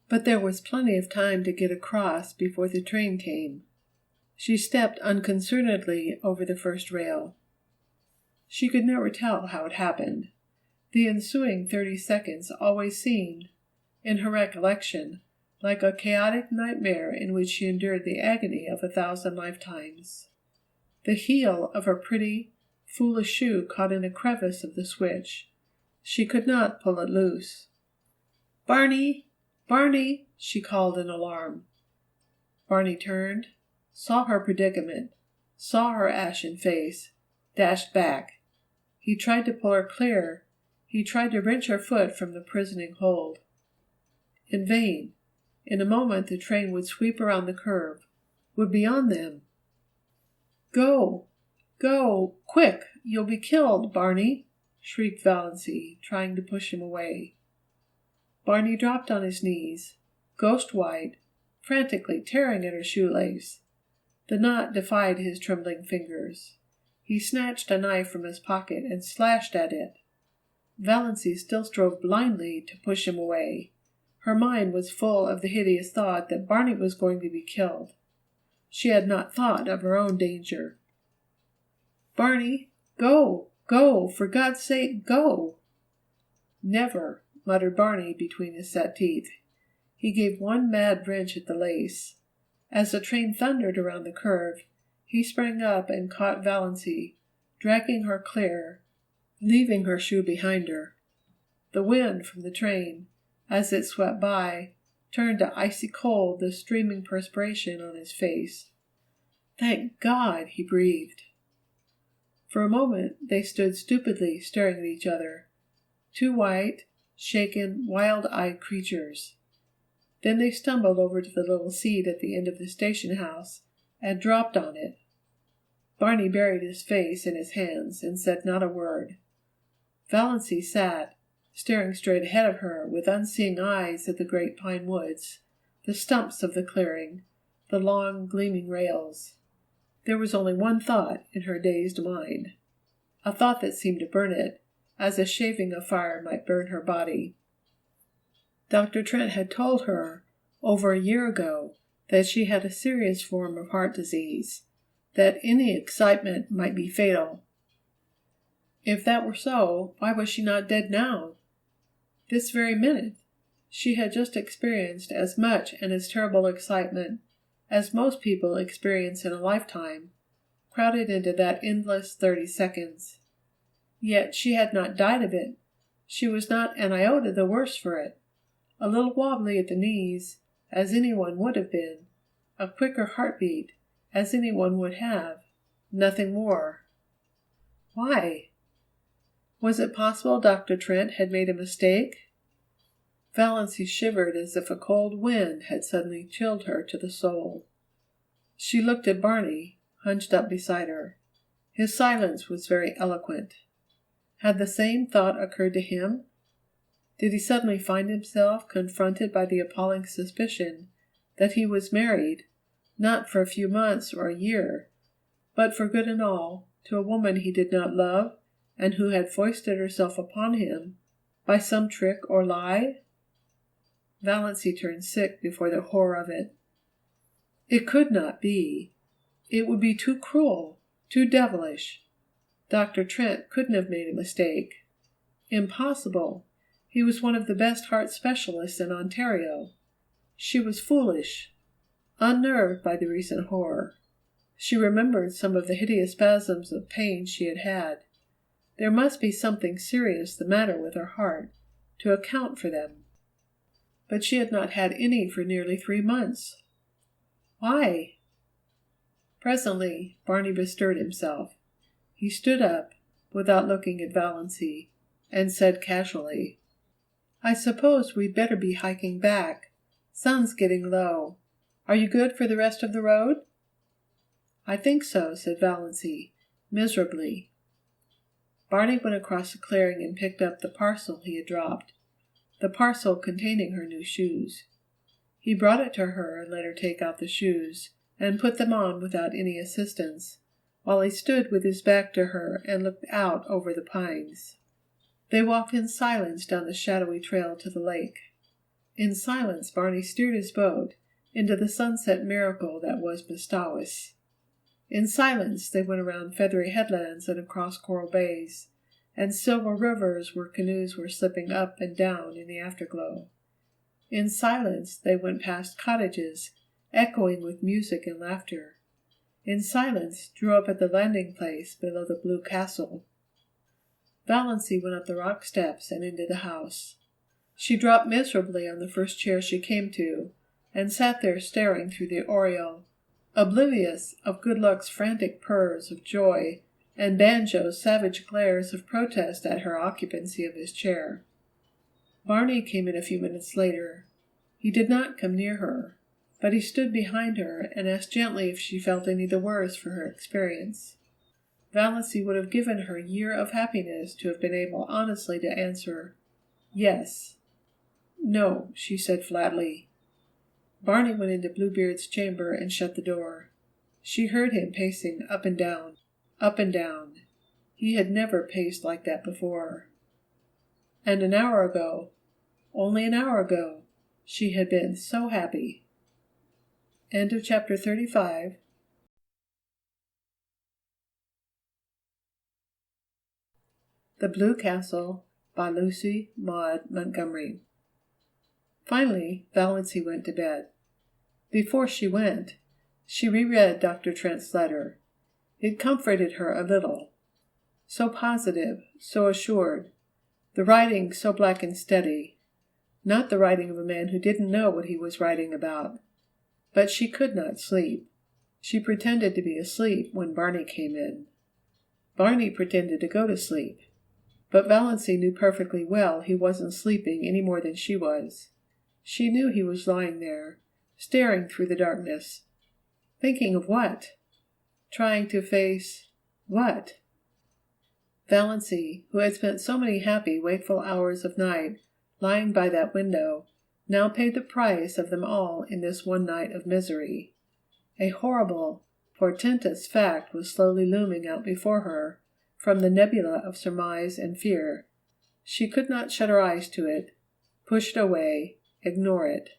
But there was plenty of time to get across before the train came. She stepped unconcernedly over the first rail. She could never tell how it happened. The ensuing 30 seconds always seemed, in her recollection, like a chaotic nightmare in which she endured the agony of 1,000 lifetimes. The heel of her pretty, foolish shoe caught in a crevice of the switch. She could not pull it loose. "Barney! Barney!" she called in alarm. Barney turned, saw her predicament, saw her ashen face, dashed back. He tried to pull her clear. He tried to wrench her foot from the prisoning hold. In vain. In a moment the train would sweep around the curve, would be on them. "Go! Go! Quick! You'll be killed, Barney!" shrieked Valancy, trying to push him away. Barney dropped on his knees, ghost white, frantically tearing at her shoelace. The knot defied his trembling fingers. He snatched a knife from his pocket and slashed at it. Valancy still strove blindly to push him away. Her mind was full of the hideous thought that Barney was going to be killed. She had not thought of her own danger. "Barney, go! Go! For God's sake, go!" "Never!" muttered Barney between his set teeth. He gave one mad wrench at the lace. As the train thundered around the curve, he sprang up and caught Valancy, dragging her clear, leaving her shoe behind her. The wind from the train, as it swept by, turned to icy cold the streaming perspiration on his face. "Thank God!" he breathed. For a moment they stood stupidly staring at each other, two white, shaken, wild-eyed creatures. Then they stumbled over to the little seat at the end of the station house and dropped on it. Barney buried his face in his hands and said not a word. Valancy sat, staring straight ahead of her with unseeing eyes at the great pine woods, the stumps of the clearing, the long, gleaming rails. There was only one thought in her dazed mind, a thought that seemed to burn it, as a shaving of fire might burn her body. Dr. Trent had told her, over a year ago, that she had a serious form of heart disease, that any excitement might be fatal. If that were so, why was she not dead now? This very minute? She had just experienced as much and as terrible excitement as most people experience in a lifetime, crowded into that endless 30 seconds. Yet she had not died of it. She was not an iota the worse for it. A little wobbly at the knees, as anyone would have been. A quicker heartbeat, as anyone would have. Nothing more. Why? Was it possible Dr. Trent had made a mistake? Valancy shivered as if a cold wind had suddenly chilled her to the soul. She looked at Barney, hunched up beside her. His silence was very eloquent. Had the same thought occurred to him? Did he suddenly find himself confronted by the appalling suspicion that he was married, not for a few months or a year, but for good and all, to a woman he did not love and who had foisted herself upon him by some trick or lie? Valancy turned sick before the horror of it. It could not be. It would be too cruel, too devilish. Dr. Trent couldn't have made a mistake. Impossible. He was one of the best heart specialists in Ontario. She was foolish, unnerved by the recent horror. She remembered some of the hideous spasms of pain she had had. There must be something serious the matter with her heart, to account for them. But she had not had any for nearly 3 months. Why? Presently Barney bestirred himself. He stood up, without looking at Valancy, and said casually, "I suppose we'd better be hiking back. Sun's getting low. Are you good for the rest of the road?" "I think so," said Valancy, miserably. Barney went across the clearing and picked up the parcel he had dropped, the parcel containing her new shoes. He brought it to her and let her take out the shoes, and put them on without any assistance, while he stood with his back to her and looked out over the pines. They walked in silence down the shadowy trail to the lake. In silence Barney steered his boat into the sunset miracle that was Mistawis. In silence they went around feathery headlands and across coral bays, and silver rivers where canoes were slipping up and down in the afterglow. In silence they went past cottages, echoing with music and laughter. In silence drew up at the landing place below the blue castle. Valancy went up the rock steps and into the house. She dropped miserably on the first chair she came to, and sat there staring through the oriel, oblivious of Good Luck's frantic purrs of joy and Banjo's savage glares of protest at her occupancy of his chair. Barney came in a few minutes later. He did not come near her, but he stood behind her and asked gently if she felt any the worse for her experience. Valancy would have given her a year of happiness to have been able honestly to answer, "Yes." "No," she said flatly. Barney went into Bluebeard's chamber and shut the door. She heard him pacing up and down, up and down. He had never paced like that before. And an hour ago, only an hour ago, she had been so happy. End of chapter 35. The Blue Castle by Lucy Maud Montgomery. Finally, Valancy went to bed. Before she went, she reread Dr. Trent's letter. It comforted her a little. So positive, so assured. The writing so black and steady. Not the writing of a man who didn't know what he was writing about. But she could not sleep. She pretended to be asleep when Barney came in. Barney pretended to go to sleep. But Valancy knew perfectly well he wasn't sleeping any more than she was. She knew he was lying there, staring through the darkness. Thinking of what? Trying to face what? Valancy, who had spent so many happy, wakeful hours of night lying by that window, now paid the price of them all in this one night of misery. A horrible, portentous fact was slowly looming out before her from the nebula of surmise and fear. She could not shut her eyes to it, push it away, ignore it.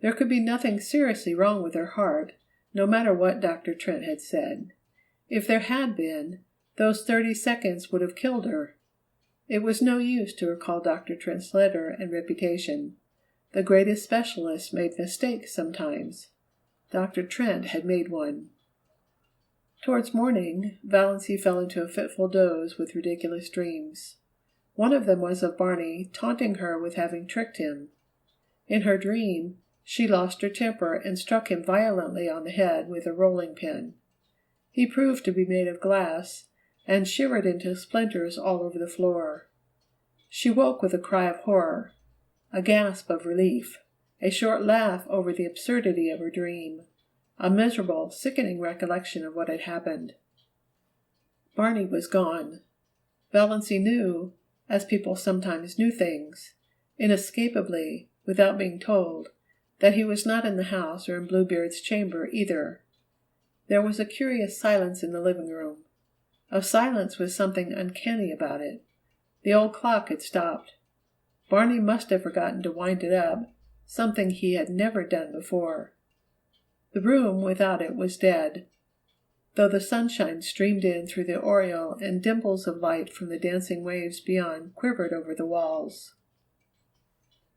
There could be nothing seriously wrong with her heart, no matter what Dr. Trent had said. If there had been, Those 30 seconds would have killed her. It was no use to recall Dr. Trent's letter and reputation. The greatest specialists made mistakes sometimes. Dr. Trent had made one. Towards morning, Valancy fell into a fitful doze with ridiculous dreams. One of them was of Barney taunting her with having tricked him. In her dream, she lost her temper and struck him violently on the head with a rolling pin. He proved to be made of glass, and shivered into splinters all over the floor. She woke with a cry of horror, a gasp of relief, a short laugh over the absurdity of her dream, a miserable, sickening recollection of what had happened. Barney was gone. Valancy knew, as people sometimes knew things, inescapably, without being told, that he was not in the house or in Bluebeard's chamber either. There was a curious silence in the living room, a silence with something uncanny about it. The old clock had stopped. Barney must have forgotten to wind it up, something he had never done before. The room without it was dead, though the sunshine streamed in through the oriel and dimples of light from the dancing waves beyond quivered over the walls.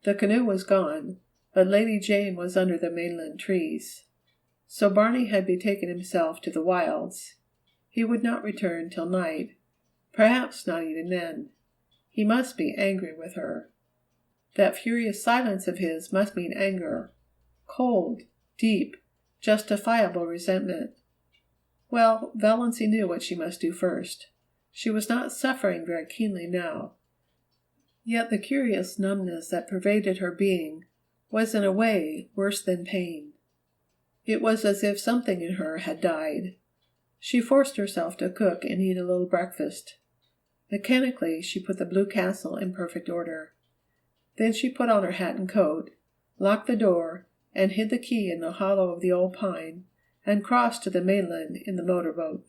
The canoe was gone, but Lady Jane was under the mainland trees. So Barney had betaken himself to the wilds. He would not return till night, perhaps not even then. He must be angry with her. That furious silence of his must mean anger, cold, deep, justifiable resentment. Well, Valancy knew what she must do first. She was not suffering very keenly now. Yet the curious numbness that pervaded her being was in a way worse than pain. It was as if something in her had died. She forced herself to cook and eat a little breakfast. Mechanically she put the Blue Castle in perfect order. Then she put on her hat and coat, locked the door, and hid the key in the hollow of the old pine, and crossed to the mainland in the motorboat.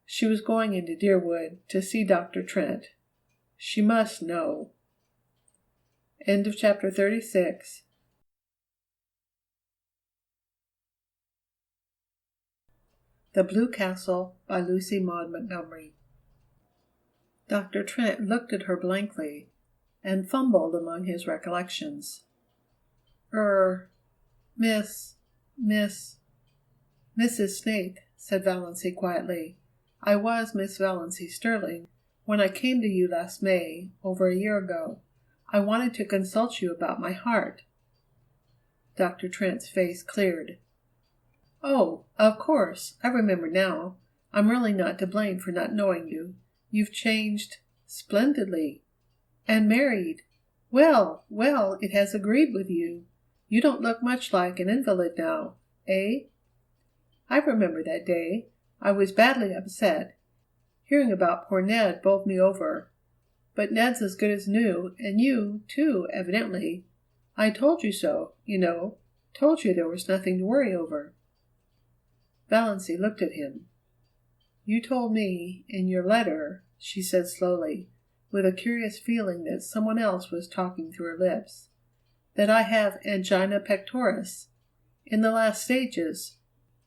She was going into Deerwood to see Dr. Trent. She must know. End of chapter 36. The Blue Castle by Lucy Maud Montgomery. Dr. Trent looked at her blankly and fumbled among his recollections. Mrs. Snaith, said Valancy quietly. I was Miss Valancy Stirling when I came to you last May, over a year ago. I wanted to consult you about my heart. Dr. Trent's face cleared. Oh, of course, I remember now. I'm really not to blame for not knowing you. You've changed splendidly. And married. Well, it has agreed with you. You don't look much like an invalid now, eh? I remember that day. I was badly upset. Hearing about poor Ned bowled me over. But Ned's as good as new, and you, too, evidently. I told you so, you know. Told you there was nothing to worry over. Valancy looked at him. You told me, in your letter, she said slowly, with a curious feeling that someone else was talking through her lips, that I have angina pectoris, in the last stages,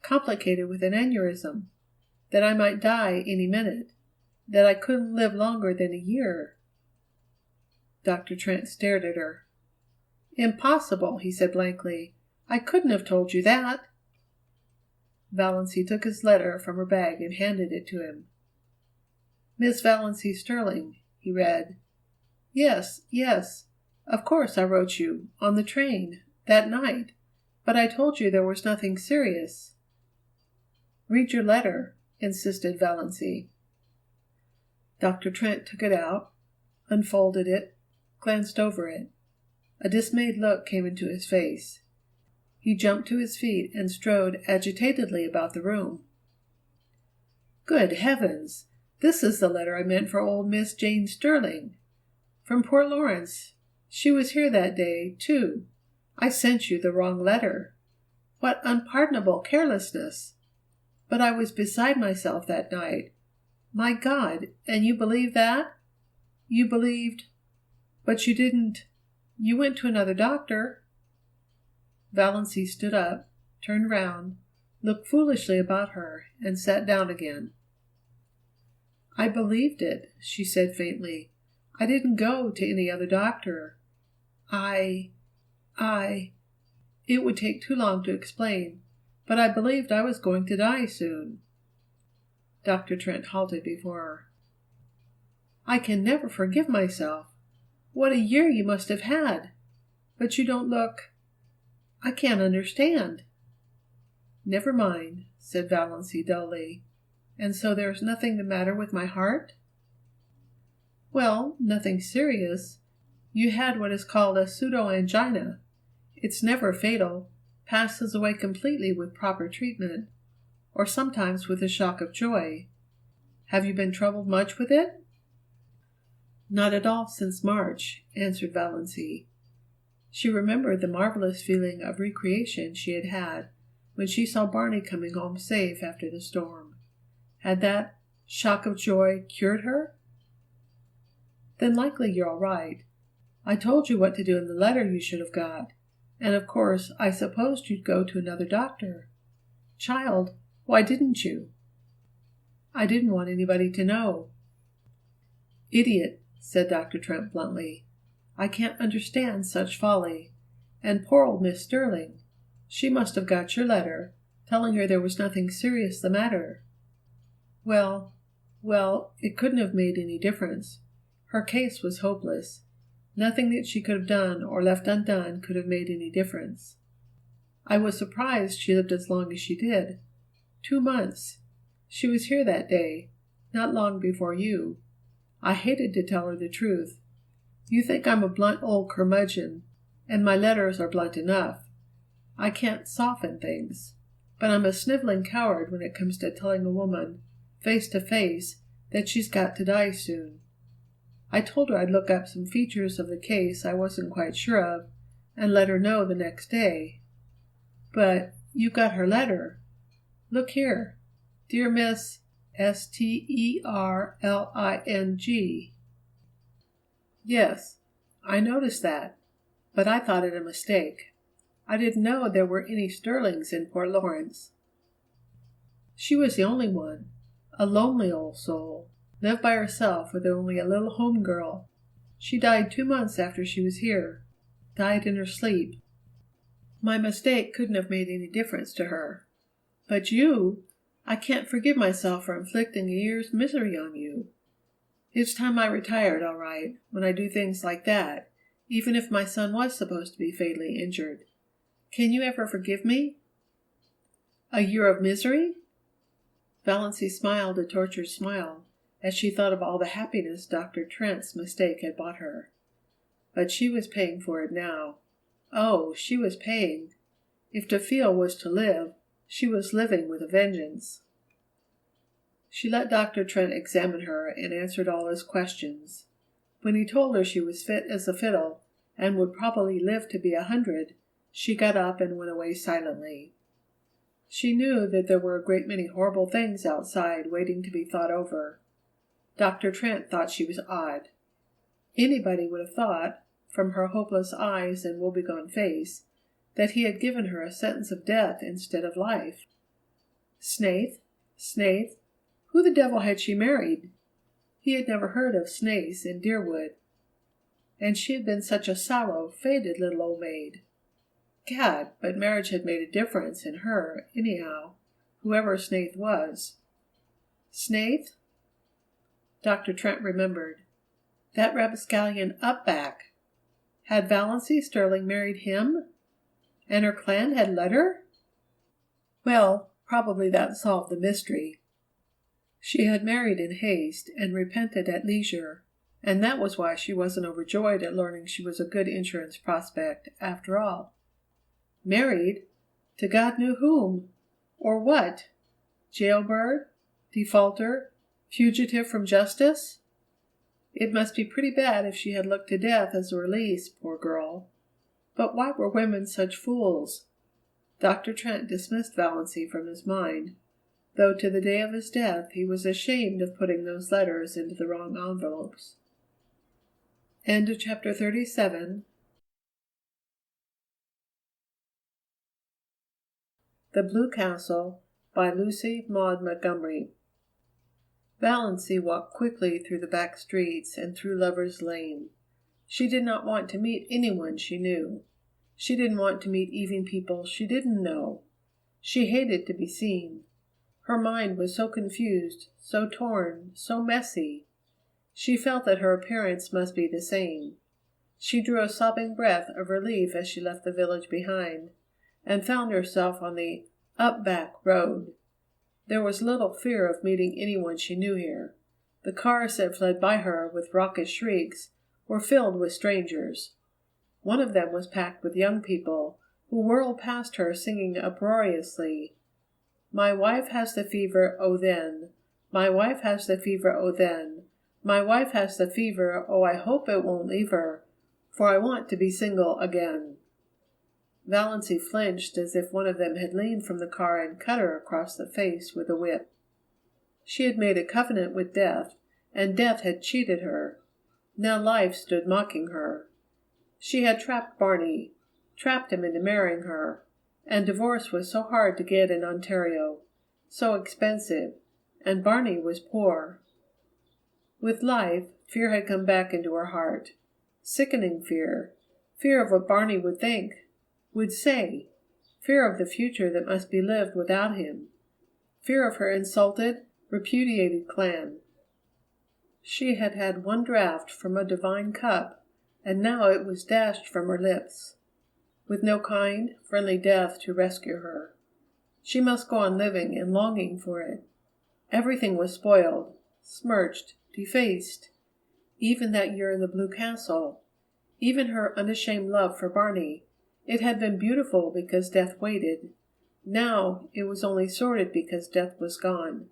complicated with an aneurysm, that I might die any minute, that I couldn't live longer than a year. Dr. Trent stared at her. Impossible, he said blankly. I couldn't have told you that. Valancy took his letter from her bag and handed it to him. Miss Valancy Stirling, he read. Yes. Of course I wrote you, on the train, that night, but I told you there was nothing serious. Read your letter, insisted Valancy. Dr. Trent took it out, unfolded it, glanced over it. A dismayed look came into his face. He jumped to his feet and strode agitatedly about the room. Good heavens! This is the letter I meant for old Miss Jane Stirling. From Port Lawrence. She was here that day, too. I sent you the wrong letter. What unpardonable carelessness! But I was beside myself that night. My God, and you believe that? You believed, but you didn't. You went to another doctor. Valancy stood up, turned round, looked foolishly about her, and sat down again. I believed it, she said faintly. I didn't go to any other doctor. I It would take too long to explain, but I believed I was going to die soon." Dr. Trent halted before her. "I can never forgive myself. What a year you must have had! But you don't look I can't understand." "Never mind," said Valancy dully. "And so there's nothing the matter with my heart?" "Well, nothing serious. You had what is called a pseudo-angina. It's never fatal, passes away completely with proper treatment, or sometimes with a shock of joy. Have you been troubled much with it?" "Not at all since March," answered Valancy. She remembered the marvelous feeling of recreation she had had when she saw Barney coming home safe after the storm. Had that shock of joy cured her? "Then likely you're all right. I told you what to do in the letter you should have got, and of course I supposed you'd go to another doctor. Child, why didn't you?" "I didn't want anybody to know." "Idiot," said Dr. Trent bluntly. "I can't understand such folly. And poor old Miss Stirling. She must have got your letter, telling her there was nothing serious the matter." Well, it couldn't have made any difference. Her case was hopeless. Nothing that she could have done or left undone could have made any difference. I was surprised she lived as long as she did. 2 months. She was here that day, not long before you. I hated to tell her the truth. You think I'm a blunt old curmudgeon, and my letters are blunt enough. I can't soften things, but I'm a sniveling coward when it comes to telling a woman, face to face, that she's got to die soon. I told her I'd look up some features of the case I wasn't quite sure of, and let her know the next day. But you got her letter. Look here. Dear Miss Sterling. Yes, I noticed that, but I thought it a mistake. I didn't know there were any Stirlings in Port Lawrence. She was the only one, a lonely old soul, lived by herself with only a little home girl. She died 2 months after she was here, died in her sleep. My mistake couldn't have made any difference to her. But you, I can't forgive myself for inflicting a year's misery on you. It's time I retired, all right, when I do things like that, even if my son was supposed to be fatally injured. Can you ever forgive me?" "A year of misery?" Valancy smiled a tortured smile as she thought of all the happiness Dr. Trent's mistake had bought her. But she was paying for it now. Oh, she was paying. If to feel was to live, she was living with a vengeance. She let Dr. Trent examine her and answered all his questions. When he told her she was fit as a fiddle and would probably live to be 100, she got up and went away silently. She knew that there were a great many horrible things outside waiting to be thought over. Dr. Trent thought she was odd. Anybody would have thought, from her hopeless eyes and woebegone face, that he had given her a sentence of death instead of life. Snaith? Snaith? Who the devil had she married? He had never heard of Snaiths in Deerwood. And she had been such a sallow, faded little old maid. Gad, but marriage had made a difference in her, anyhow, whoever Snaith was. Snaith? Dr. Trent remembered. That rapscallion Upback. Had Valancy Stirling married him? And her clan had let her? Well, probably that solved the mystery. She had married in haste and repented at leisure, and that was why she wasn't overjoyed at learning she was a good insurance prospect, after all. Married? To God knew whom? Or what? Jailbird? Defaulter? Fugitive from justice? It must be pretty bad if she had looked to death as a release, poor girl. But why were women such fools? Dr. Trent dismissed Valancy from his mind, though to the day of his death he was ashamed of putting those letters into the wrong envelopes. End of chapter 37. The Blue Castle by Lucy Maud Montgomery. Valancy walked quickly through the back streets and through Lover's Lane. She did not want to meet anyone she knew. She didn't want to meet even people she didn't know. She hated to be seen. Her mind was so confused, so torn, so messy. She felt that her appearance must be the same. She drew a sobbing breath of relief as she left the village behind, and found herself on the up-back road. There was little fear of meeting anyone she knew here. The cars that fled by her with raucous shrieks were filled with strangers. One of them was packed with young people, who whirled past her singing uproariously, "My wife has the fever, oh then! My wife has the fever, oh then! My wife has the fever, oh I hope it won't leave her, for I want to be single again." Valancy flinched as if one of them had leaned from the car and cut her across the face with a whip. She had made a covenant with death, and death had cheated her. Now life stood mocking her. She had trapped Barney, trapped him into marrying her, and divorce was so hard to get in Ontario, so expensive, and Barney was poor. With life, fear had come back into her heart. Sickening fear. Fear of what Barney would think, would say. Fear of the future that must be lived without him. Fear of her insulted, repudiated clan. She had had one draught from a divine cup, and now it was dashed from her lips, with no kind, friendly death to rescue her. She must go on living and longing for it. Everything was spoiled, smirched, defaced. Even that year in the Blue Castle, even her unashamed love for Barney. It had been beautiful because death waited. Now it was only sordid because death was gone.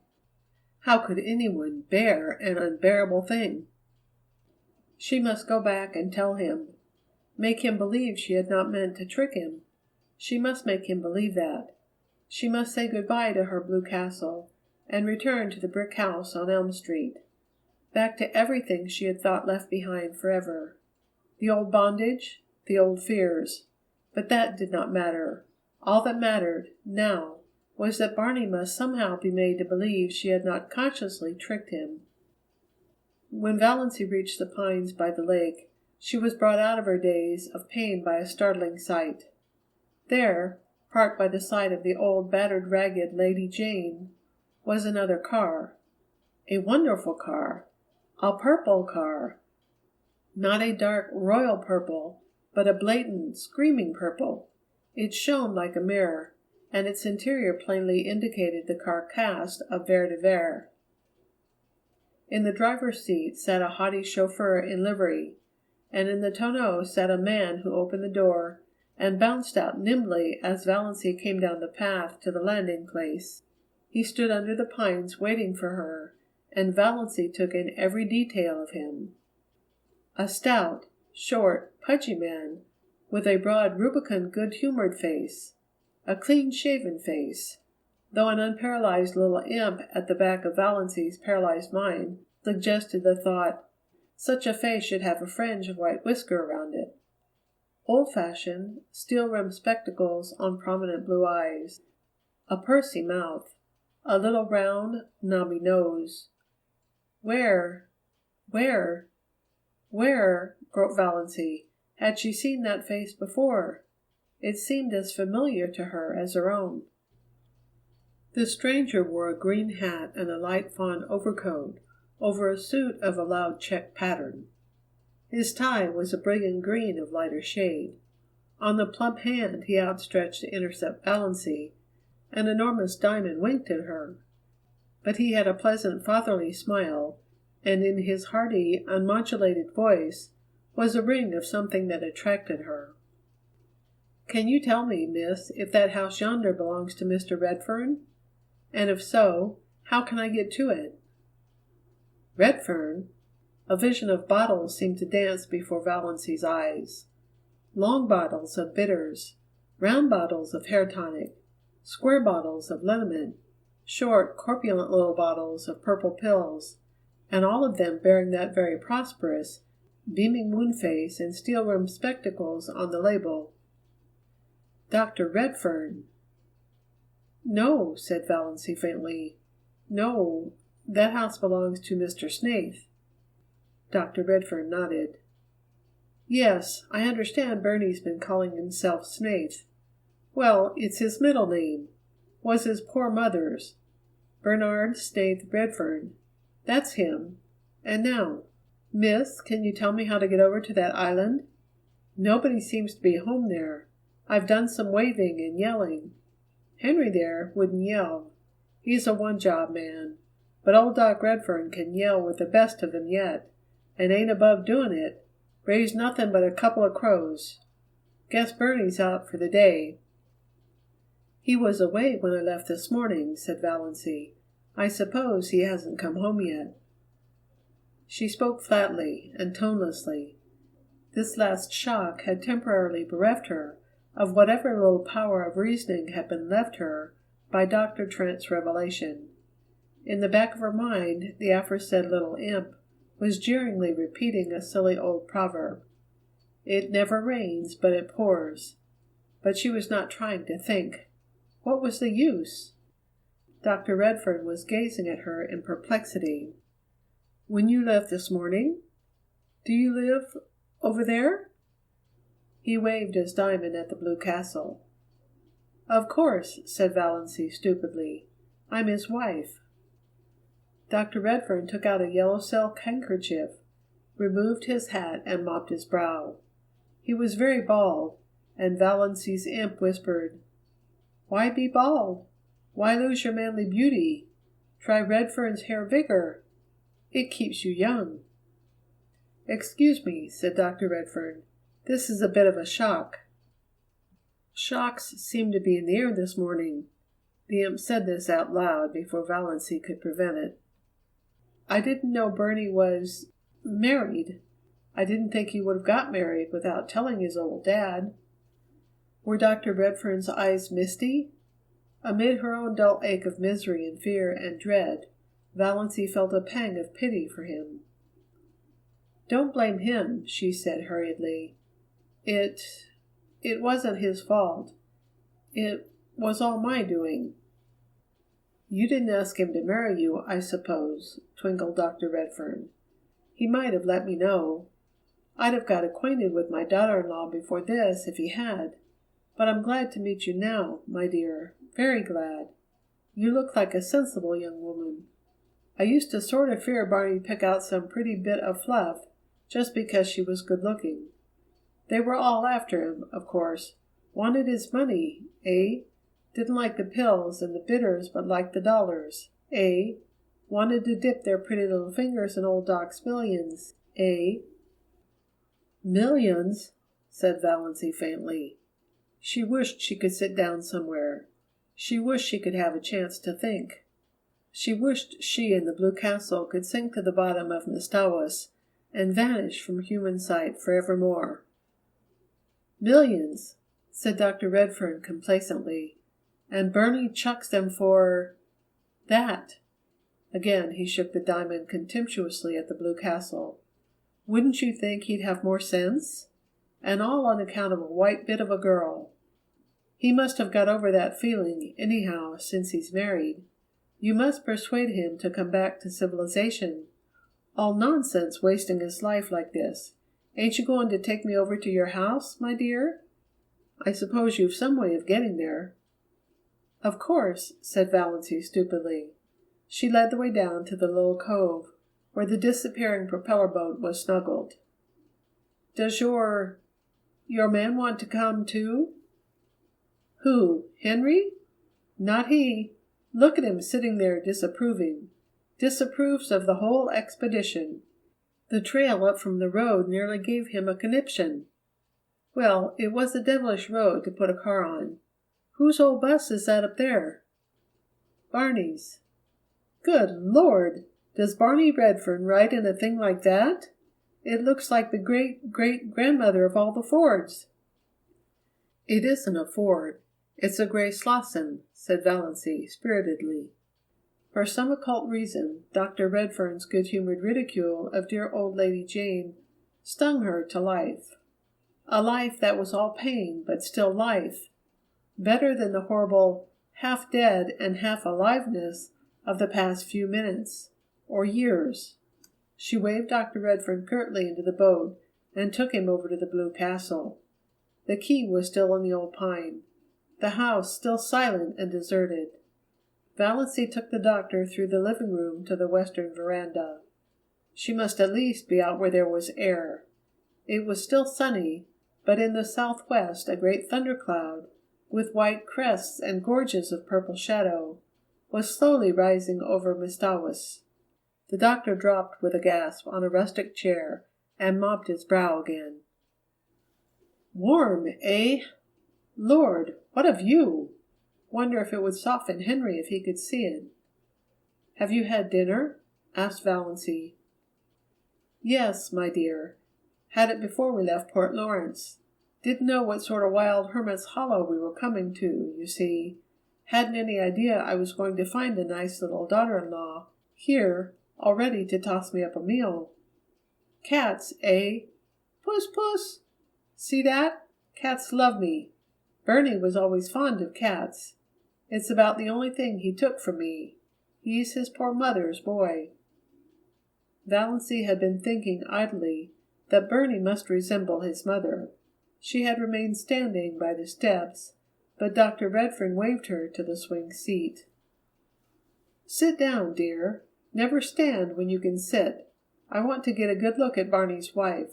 How could anyone bear an unbearable thing? She must go back and tell him. Make him believe she had not meant to trick him. She must make him believe that. She must say good-bye to her Blue Castle and return to the brick house on Elm Street. Back to everything she had thought left behind forever. The old bondage, the old fears. But that did not matter. All that mattered, now, was that Barney must somehow be made to believe she had not consciously tricked him. When Valancy reached the pines by the lake, she was brought out of her daze of pain by a startling sight. There, parked by the side of the old, battered, ragged Lady Jane, was another car. A wonderful car. A purple car. Not a dark, royal purple, but a blatant, screaming purple. It shone like a mirror, and its interior plainly indicated the car caste of Vere de Vere. In the driver's seat sat a haughty chauffeur in livery, and in the tonneau sat a man who opened the door and bounced out nimbly as Valancy came down the path to the landing place. He stood under the pines waiting for her, and Valancy took in every detail of him. A stout, short, pudgy man, with a broad, rubicund, good-humored face, a clean-shaven face, though an unparalyzed little imp at the back of Valancy's paralyzed mind suggested the thought, such a face should have a fringe of white whisker around it. Old-fashioned, steel-rimmed spectacles on prominent blue eyes, a pursy mouth, a little round, knobby nose. Where, groped Valancy, had she seen that face before? It seemed as familiar to her as her own. The stranger wore a green hat and a light fawn overcoat over a suit of a loud check pattern. His tie was a brilliant green of lighter shade. On the plump hand he outstretched to intercept Valancy, an enormous diamond winked at her. But he had a pleasant fatherly smile, and in his hearty, unmodulated voice was a ring of something that attracted her. "Can you tell me, miss, if that house yonder belongs to Mr. Redfern? And if so, how can I get to it?" Redfern? A vision of bottles seemed to dance before Valancy's eyes. Long bottles of bitters, round bottles of hair tonic, square bottles of liniment, short, corpulent little bottles of purple pills, and all of them bearing that very prosperous, beaming moon face and steel-rimmed spectacles on the label. Dr. Redfern. "No," said Valancy faintly. "No, That house belongs to Mr. Snaith." Dr. Redfern nodded. "Yes, I understand Bernie's been calling himself Snaith. Well, it's his middle name. Was his poor mother's. Bernard Snaith Redfern. That's him. And now, Miss, can you tell me how to get over to that island? Nobody seems to be home there. I've done some waving and yelling. Henry there wouldn't yell. He's a one-job man. But old Doc Redfern can yell with the best of them yet, and ain't above doing it. Raised nothing but a couple of crows. Guess Bernie's out for the day." "He was away when I left this morning," said Valancy. "I suppose he hasn't come home yet." She spoke flatly and tonelessly. This last shock had temporarily bereft her of whatever little power of reasoning had been left her by Dr. Trent's revelation. In the back of her mind the aforesaid little imp was jeeringly repeating a silly old proverb. It never rains, but it pours. But she was not trying to think. What was the use? Dr. Redfern was gazing at her in perplexity. "When you left this morning? Do you live over there?" He waved his diamond at the Blue Castle. "Of course," said Valancy stupidly. "I'm his wife." Dr. Redfern took out a yellow silk handkerchief, removed his hat, and mopped his brow. He was very bald, and Valancy's imp whispered, "Why be bald? Why lose your manly beauty? Try Redfern's hair vigor. It keeps you young." "Excuse me," said Dr. Redfern. "This is a bit of a shock." "Shocks seem to be in the air this morning." The imp said this out loud before Valancy could prevent it. "I didn't know Bernie was married. I didn't think he would have got married without telling his old dad." Were Dr. Redfern's eyes misty? Amid her own dull ache of misery and fear and dread, Valancy felt a pang of pity for him. "Don't blame him," she said hurriedly. It wasn't his fault. It was all my doing." "You didn't ask him to marry you, I suppose," twinkled Dr. Redfern. "He might have let me know. I'd have got acquainted with my daughter-in-law before this if he had. But I'm glad to meet you now, my dear, very glad. You look like a sensible young woman. I used to sort of fear Barney'd pick out some pretty bit of fluff just because she was good-looking. They were all after him, of course. Wanted his money, eh? Didn't like the pills and the bitters but liked the dollars, eh? Wanted to dip their pretty little fingers in old Doc's millions, eh?" "Millions?" said Valancy faintly. She wished she could sit down somewhere. She wished she could have a chance to think. She wished she and the Blue Castle could sink to the bottom of Mistawas and vanish from human sight forevermore. "Millions," said Dr. Redfern complacently, "and Bernie chucks them for that." Again he shook the diamond contemptuously at the Blue Castle. "Wouldn't you think he'd have more sense? And all on account of a white bit of a girl. He must have got over that feeling, anyhow, since he's married. You must persuade him to come back to civilization. All nonsense wasting his life like this. Ain't you going to take me over to your house, my dear? I suppose you've some way of getting there." "Of course," said Valancy stupidly. She led the way down to the little cove, where the disappearing propeller boat was snuggled. "Does your man want to come, too?" "Who? Henry? Not he. Look at him sitting there disapproving. Disapproves of the whole expedition. The trail up from the road nearly gave him a conniption. Well, it was a devilish road to put a car on. Whose old bus is that up there?" "Barney's." "Good Lord! Does Barney Redfern ride in a thing like that? It looks like the great-great-grandmother of all the Fords." "It isn't a Ford. It's a gray Slauson," said Valancy spiritedly. For some occult reason, Dr. Redfern's good-humored ridicule of dear old Lady Jane stung her to life. A life that was all pain, but still life. Better than the horrible half-dead and half-aliveness of the past few minutes. or years. She waved Dr. Redfern curtly into the boat and took him over to the Blue Castle. The key was still in the old pine, the house still silent and deserted. Valancy took the doctor through the living room to the western veranda. She must at least be out where there was air. It was still sunny, but in the southwest a great thundercloud, with white crests and gorges of purple shadow, was slowly rising over Mistawis. The doctor dropped with a gasp on a rustic chair and mopped his brow again. Warm, eh? Lord, what of you? Wonder if it would soften Henry if he could see it. Have you had dinner? Asked Valancy. Yes, my dear. Had it before we left Port Lawrence. Didn't know what sort of wild hermit's hollow we were coming to, you see. Hadn't any idea I was going to find a nice little daughter-in-law here, all ready to toss me up a meal. Cats, eh? Puss, puss. See that? Cats love me. Bernie was always fond of cats. It's about the only thing he took from me. He's his poor mother's boy. Valancy had been thinking idly that Bernie must resemble his mother. She had remained standing by the steps, but Dr. Redfern waved her to the swing seat. Sit down, dear. Never stand when you can sit. I want to get a good look at Barney's wife.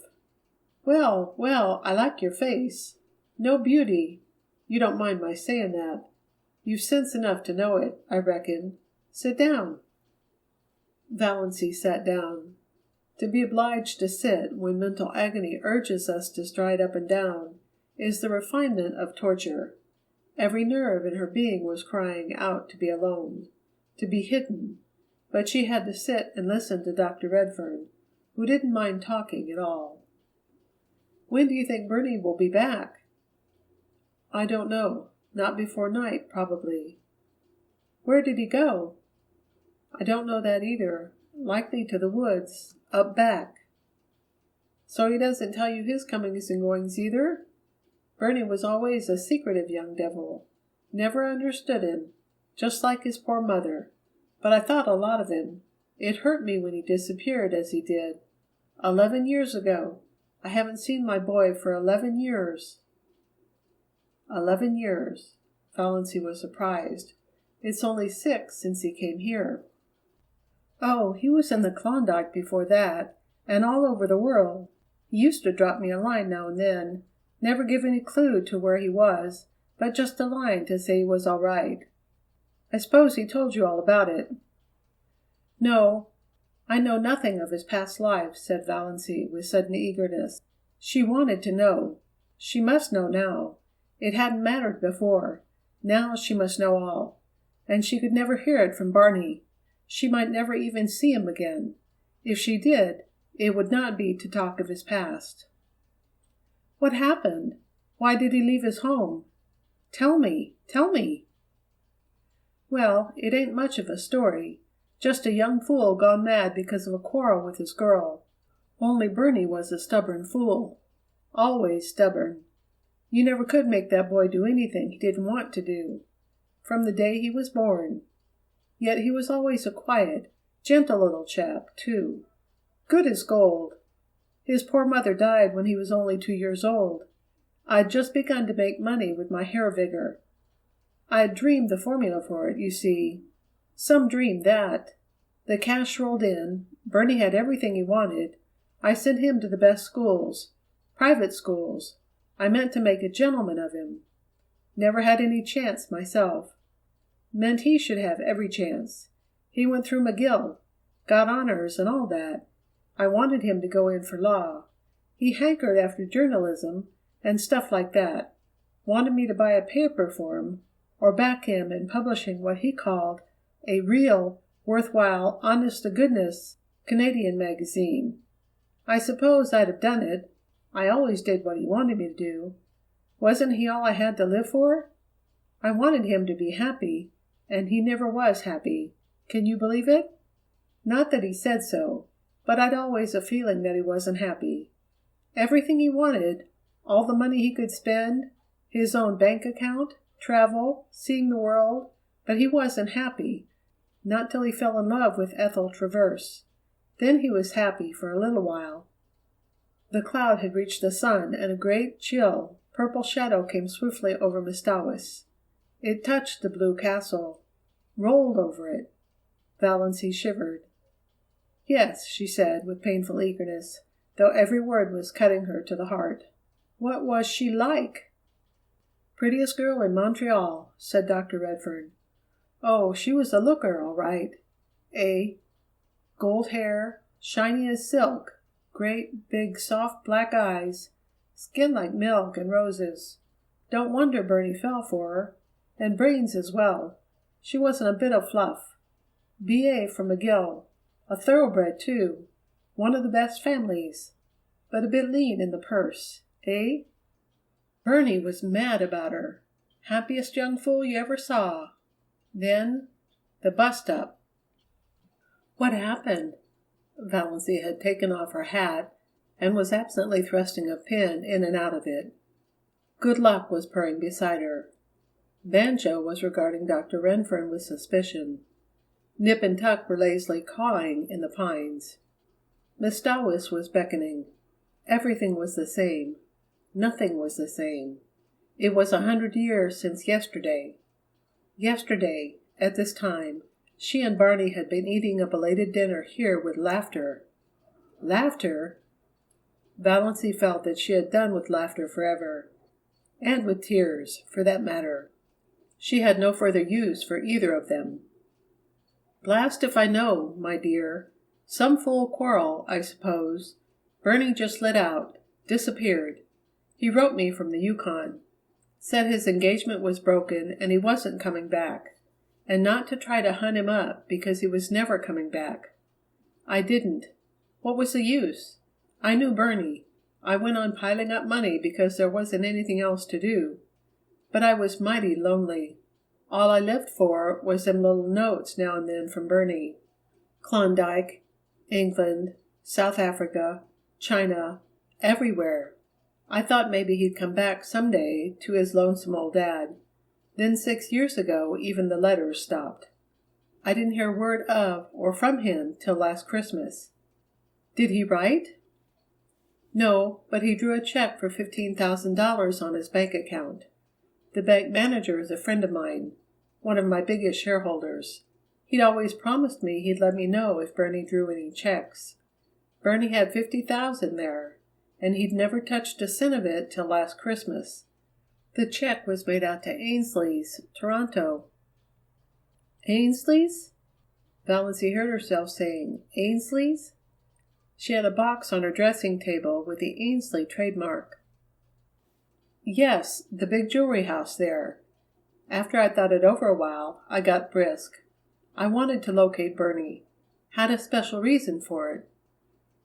Well, well, I like your face. No beauty. You don't mind my saying that. You've sense enough to know it, I reckon. Sit down. Valancy sat down. To be obliged to sit when mental agony urges us to stride up and down is the refinement of torture. Every nerve in her being was crying out to be alone, to be hidden, but she had to sit and listen to Dr. Redfern, who didn't mind talking at all. When do you think Bernie will be back? I don't know. Not before night, probably. Where did he go? I don't know that either. Likely to the woods, up back. So he doesn't tell you his comings and goings either? Bernie was always a secretive young devil. Never understood him, just like his poor mother. But I thought a lot of him. It hurt me when he disappeared as he did. 11 years ago. I haven't seen my boy for 11 years. 11 years. Valancy was surprised. It's only 6 since he came here. Oh, he was in the Klondike before that, and all over the world. He used to drop me a line now and then, never give any clue to where he was, but just a line to say he was all right. I suppose he told you all about it. No, I know nothing of his past life, said Valancy with sudden eagerness. She wanted to know. She must know now. It hadn't mattered before. Now she must know all. And she could never hear it from Barney. She might never even see him again. If she did, it would not be to talk of his past. What happened? Why did he leave his home? Tell me, tell me. Well, it ain't much of a story. Just a young fool gone mad because of a quarrel with his girl. Only Bernie was a stubborn fool. Always stubborn. You never could make that boy do anything he didn't want to do. From the day he was born. Yet he was always a quiet, gentle little chap, too. Good as gold. His poor mother died when he was only 2 years old. I'd just begun to make money with my hair vigor. I'd dreamed the formula for it, you see. Some dream that. The cash rolled in. Bernie had everything he wanted. I sent him to the best schools. Private schools. I meant to make a gentleman of him. Never had any chance myself. Meant he should have every chance. He went through McGill, got honors and all that. I wanted him to go in for law. He hankered after journalism and stuff like that. Wanted me to buy a paper for him, or back him in publishing what he called a real, worthwhile, honest-to-goodness Canadian magazine. I suppose I'd have done it. I always did what he wanted me to do. Wasn't he all I had to live for? I wanted him to be happy, and he never was happy. Can you believe it? Not that he said so, but I'd always a feeling that he wasn't happy. Everything he wanted, all the money he could spend, his own bank account, travel, seeing the world, but he wasn't happy. not till he fell in love with Ethel Traverse. Then he was happy for a little while. The cloud had reached the sun, and a great, chill, purple shadow came swiftly over Mistawis. It touched the blue castle, rolled over it. Valancy shivered. Yes, she said, with painful eagerness, though every word was cutting her to the heart. What was she like? Prettiest girl in Montreal, said Dr. Redfern. Oh, she was a looker, all right. Gold hair, shiny as silk, great, big, soft black eyes, skin like milk and roses. Don't wonder Bernie fell for her. And brains as well. She wasn't a bit of fluff. B.A. from McGill. A thoroughbred, too. One of the best families. But a bit lean in the purse, eh? Bernie was mad about her. Happiest young fool you ever saw. Then, the bust-up. What happened? Valancy had taken off her hat and was absently thrusting a pin in and out of it. Good Luck was purring beside her. Banjo was regarding Dr. Redfern with suspicion. Nip and Tuck were lazily cawing in the pines. Mistawis was beckoning. Everything was the same. Nothing was the same. It was 100 years since yesterday. Yesterday, at this time, she and Barney had been eating a belated dinner here with laughter. Laughter? Valancy felt that she had done with laughter forever. And with tears, for that matter. She had no further use for either of them. Blast if I know, my dear. Some fool quarrel, I suppose. Bernie just lit out. Disappeared. He wrote me from the Yukon. Said his engagement was broken and he wasn't coming back. And not to try to hunt him up because he was never coming back. I didn't. What was the use? I knew Bernie. I went on piling up money because there wasn't anything else to do. But I was mighty lonely. All I lived for was them little notes now and then from Bernie. Klondike, England, South Africa, China, everywhere. I thought maybe he'd come back some day to his lonesome old dad. Then 6 years ago even the letters stopped. I didn't hear word of or from him till last Christmas. Did he write? No, but he drew a check for $15,000 on his bank account. The bank manager is a friend of mine, one of my biggest shareholders. He'd always promised me he'd let me know if Bernie drew any checks. Bernie had $50,000 there, and he'd never touched a cent of it till last Christmas. The check was made out to Ainsley's, Toronto. Ainsley's? Valancy heard herself saying, Ainsley's? She had a box on her dressing table with the Ainsley trademark. Yes, the big jewelry house there. After I'd thought it over a while, I got brisk. I wanted to locate Bernie. Had a special reason for it.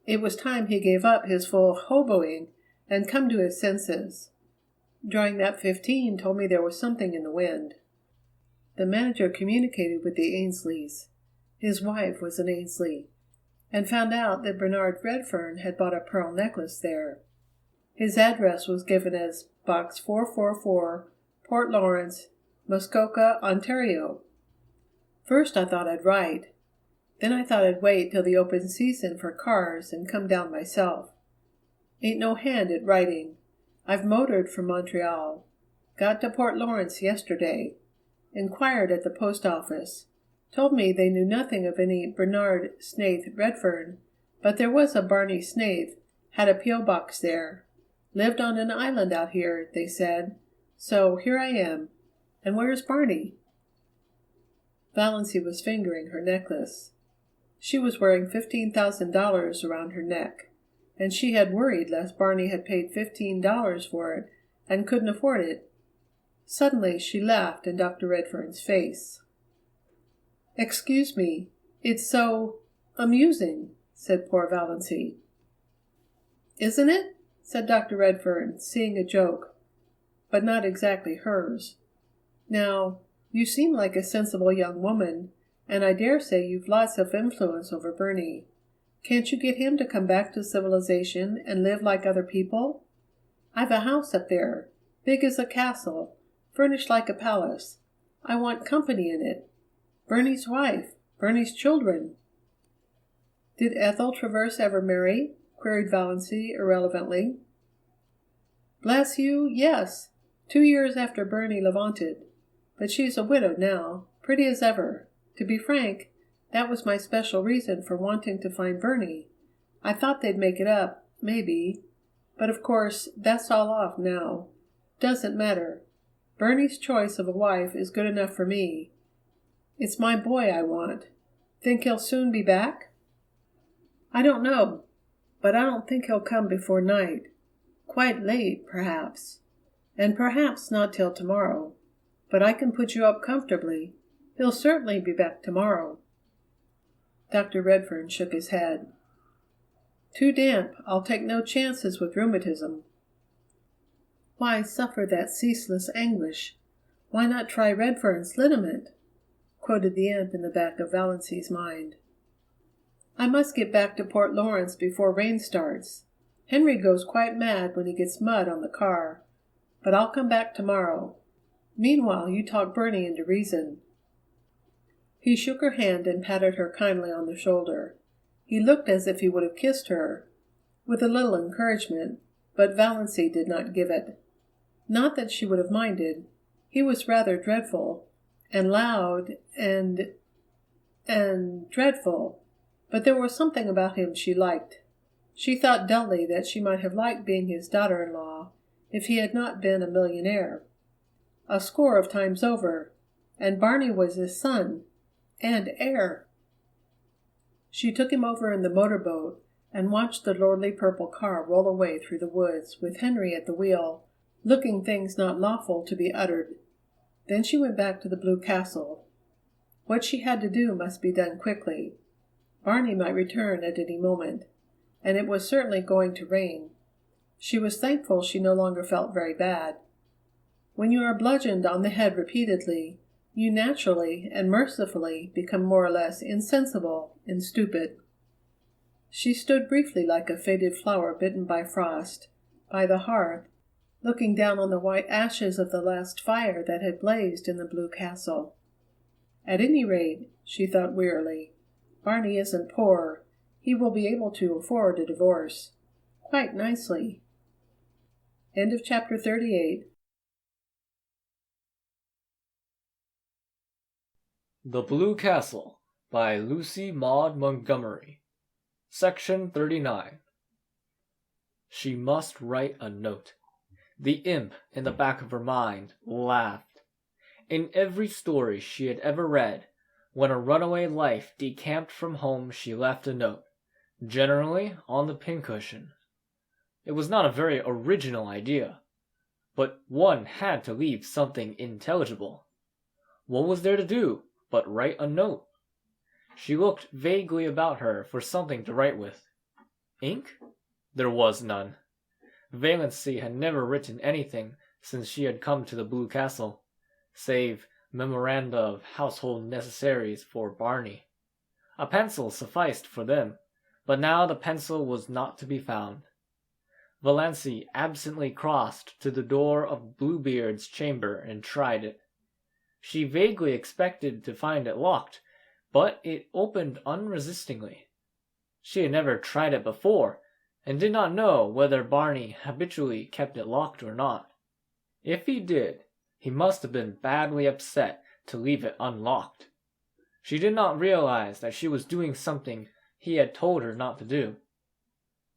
It was time he gave up his full hoboing and come to his senses. Drawing that 15 told me there was something in the wind. The manager communicated with the Ainsleys. His wife was an Ainsley, and found out that Bernard Redfern had bought a pearl necklace there. His address was given as Box 444, Port Lawrence, Muskoka, Ontario. First I thought I'd write. Then I thought I'd wait till the open season for cars and come down myself. Ain't no hand at writing. I've motored from Montreal. Got to Port Lawrence yesterday. Inquired at the post office. Told me they knew nothing of any Bernard Snaith Redfern, but there was a Barney Snaith, had a P.O. box there. Lived on an island out here, they said. So here I am. And where's Barney? Valancy was fingering her necklace. She was wearing $15,000 around her neck, and she had worried lest Barney had paid $15 for it and couldn't afford it. Suddenly she laughed in Dr. Redfern's face. Excuse me, it's so amusing, said poor Valancy. Isn't it? Said Dr. Redfern, seeing a joke, but not exactly hers. Now, you seem like a sensible young woman, and I dare say you've lots of influence over Bernie. Can't you get him to come back to civilization and live like other people? I've a house up there, big as a castle, furnished like a palace. I want company in it. Bernie's wife, Bernie's children. Did Ethel Traverse ever marry? Queried Valancy irrelevantly. Bless you, yes. 2 years after Bernie levanted. But she's a widow now, pretty as ever. To be frank, that was my special reason for wanting to find Bernie. I thought they'd make it up, maybe. But of course, that's all off now. Doesn't matter. Bernie's choice of a wife is good enough for me. It's my boy I want. Think he'll soon be back? I don't know, but I don't think he'll come before night. Quite late, perhaps. And perhaps not till tomorrow. But I can put you up comfortably. He'll certainly be back tomorrow. Dr. Redfern shook his head. Too damp. I'll take no chances with rheumatism. Why suffer that ceaseless anguish? Why not try Redfern's liniment? Quoted the imp in the back of Valancy's mind. I must get back to Port Lawrence before rain starts. Henry goes quite mad when he gets mud on the car. But I'll come back tomorrow. Meanwhile, you talk Bernie into reason. He shook her hand and patted her kindly on the shoulder. He looked as if he would have kissed her, with a little encouragement, but Valancy did not give it. Not that she would have minded. He was rather dreadful, and loud, and dreadful, but there was something about him she liked. She thought dully that she might have liked being his daughter-in-law if he had not been a millionaire. A score of times over, and Barney was his son, and heir. She took him over in the motorboat and watched the lordly purple car roll away through the woods with Henry at the wheel, looking things not lawful to be uttered. Then she went back to the Blue Castle. What she had to do must be done quickly. Barney might return at any moment, and it was certainly going to rain. She was thankful she no longer felt very bad. When you are bludgeoned on the head repeatedly, you naturally and mercifully become more or less insensible and stupid. She stood briefly like a faded flower bitten by frost, by the hearth, looking down on the white ashes of the last fire that had blazed in the Blue Castle. At any rate, she thought wearily, Barney isn't poor. He will be able to afford a divorce. Quite nicely. End of chapter 38. The Blue Castle by Lucy Maud Montgomery. Section 39. She must write a note. The imp in the back of her mind laughed. In every story she had ever read, when a runaway life decamped from home she left a note, generally on the pincushion. It was not a very original idea, but one had to leave something intelligible. What was there to do but write a note? She looked vaguely about her for something to write with. Ink? There was none. Valancy had never written anything since she had come to the Blue Castle, save memoranda of household necessaries for Barney. A pencil sufficed for them, but now the pencil was not to be found. Valancy absently crossed to the door of Bluebeard's chamber and tried it. She vaguely expected to find it locked, but it opened unresistingly. She had never tried it before, and did not know whether Barney habitually kept it locked or not. If he did, he must have been badly upset to leave it unlocked. She did not realize that she was doing something he had told her not to do.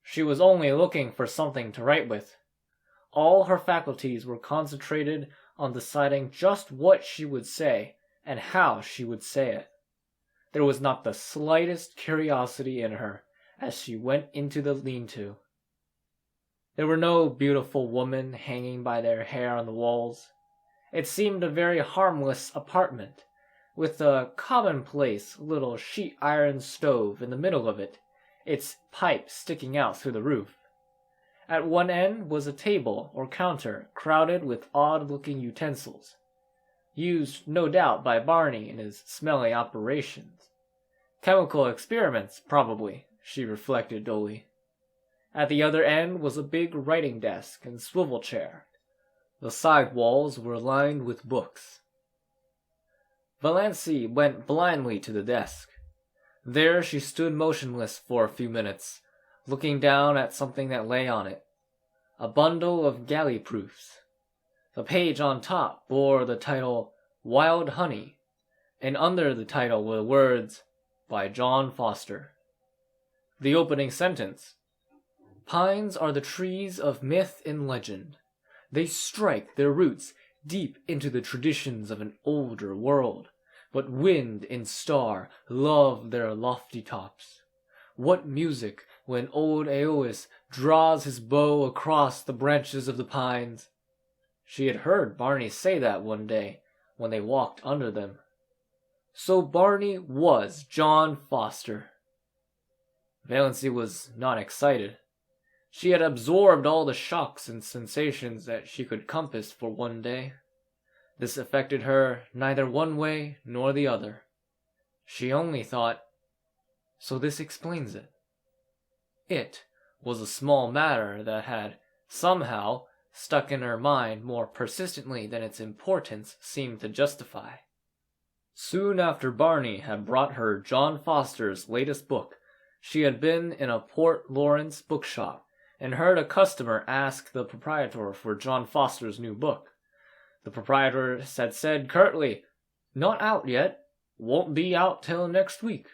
She was only looking for something to write with. All her faculties were concentrated on deciding just what she would say and how she would say it. There was not the slightest curiosity in her as she went into the lean-to. There were no beautiful women hanging by their hair on the walls. It seemed a very harmless apartment, with a commonplace little sheet-iron stove in the middle of it, its pipe sticking out through the roof. At one end was a table or counter crowded with odd-looking utensils, used no doubt by Barney in his smelly operations. Chemical experiments, probably, she reflected dully. At the other end was a big writing desk and swivel chair. The side walls were lined with books. Valancy went blindly to the desk. There she stood motionless for a few minutes, looking down at something that lay on it. A bundle of galley proofs. The page on top bore the title Wild Honey, and under the title were the words, by John Foster. The opening sentence: Pines are the trees of myth and legend. They strike their roots deep into the traditions of an older world, but wind and star love their lofty tops. What music when old Aeolus draws his bow across the branches of the pines. She had heard Barney say that one day when they walked under them. So Barney was John Foster. Valancy was not excited. She had absorbed all the shocks and sensations that she could compass for one day. This affected her neither one way nor the other. She only thought, so this explains it. It was a small matter that had, somehow, stuck in her mind more persistently than its importance seemed to justify. Soon after Barney had brought her John Foster's latest book, she had been in a Port Lawrence bookshop and heard a customer ask the proprietor for John Foster's new book. The proprietor had said curtly, "Not out yet. Won't be out till next week."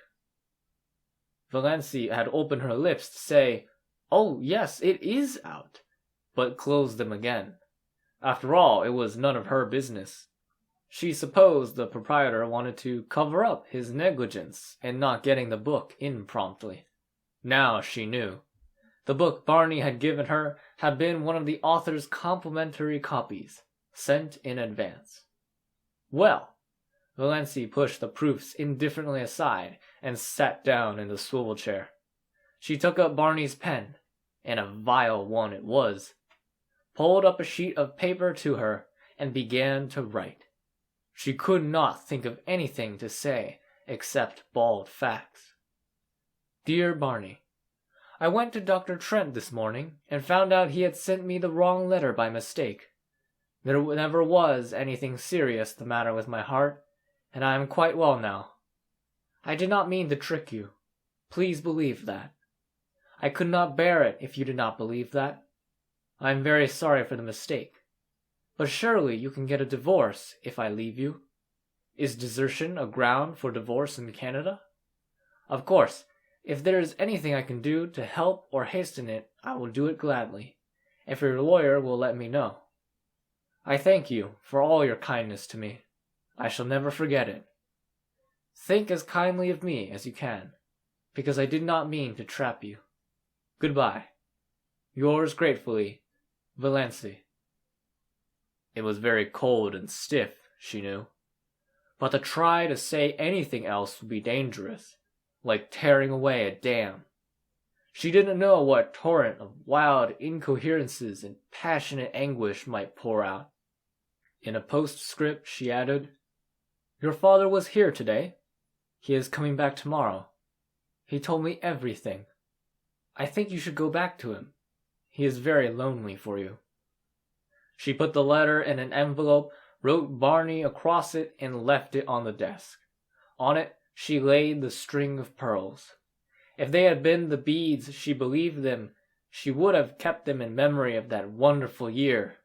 Valancy had opened her lips to say, "Oh, yes, it is out," but closed them again. After all, it was none of her business. She supposed the proprietor wanted to cover up his negligence in not getting the book in promptly. Now she knew. The book Barney had given her had been one of the author's complimentary copies, sent in advance. Well, Valancy pushed the proofs indifferently aside and sat down in the swivel chair. She took up Barney's pen, and a vile one it was, pulled up a sheet of paper to her, and began to write. She could not think of anything to say except bald facts. Dear Barney, I went to Dr. Trent this morning and found out he had sent me the wrong letter by mistake. There never was anything serious the matter with my heart, and I am quite well now. I did not mean to trick you. Please believe that. I could not bear it if you did not believe that. I am very sorry for the mistake. But surely you can get a divorce if I leave you. Is desertion a ground for divorce in Canada? Of course, if there is anything I can do to help or hasten it, I will do it gladly, if your lawyer will let me know. I thank you for all your kindness to me. I shall never forget it. Think as kindly of me as you can, because I did not mean to trap you. Goodbye. Yours gratefully, Valancy. It was very cold and stiff, she knew, but to try to say anything else would be dangerous, like tearing away a dam. She didn't know what torrent of wild incoherences and passionate anguish might pour out. In a postscript she added, Your father was here today. He is coming back tomorrow. He told me everything. I think you should go back to him. He is very lonely for you. She put the letter in an envelope, wrote Barney across it, and left it on the desk. On it she laid the string of pearls. If they had been the beads she believed them, she would have kept them in memory of that wonderful year.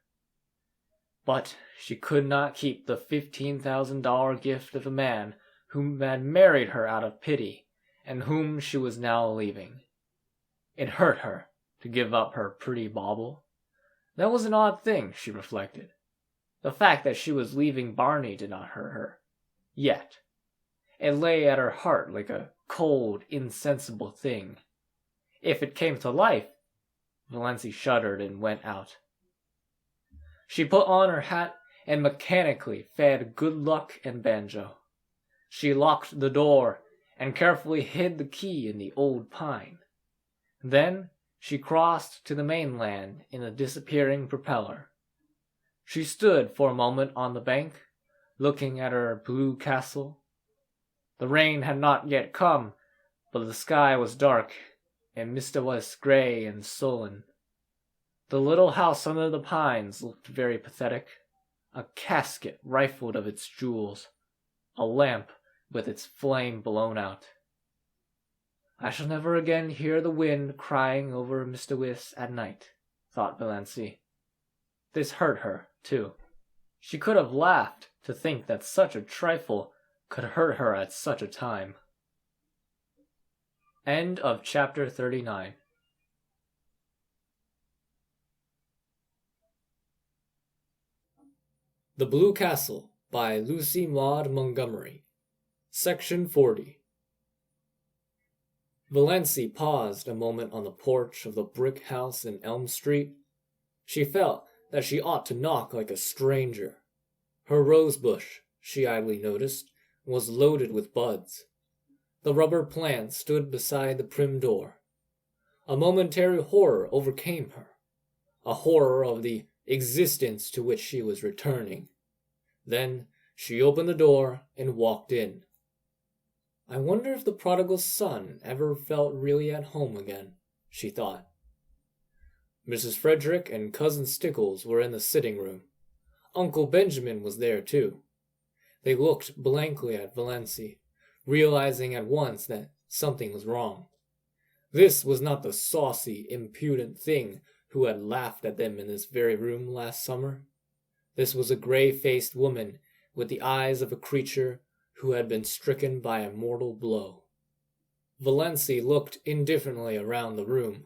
But she could not keep the $15,000 gift of a man who had married her out of pity, and whom she was now leaving. It hurt her to give up her pretty bauble. That was an odd thing, she reflected. The fact that she was leaving Barney did not hurt her. Yet. It lay at her heart like a cold, insensible thing. If it came to life, Valancy shuddered and went out. She put on her hat and mechanically fed Good Luck and Banjo. She locked the door and carefully hid the key in the old pine. Then she crossed to the mainland in a disappearing propeller. She stood for a moment on the bank, looking at her blue castle. The rain had not yet come, but the sky was dark, and mist was gray and sullen. The little house under the pines looked very pathetic, a casket rifled of its jewels, a lamp with its flame blown out. I shall never again hear the wind crying over Mr. Wyss at night, thought Valancy. This hurt her, too. She could have laughed to think that such a trifle could hurt her at such a time. End of chapter 39. The Blue Castle by Lucy Maud Montgomery. Section 40. Valancy paused a moment on the porch of the brick house in Elm Street. She felt that she ought to knock like a stranger. Her rose bush, she idly noticed, was loaded with buds. The rubber plant stood beside the prim door. A momentary horror overcame her, a horror of the existence to which she was returning. Then she opened the door and walked in. I wonder if the prodigal son ever felt really at home again, she thought. Mrs. Frederick and Cousin Stickles were in the sitting room. Uncle Benjamin was there too. They looked blankly at Valancy, realizing at once that something was wrong. This was not the saucy, impudent thing who had laughed at them in this very room last summer. This was a gray-faced woman with the eyes of a creature who had been stricken by a mortal blow. Valancy looked indifferently around the room.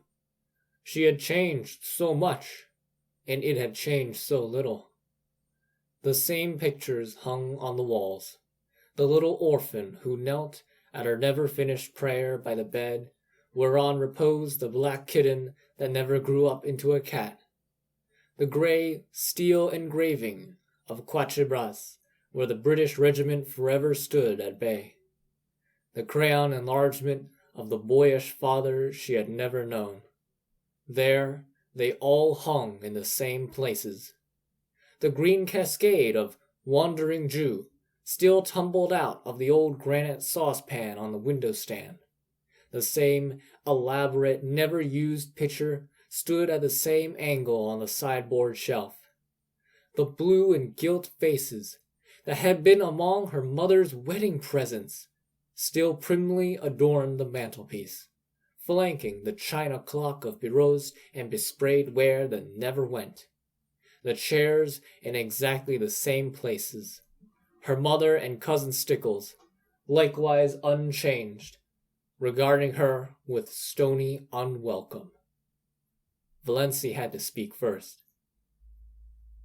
She had changed so much, and it had changed so little. The same pictures hung on the walls. The little orphan who knelt at her never-finished prayer by the bed whereon reposed the black kitten that never grew up into a cat. The grey steel engraving of Quatre Bras, where the British regiment forever stood at bay. The crayon enlargement of the boyish father she had never known. There they all hung in the same places. The green cascade of Wandering Jew still tumbled out of the old granite saucepan on the window-stand. The same elaborate, never-used pitcher stood at the same angle on the sideboard shelf. The blue and gilt vases that had been among her mother's wedding presents still primly adorned the mantelpiece, flanking the china clock of bureaus and besprayed ware that never went. The chairs in exactly the same places. Her mother and Cousin Stickles, likewise unchanged, regarding her with stony unwelcome. Valancy had to speak first.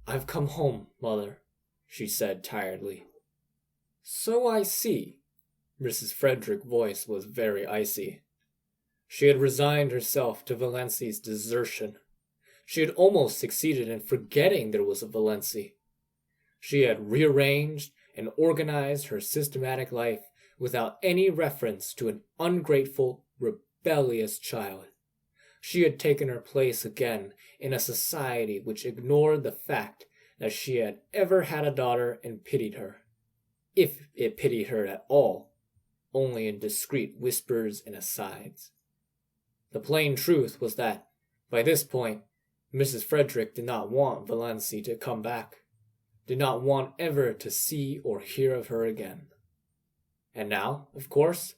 "I've come home, Mother," she said tiredly. "So I see." Mrs. Frederick's voice was very icy. She had resigned herself to Valancy's desertion. She had almost succeeded in forgetting there was a Valancy. She had rearranged and organized her systematic life without any reference to an ungrateful, rebellious child. She had taken her place again in a society which ignored the fact that she had ever had a daughter and pitied her, if it pitied her at all, only in discreet whispers and asides. The plain truth was that, by this point, Mrs. Frederick did not want Valancy to come back, did not want ever to see or hear of her again. And now, of course,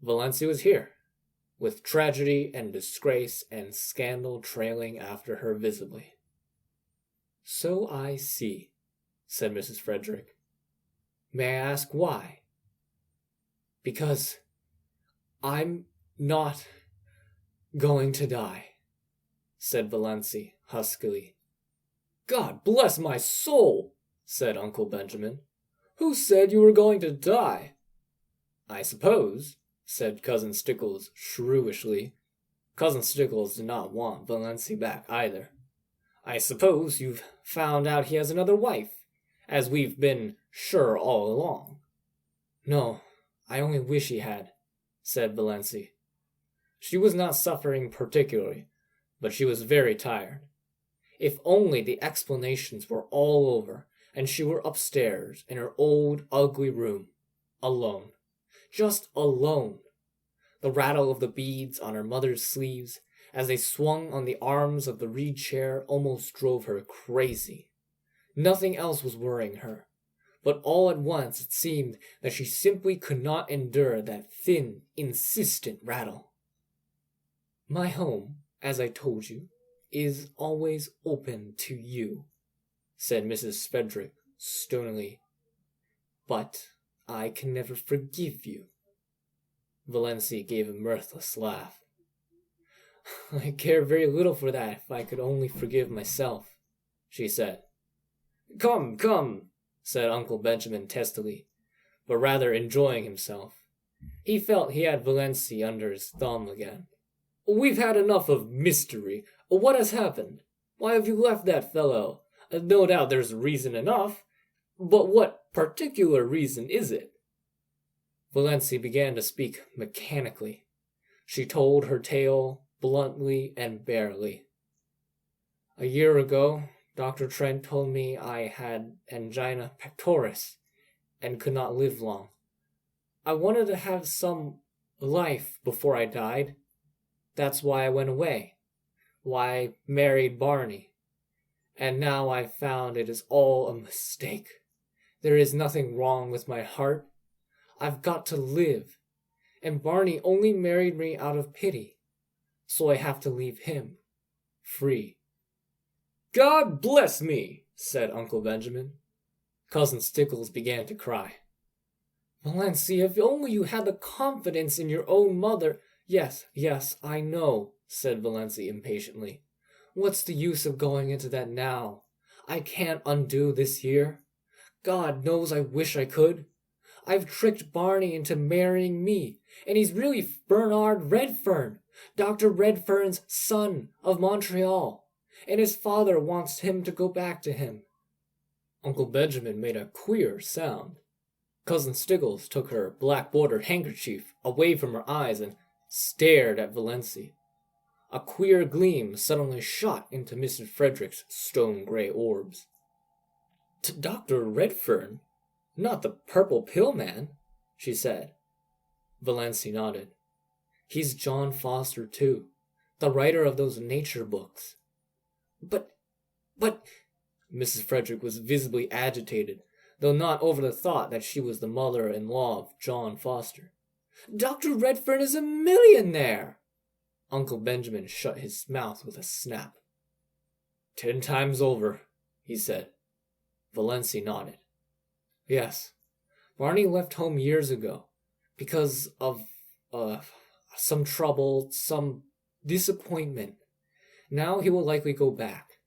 Valancy was here, with tragedy and disgrace and scandal trailing after her visibly. "So I see," said Mrs. Frederick. "May I ask why?" "Because I'm not going to die," said Valancy huskily. "God bless my soul," said Uncle Benjamin. "Who said you were going to die?" "I suppose," said Cousin Stickles shrewishly. Cousin Stickles did not want Valancy back either. "I suppose you've found out he has another wife, as we've been sure all along." "No, I only wish he had," said Valancy. She was not suffering particularly, but she was very tired. If only the explanations were all over, and she were upstairs in her old, ugly room, alone. Just alone. The rattle of the beads on her mother's sleeves, as they swung on the arms of the reed chair, almost drove her crazy. Nothing else was worrying her, but all at once it seemed that she simply could not endure that thin, insistent rattle. "My home, as I told you, is always open to you," said Mrs. Frederick stonily. "But I can never forgive you." Valancy gave a mirthless laugh. "I care very little for that if I could only forgive myself," she said. "Come, come," said Uncle Benjamin testily, but rather enjoying himself. He felt he had Valancy under his thumb again. "We've had enough of mystery. What has happened? Why have you left that fellow? No doubt there's reason enough, but what particular reason is it?" Valancy began to speak mechanically. She told her tale bluntly and barely. "A year ago, Dr. Trent told me I had angina pectoris and could not live long. I wanted to have some life before I died. That's why I went away, why I married Barney. And now I've found it is all a mistake. There is nothing wrong with my heart. I've got to live, and Barney only married me out of pity, so I have to leave him free." "God bless me," said Uncle Benjamin. Cousin Stickles began to cry. "Valancy, if only you had the confidence in your own mother—" Yes, I know," said Valancy impatiently. "What's the use of going into that now? I can't undo this year. God knows I wish I could. I've tricked Barney into marrying me, and he's really Bernard Redfern, Dr. Redfern's son of Montreal, and his father wants him to go back to him." Uncle Benjamin made a queer sound. Cousin Stickles took her black-bordered handkerchief away from her eyes and stared at Valancy. A queer gleam suddenly shot into Mrs. Frederick's stone-gray orbs. "Dr. Redfern? Not the purple pill man?" she said. Valancy nodded. "He's John Foster, too, the writer of those nature books." But, Mrs. Frederick was visibly agitated, though not over the thought that she was the mother-in-law of John Foster. "Dr. Redfern is a millionaire!" Uncle Benjamin shut his mouth with a snap. 10 times over," he said. Valancy nodded. "Yes, Barney left home years ago, because of, some trouble, some disappointment. Now he will likely go back.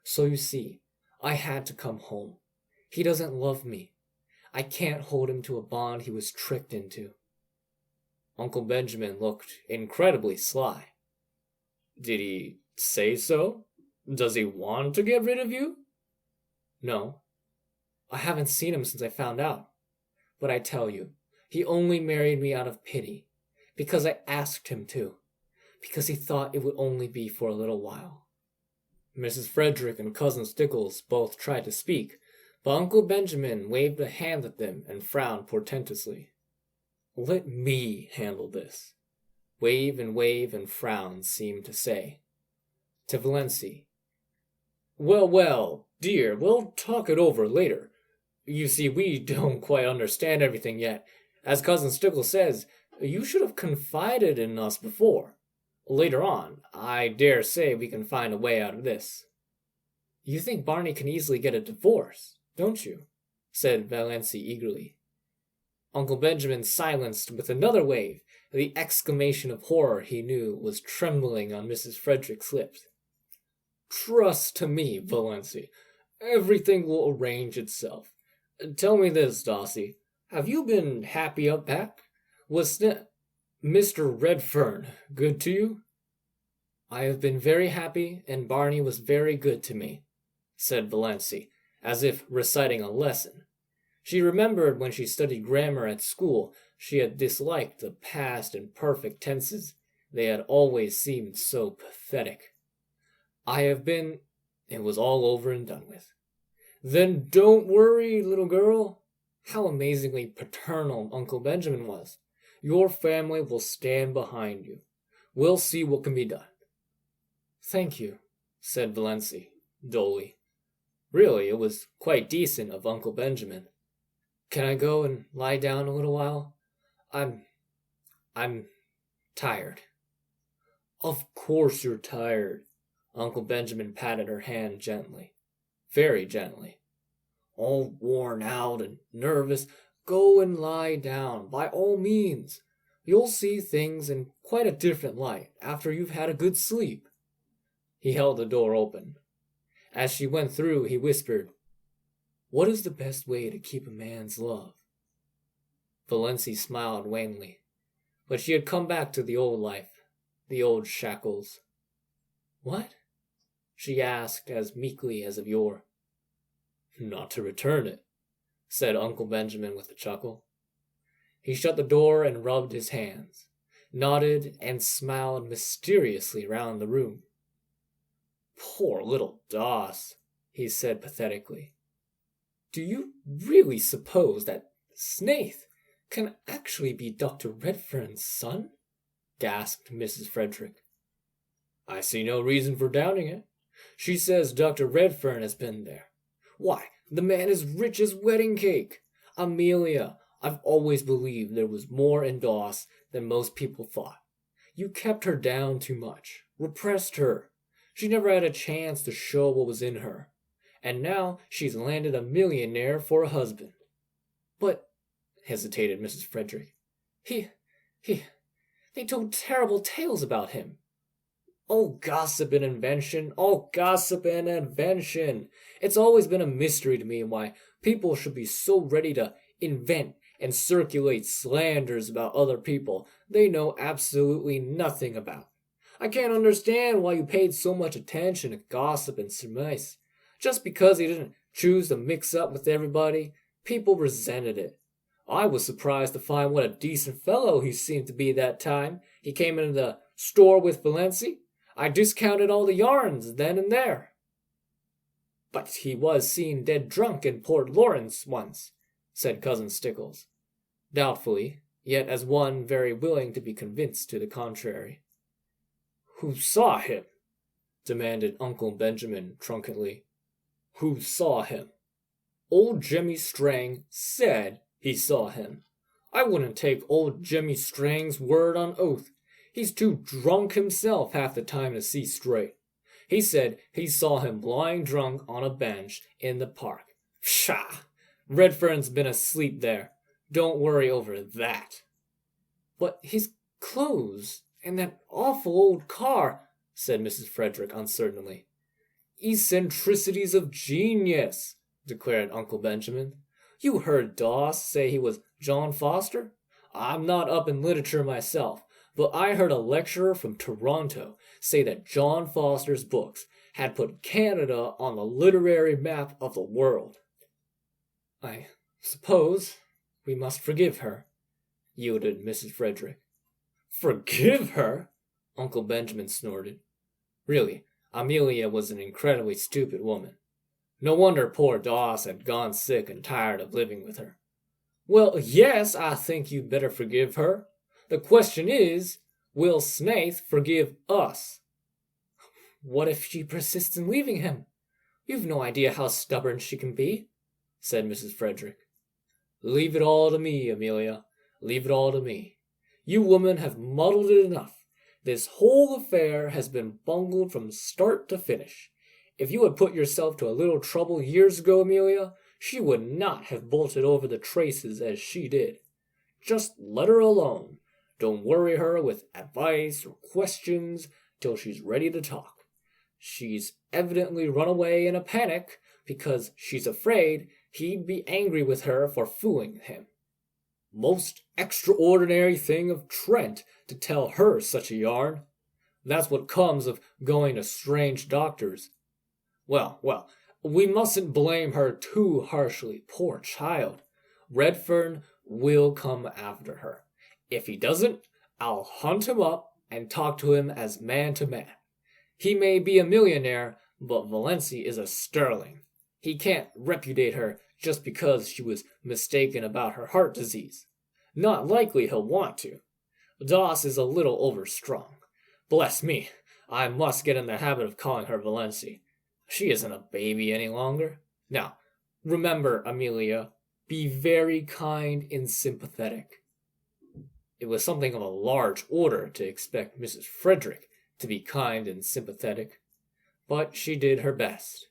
So you see, I had to come home. He doesn't love me. I can't hold him to a bond he was tricked into." Uncle Benjamin looked incredibly sly. "Did he say so? Does he want to get rid of you?" "No. I haven't seen him since I found out. But I tell you, he only married me out of pity, because I asked him to, because he thought it would only be for a little while." Mrs. Frederick and Cousin Stickles both tried to speak, but Uncle Benjamin waved a hand at them and frowned portentously. "Let me handle this." Wave and frown seemed to say. To Valancy, Well, dear, we'll talk it over later. You see, we don't quite understand everything yet. As Cousin Stickles says, you should have confided in us before. Later on, I dare say we can find a way out of this." "You think Barney can easily get a divorce, don't you?" said Valancy eagerly. Uncle Benjamin silenced with another wave the exclamation of horror he knew was trembling on Mrs. Frederick's lips. "Trust to me, Valancy. Everything will arrange itself. Tell me this, Dossie. Have you been happy up back? Was Mr. Redfern good to you?" "I have been very happy, and Barney was very good to me," said Valancy, as if reciting a lesson. She remembered when she studied grammar at school, she had disliked the past and perfect tenses. They had always seemed so pathetic. It was all over and done with. "Then don't worry, little girl." How amazingly paternal Uncle Benjamin was. "Your family will stand behind you. We'll see what can be done." "Thank you," said Valancy, dully. Really, it was quite decent of Uncle Benjamin. Can I go and lie down a little while? I'm tired. Of course you're tired. Uncle Benjamin patted her hand gently. Very gently. All worn out and nervous, go and lie down, by all means. You'll see things in quite a different light after you've had a good sleep. He held the door open. As she went through, he whispered, What is the best way to keep a man's love? Valancy smiled wanly, but she had come back to the old life, the old shackles. What? She asked as meekly as of yore. Not to return it, said Uncle Benjamin with a chuckle. He shut the door and rubbed his hands, nodded and smiled mysteriously round the room. Poor little Doss, he said pathetically. Do you really suppose that Snaith can actually be Dr. Redfern's son? Gasped Mrs. Frederick. I see no reason for doubting it. She says Dr. Redfern has been there. Why, the man is rich as wedding cake. Amelia, I've always believed there was more in Doss than most people thought. You kept her down too much, repressed her. She never had a chance to show what was in her. And now she's landed a millionaire for a husband. But, hesitated Mrs. Frederick, they told terrible tales about him. All gossip and invention, all gossip and invention. It's always been a mystery to me why people should be so ready to invent and circulate slanders about other people they know absolutely nothing about. I can't understand why you paid so much attention to gossip and surmise. Just because he didn't choose to mix up with everybody, people resented it. I was surprised to find what a decent fellow he seemed to be that time he came into the store with Valancy. I discounted all the yarns then and there. But he was seen dead drunk in Port Lawrence once, said Cousin Stickles, doubtfully, yet as one very willing to be convinced to the contrary. Who saw him? Demanded Uncle Benjamin truculently. Who saw him? Old Jimmy Strang said he saw him. I wouldn't take old Jimmy Strang's word on oath. He's too drunk himself half the time to see straight. He said he saw him lying drunk on a bench in the park. Pshaw! Redfern's been asleep there. Don't worry over that. But his clothes and that awful old car, said Mrs. Frederick uncertainly. Eccentricities of genius, declared Uncle Benjamin. You heard Doss say he was John Foster? I'm not up in literature myself, but I heard a lecturer from Toronto say that John Foster's books had put Canada on the literary map of the world. I suppose we must forgive her, yielded Mrs. Frederick. Forgive her? Uncle Benjamin snorted. Really, Amelia was an incredibly stupid woman. No wonder poor Doss had gone sick and tired of living with her. Well, yes, I think you'd better forgive her. The question is, will Snaith forgive us? What if she persists in leaving him? You've no idea how stubborn she can be, said Mrs. Frederick. Leave it all to me, Amelia. Leave it all to me. You women have muddled it enough. This whole affair has been bungled from start to finish. If you had put yourself to a little trouble years ago, Amelia, she would not have bolted over the traces as she did. Just let her alone. Don't worry her with advice or questions till she's ready to talk. She's evidently run away in a panic because she's afraid he'd be angry with her for fooling him. Most extraordinary thing of Trent to tell her such a yarn. That's what comes of going to strange doctors. Well, we mustn't blame her too harshly, poor child. Redfern will come after her. If he doesn't, I'll hunt him up and talk to him as man to man. He may be a millionaire, but Valancy is a Stirling. He can't repudiate her just because she was mistaken about her heart disease. Not likely he'll want to. Doss is a little overstrung. Bless me, I must get in the habit of calling her Valancy. She isn't a baby any longer. Now, remember, Amelia, be very kind and sympathetic. It was something of a large order to expect Mrs. Frederick to be kind and sympathetic, but she did her best.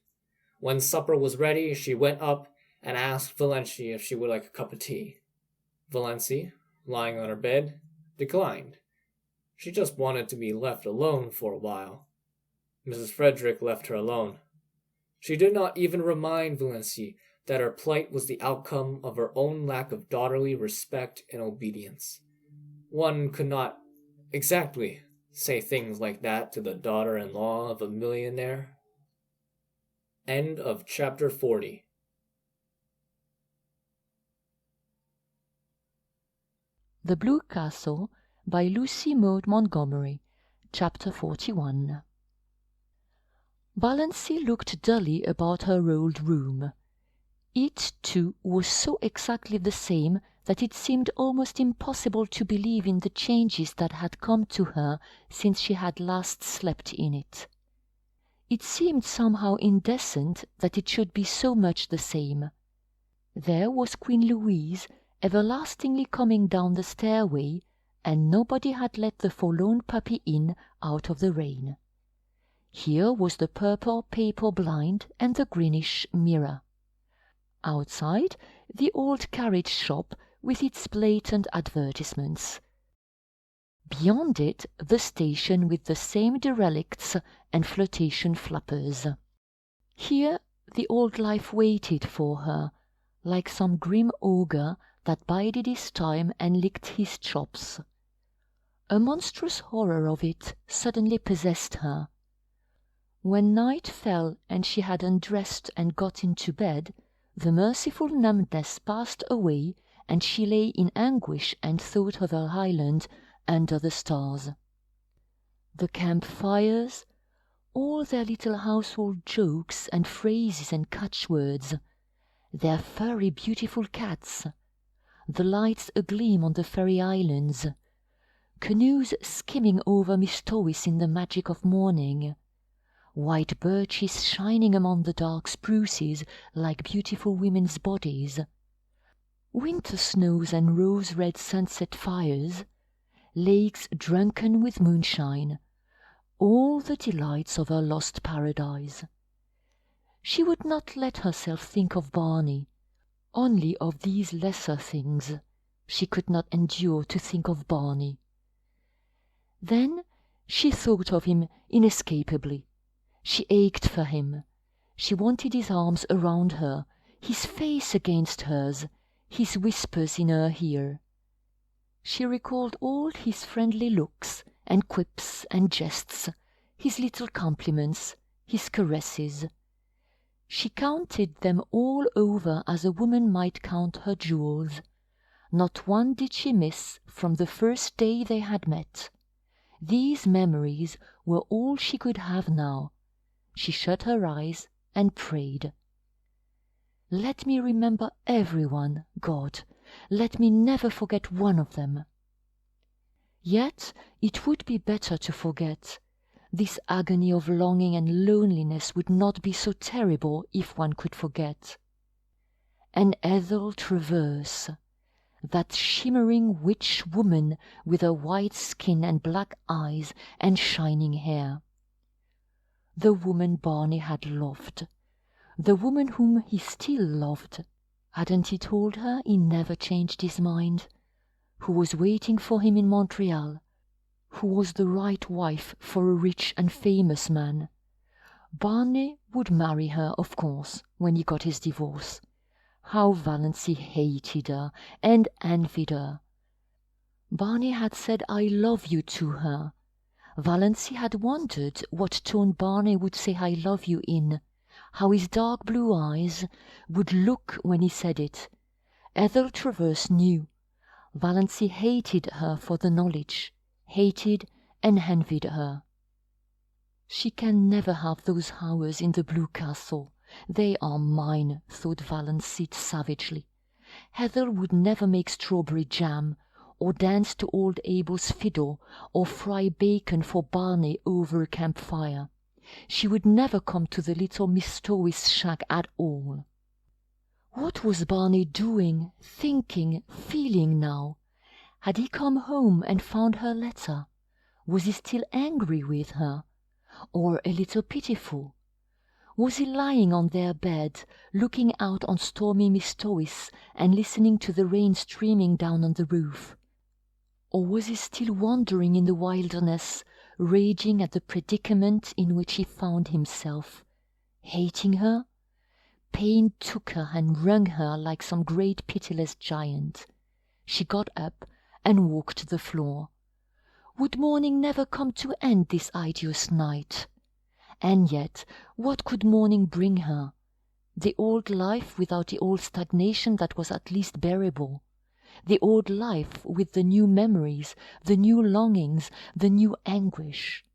When supper was ready, she went up and asked Valancy if she would like a cup of tea. Valancy, lying on her bed, declined. She just wanted to be left alone for a while. Mrs. Frederick left her alone. She did not even remind Valancy that her plight was the outcome of her own lack of daughterly respect and obedience. One could not exactly say things like that to the daughter-in-law of a millionaire. End of chapter 40. The Blue Castle by Lucy Maud Montgomery, Chapter 41. Valancy looked dully about her old room. It, too, was so exactly the same that it seemed almost impossible to believe in the changes that had come to her since she had last slept in it. It seemed somehow indecent that it should be so much the same. There was Queen Louise everlastingly coming down the stairway, and nobody had let the forlorn puppy in out of the rain. Here was the purple paper blind and the greenish mirror. Outside, the old carriage shop with its blatant advertisements. Beyond it, the station with the same derelicts and flirtation flappers. Here the old life waited for her, like some grim ogre that bided his time and licked his chops. A monstrous horror of it suddenly possessed her. When night fell and she had undressed and got into bed, the merciful numbness passed away, and she lay in anguish and thought of her island under the stars. The camp-fires, all their little household jokes and phrases and catchwords, their furry beautiful cats, the lights agleam on the fairy islands, canoes skimming over Mistowis in the magic of morning, white birches shining among the dark spruces like beautiful women's bodies, winter snows and rose-red sunset fires, lakes drunken with moonshine, all the delights of her lost paradise. She would not let herself think of Barney, only of these lesser things. She could not endure to think of Barney. Then she thought of him inescapably. She ached for him. She wanted his arms around her, his face against hers, his whispers in her ear. She recalled all his friendly looks and quips and jests, his little compliments, his caresses. She counted them all over as a woman might count her jewels. Not one did she miss from the first day they had met. These memories were all she could have now. She shut her eyes and prayed. Let me remember everyone, God. Let me never forget one of them. Yet it would be better to forget. This agony of longing and loneliness would not be so terrible if one could forget. And Ethel Traverse, that shimmering witch woman with her white skin and black eyes and shining hair. The woman Barney had loved, the woman whom he still loved. Hadn't he told her he never changed his mind? Who was waiting for him in Montreal, who was the right wife for a rich and famous man. Barney would marry her, of course, when he got his divorce. How Valancy hated her and envied her. Barney had said "I love you" to her. Valancy had wondered what tone Barney would say "I love you" in, how his dark blue eyes would look when he said it. Ethel Traverse knew. Valancy hated her for the knowledge, hated and envied her. She can never have those hours in the Blue Castle. They are mine, thought Valancy savagely. Ethel would never make strawberry jam, or dance to old Abel's fiddle, or fry bacon for Barney over a campfire. She would never come to the little Miss Stowis shack at all. What was Barney doing, thinking, feeling now? Had he come home and found her letter? Was he still angry with her? Or a little pitiful? Was he lying on their bed, looking out on stormy Mistowis and listening to the rain streaming down on the roof? Or was he still wandering in the wilderness, raging at the predicament in which he found himself? Hating her? Pain took her and wrung her like some great pitiless giant. She got up and walked the floor. Would morning never come to end this arduous night? And yet, what could morning bring her? The old life without the old stagnation that was at least bearable. The old life with the new memories, the new longings, the new anguish.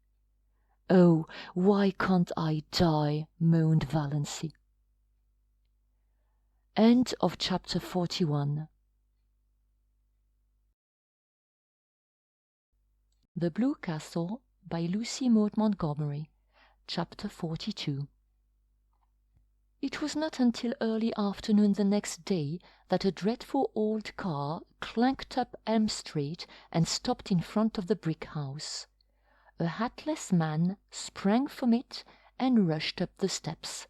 "Oh, why can't I die?" moaned Valancy. End of chapter 41. The Blue Castle by Lucy Maud Montgomery. Chapter 42. It was not until early afternoon the next day that a dreadful old car clanked up Elm Street and stopped in front of the brick house. A hatless man sprang from it and rushed up the steps.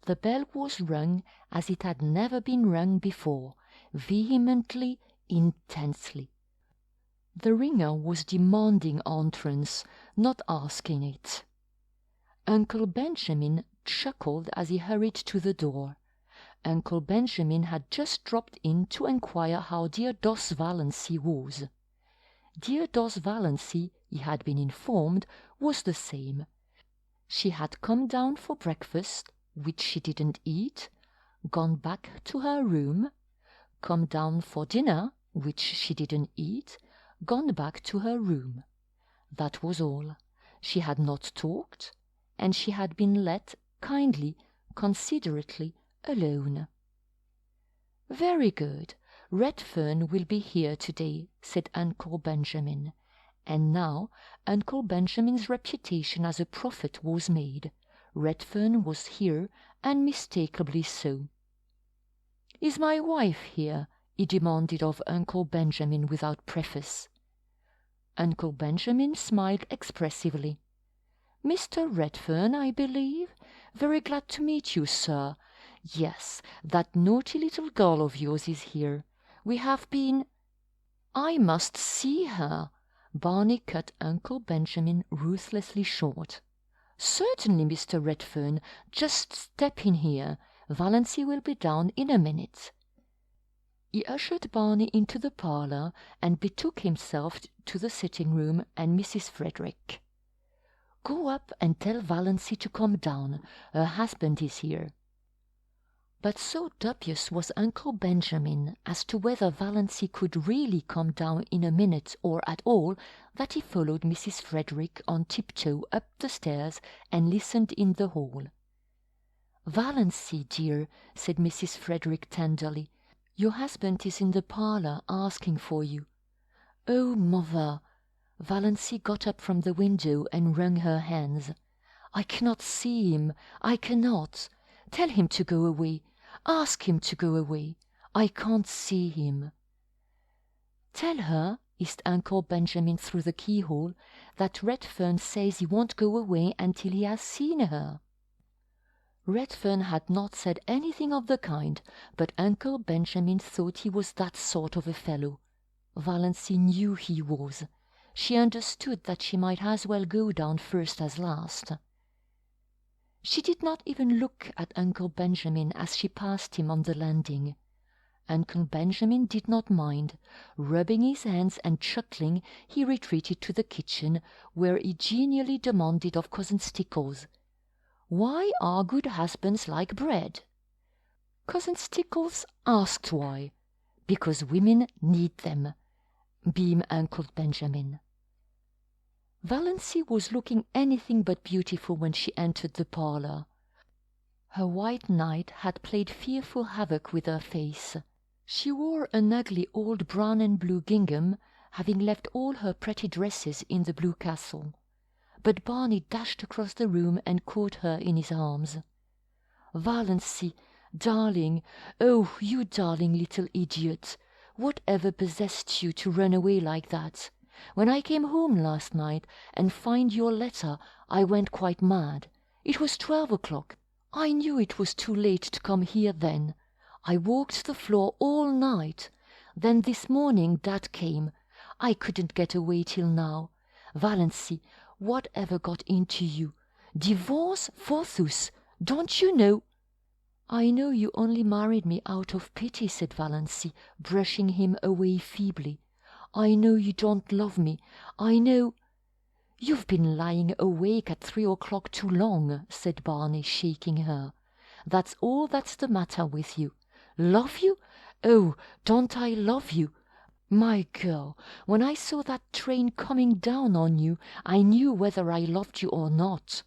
The bell was rung as it had never been rung before, vehemently, intensely. The ringer was demanding entrance, not asking it. Uncle Benjamin chuckled as he hurried to the door. Uncle Benjamin had just dropped in to enquire how dear Dos Valancy was. Dear Dos Valancy, he had been informed, was the same. She had come down for breakfast, which she didn't eat, gone back to her room, come down for dinner, which she didn't eat, gone back to her room. That was all. She had not talked, and she had been let kindly, considerately alone. "Very good. Redfern will be here to-day," said Uncle Benjamin. And now Uncle Benjamin's reputation as a prophet was made. Redfern was here, and mistakably so. "Is my wife here?" he demanded of Uncle Benjamin without preface. Uncle Benjamin smiled expressively. "Mr. Redfern, I believe? Very glad to meet you, sir. Yes, that naughty little girl of yours is here. We have been—" "I must see her," Barney cut Uncle Benjamin ruthlessly short. "Certainly, Mr. Redfern. Just step in here. Valancy will be down in a minute." He ushered Barney into the parlour and betook himself to the sitting-room and Mrs. Frederick. "Go up and tell Valancy to come down. Her husband is here." But so dubious was Uncle Benjamin as to whether Valancy could really come down in a minute or at all that he followed Mrs. Frederick on tiptoe up the stairs and listened in the hall. "Valancy, dear," said Mrs. Frederick tenderly, "your husband is in the parlour asking for you." "Oh, mother!" Valancy got up from the window and wrung her hands. "I cannot see him. I cannot. Tell him to go away. Ask him to go away. I can't see him." "Tell her," hissed Uncle Benjamin through the keyhole, "that Redfern says he won't go away until he has seen her." Redfern had not said anything of the kind, but Uncle Benjamin thought he was that sort of a fellow. Valancy knew he was. She understood that she might as well go down first as last. She did not even look at Uncle Benjamin as she passed him on the landing. Uncle Benjamin did not mind. Rubbing his hands and chuckling, he retreated to the kitchen, where he genially demanded of Cousin Stickles, "Why are good husbands like bread?" Cousin Stickles asked why. "Because women need them," beamed Uncle Benjamin. Valancy was looking anything but beautiful when she entered the parlour. Her white night had played fearful havoc with her face. She wore an ugly old brown and blue gingham, having left all her pretty dresses in the Blue Castle. But Barney dashed across the room and caught her in his arms. "Valancy, Darling, oh, you darling little idiot. Whatever possessed you to run away like that? When I came home last night and find your letter, I went quite mad. It was 12 o'clock. I knew it was too late to come here then. I walked the floor all night. Then this morning Dad came. I couldn't get away till now. Valancy, whatever got into you? Divorce, forsooth, don't you know? I know you only married me out of pity, said Valancy, brushing him away feebly. I know you don't love me. I know. You've been lying awake at 3 o'clock too long, said Barney, shaking her. That's all that's the matter with you. Love you? Oh, don't I love you? My girl, when I saw that train coming down on you, I knew whether I loved you or not.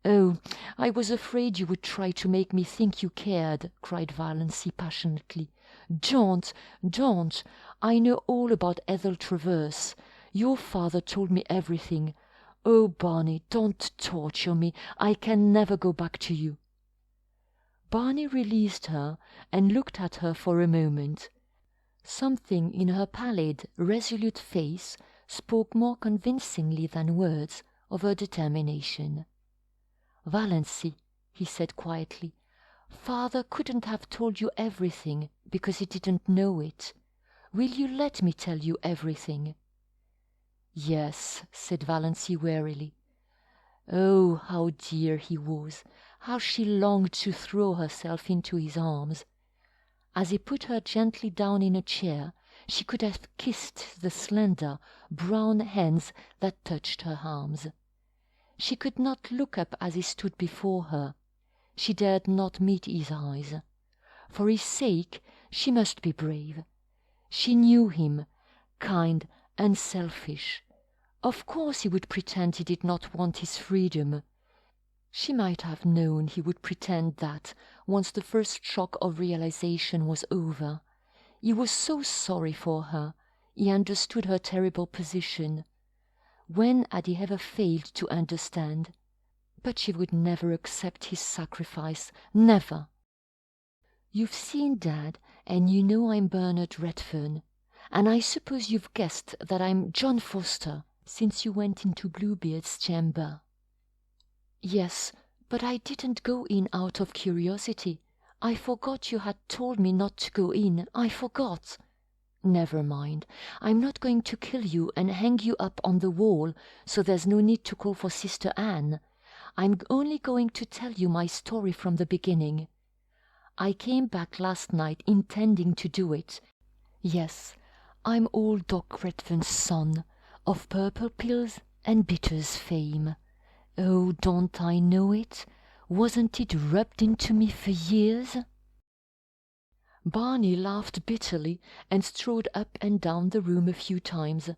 Oh, I was afraid you would try to make me think you cared, cried Valancy passionately. Don't. I know all about Ethel Traverse. Your father told me everything. Oh, Barney, don't torture me. I can never go back to you. Barney released her and looked at her for a moment. Something in her pallid, resolute face spoke more convincingly than words of her determination. Valancy, he said quietly, Father couldn't have told you everything because he didn't know it. Will you let me tell you everything? Yes, said Valancy wearily. Oh, how dear he was! How she longed to throw herself into his arms! As he put her gently down in a chair, she could have kissed the slender, brown hands that touched her arms. She could not look up as he stood before her. She dared not meet his eyes. For his sake she must be brave. She knew him, kind, unselfish. Of course he would pretend he did not want his freedom. She might have known he would pretend that, once the first shock of realization was over. He was so sorry for her. He understood her terrible position. When had he ever failed to understand? But she would never accept his sacrifice, never. You've seen Dad, and you know I'm Bernard Redfern, and I suppose you've guessed that I'm John Foster since you went into Bluebeard's chamber. Yes, but I didn't go in out of curiosity. I forgot you had told me not to go in. I forgot. Never mind. I'm not going to kill you and hang you up on the wall, so there's no need to call for Sister Anne. I'm only going to tell you my story from the beginning. I came back last night intending to do it. Yes, I'm old Doc Redfern's son, of Purple Pills and Bitters fame. Oh, don't I know it? Wasn't it rubbed into me for years? Barney laughed bitterly and strode up and down the room a few times.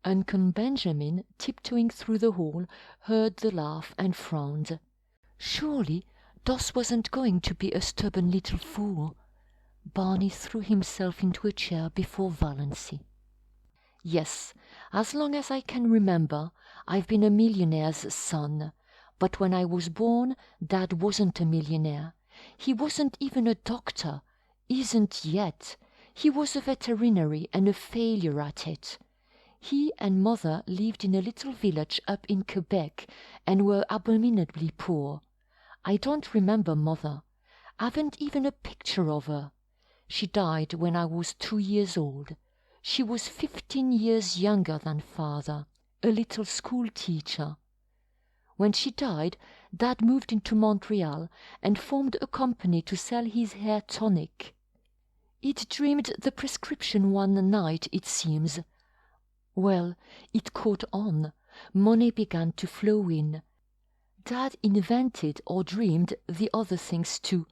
Uncle Benjamin, tiptoeing through the hall, heard the laugh and frowned. Surely Doss wasn't going to be a stubborn little fool. Barney threw himself into a chair before Valancy. Yes, as long as I can remember, I've been a millionaire's son. But when I was born, Dad wasn't a millionaire. He wasn't even a doctor. Isn't yet. He was a veterinary and a failure at it. He and Mother lived in a little village up in Quebec and were abominably poor. I don't remember Mother. Haven't even a picture of her. She died when I was 2 years old. She was 15 years younger than Father, a little school teacher. When she died, Dad moved into Montreal and formed a company to sell his hair tonic. He'd dreamed the prescription one night, it seems. Well, it caught on. Money began to flow in. Dad invented or dreamed the other things too.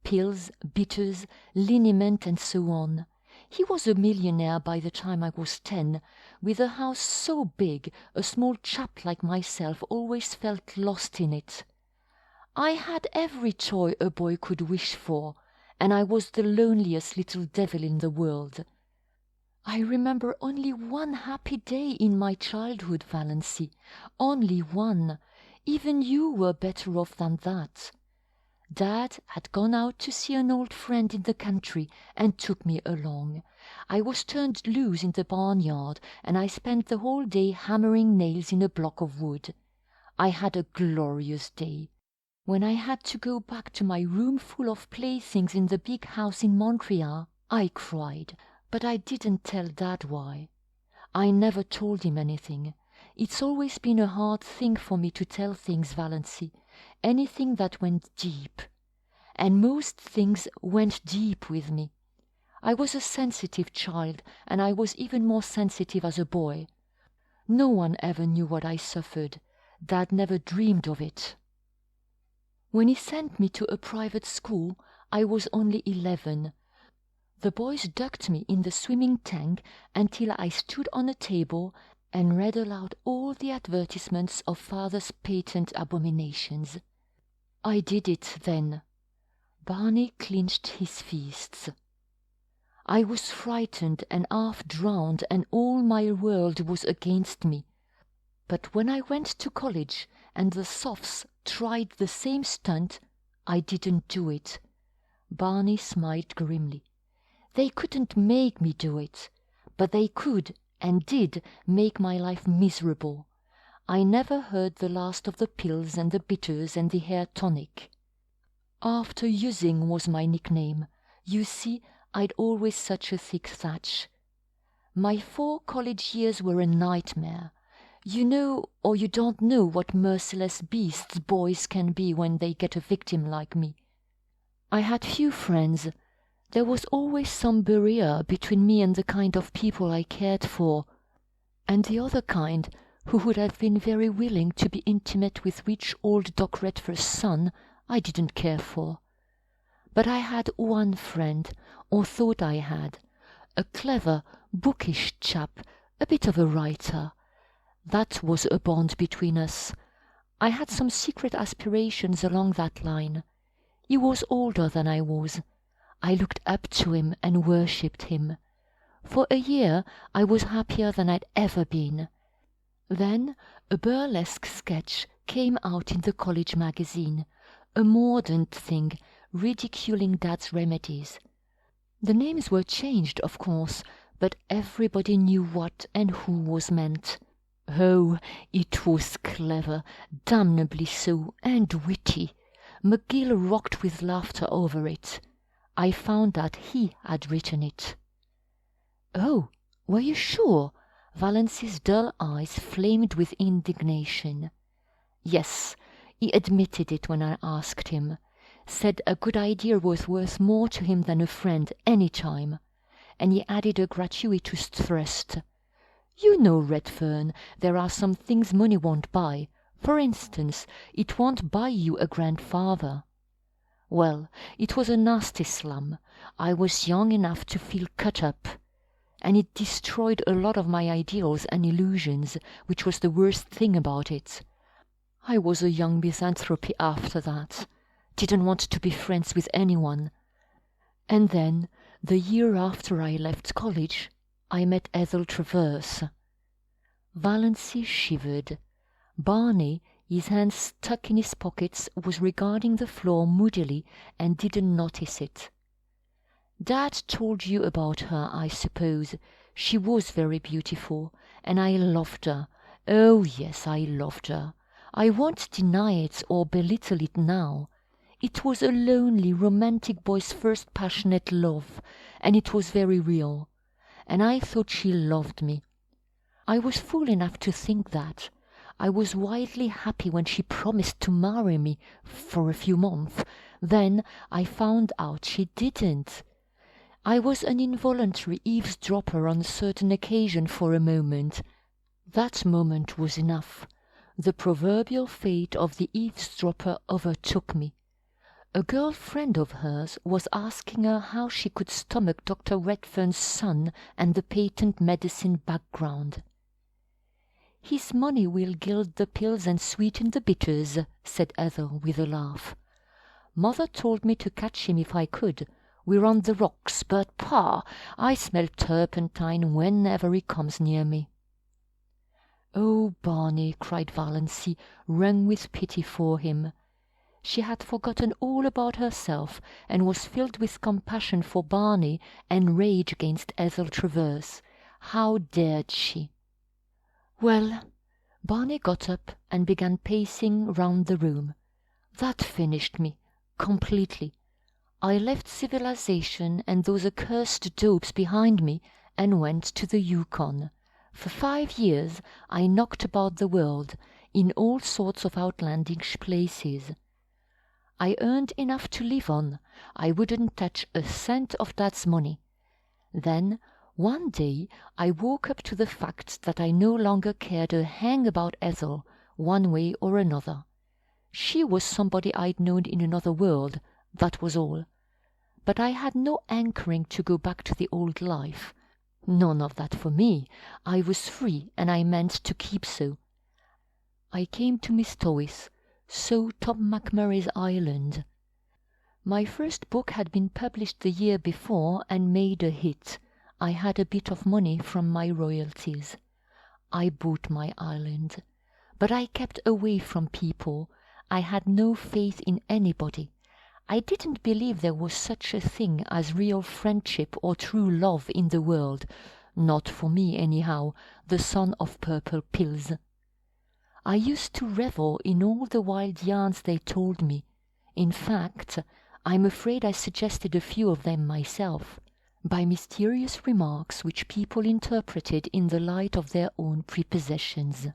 Pills, bitters, liniment, and so on. He was a millionaire by the time I was 10, with a house so big a small chap like myself always felt lost in it. I had every toy a boy could wish for, and I was the loneliest little devil in the world. I remember only one happy day in my childhood, Valancy, only one. Even you were better off than that. Dad had gone out to see an old friend in the country and took me along. I was turned loose in the barnyard, and I spent the whole day hammering nails in a block of wood. I had a glorious day. When I had to go back to my room full of playthings in the big house in Montreal, I cried, but I didn't tell Dad why. I never told him anything. It's always been a hard thing for me to tell things, Valancy, anything that went deep. And most things went deep with me. I was a sensitive child, and I was even more sensitive as a boy. No one ever knew what I suffered. Dad never dreamed of it. When he sent me to a private school, I was only 11. The boys ducked me in the swimming tank until I stood on a table and read aloud all the advertisements of Father's patent abominations. I did it then. Barney clenched his fists. I was frightened and half drowned, and all my world was against me. But when I went to college and the Sophs tried the same stunt, I didn't do it. Barney smiled grimly. They couldn't make me do it, but they could and did make my life miserable. I never heard the last of the pills and the bitters and the hair tonic. After using was my nickname. You see, I'd always such a thick thatch. My 4 college years were a nightmare. You know or you don't know what merciless beasts boys can be when they get a victim like me. I had few friends. There was always some barrier between me and the kind of people I cared for, and the other kind, who would have been very willing to be intimate with rich old Doc Redfern's son, I didn't care for. But I had one friend, or thought I had, a clever, bookish chap, a bit of a writer. That was a bond between us. I had some secret aspirations along that line. He was older than I was. I looked up to him and worshipped him. For a year I was happier than I'd ever been. Then a burlesque sketch came out in the college magazine, a mordant thing, ridiculing Dad's remedies. The names were changed, of course, but everybody knew what and who was meant. Oh, it was clever, damnably so, and witty. McGill rocked with laughter over it. I found that he had written it. Oh, were you sure? Valancy's dull eyes flamed with indignation. Yes, he admitted it when I asked him. Said a good idea was worth more to him than a friend any time. And he added a gratuitous thrust. You know, Redfern, there are some things money won't buy. For instance, it won't buy you a grandfather. Well, it was a nasty slum. I was young enough to feel cut up. And it destroyed a lot of my ideals and illusions, which was the worst thing about it. I was a young misanthrope after that. Didn't want to be friends with anyone. And then, the year after I left college, I met Ethel Traverse. Valancy shivered. Barney, his hands stuck in his pockets, was regarding the floor moodily and didn't notice it. Dad told you about her, I suppose. She was very beautiful, and I loved her. Oh, yes, I loved her. I won't deny it or belittle it now. It was a lonely, romantic boy's first passionate love, and it was very real. And I thought she loved me. I was fool enough to think that. I was wildly happy when she promised to marry me for a few months. Then I found out she didn't. I was an involuntary eavesdropper on a certain occasion for a moment. That moment was enough. The proverbial fate of the eavesdropper overtook me. A girl friend of hers was asking her how she could stomach Dr. Redfern's son and the patent medicine background. "His money will gild the pills and sweeten the bitters," said Ethel with a laugh. "Mother told me to catch him if I could. We're on the rocks, but, Pa, I smell turpentine whenever he comes near me." "Oh, Barney," cried Valancy, wrung with pity for him. She had forgotten all about herself and was filled with compassion for Barney and rage against Ethel Travers. How dared she? Well, Barney got up and began pacing round the room. That finished me completely. I left civilization and those accursed dopes behind me and went to the Yukon. For 5 years I knocked about the world in all sorts of outlandish places. I earned enough to live on. I wouldn't touch a cent of Dad's money. Then, one day, I woke up to the fact that I no longer cared a hang about Ethel, one way or another. She was somebody I'd known in another world, that was all. But I had no hankering to go back to the old life. None of that for me. I was free, and I meant to keep so. I came to Miss Toyce, so Tom McMurray's Island. My first book had been published the year before and made a hit. I had a bit of money from my royalties. I bought my island. But I kept away from people. I had no faith in anybody. I didn't believe there was such a thing as real friendship or true love in the world. Not for me, anyhow, the son of purple pills. I used to revel in all the wild yarns they told me. In fact, I'm afraid I suggested a few of them myself, by mysterious remarks which people interpreted in the light of their own prepossessions.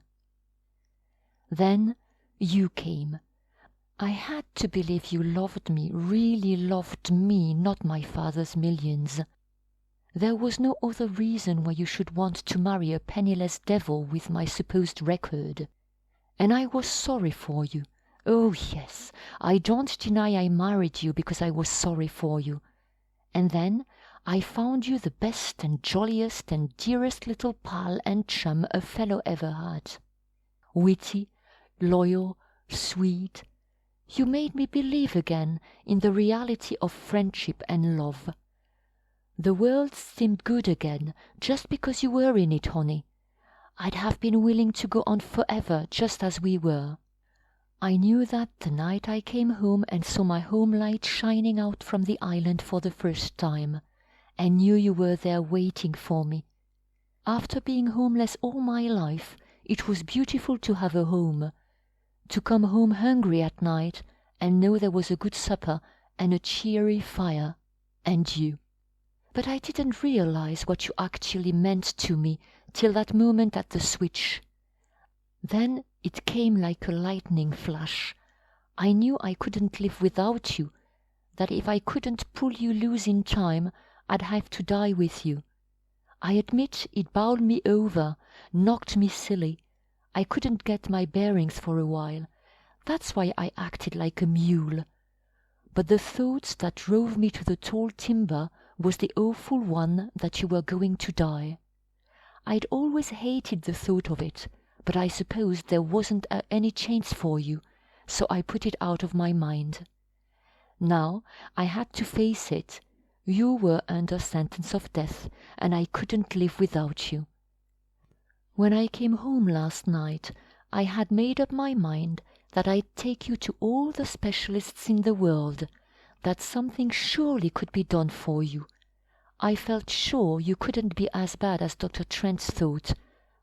Then you came. I had to believe you loved me, really loved me, not my father's millions. There was no other reason why you should want to marry a penniless devil with my supposed record. And I was sorry for you. Oh, yes, I don't deny I married you because I was sorry for you. And then I found you the best and jolliest and dearest little pal and chum a fellow ever had. Witty, loyal, sweet. You made me believe again in the reality of friendship and love. The world seemed good again just because you were in it, honey. I'd have been willing to go on forever just as we were. I knew that the night I came home and saw my home light shining out from the island for the first time, and knew you were there waiting for me. After being homeless all my life, it was beautiful to have a home, to come home hungry at night and know there was a good supper and a cheery fire, and you. But I didn't realize what you actually meant to me till that moment at the switch. Then it came like a lightning flash. I knew I couldn't live without you, that if I couldn't pull you loose in time, I'd have to die with you. I admit it bowled me over, knocked me silly. I couldn't get my bearings for a while. That's why I acted like a mule. But the thought that drove me to the tall timber was the awful one that you were going to die. I'd always hated the thought of it, but I supposed there wasn't any chance for you, so I put it out of my mind. Now I had to face it. You were under sentence of death, and I couldn't live without you. When I came home last night, I had made up my mind that I'd take you to all the specialists in the world, that something surely could be done for you. I felt sure you couldn't be as bad as Dr. Trent thought,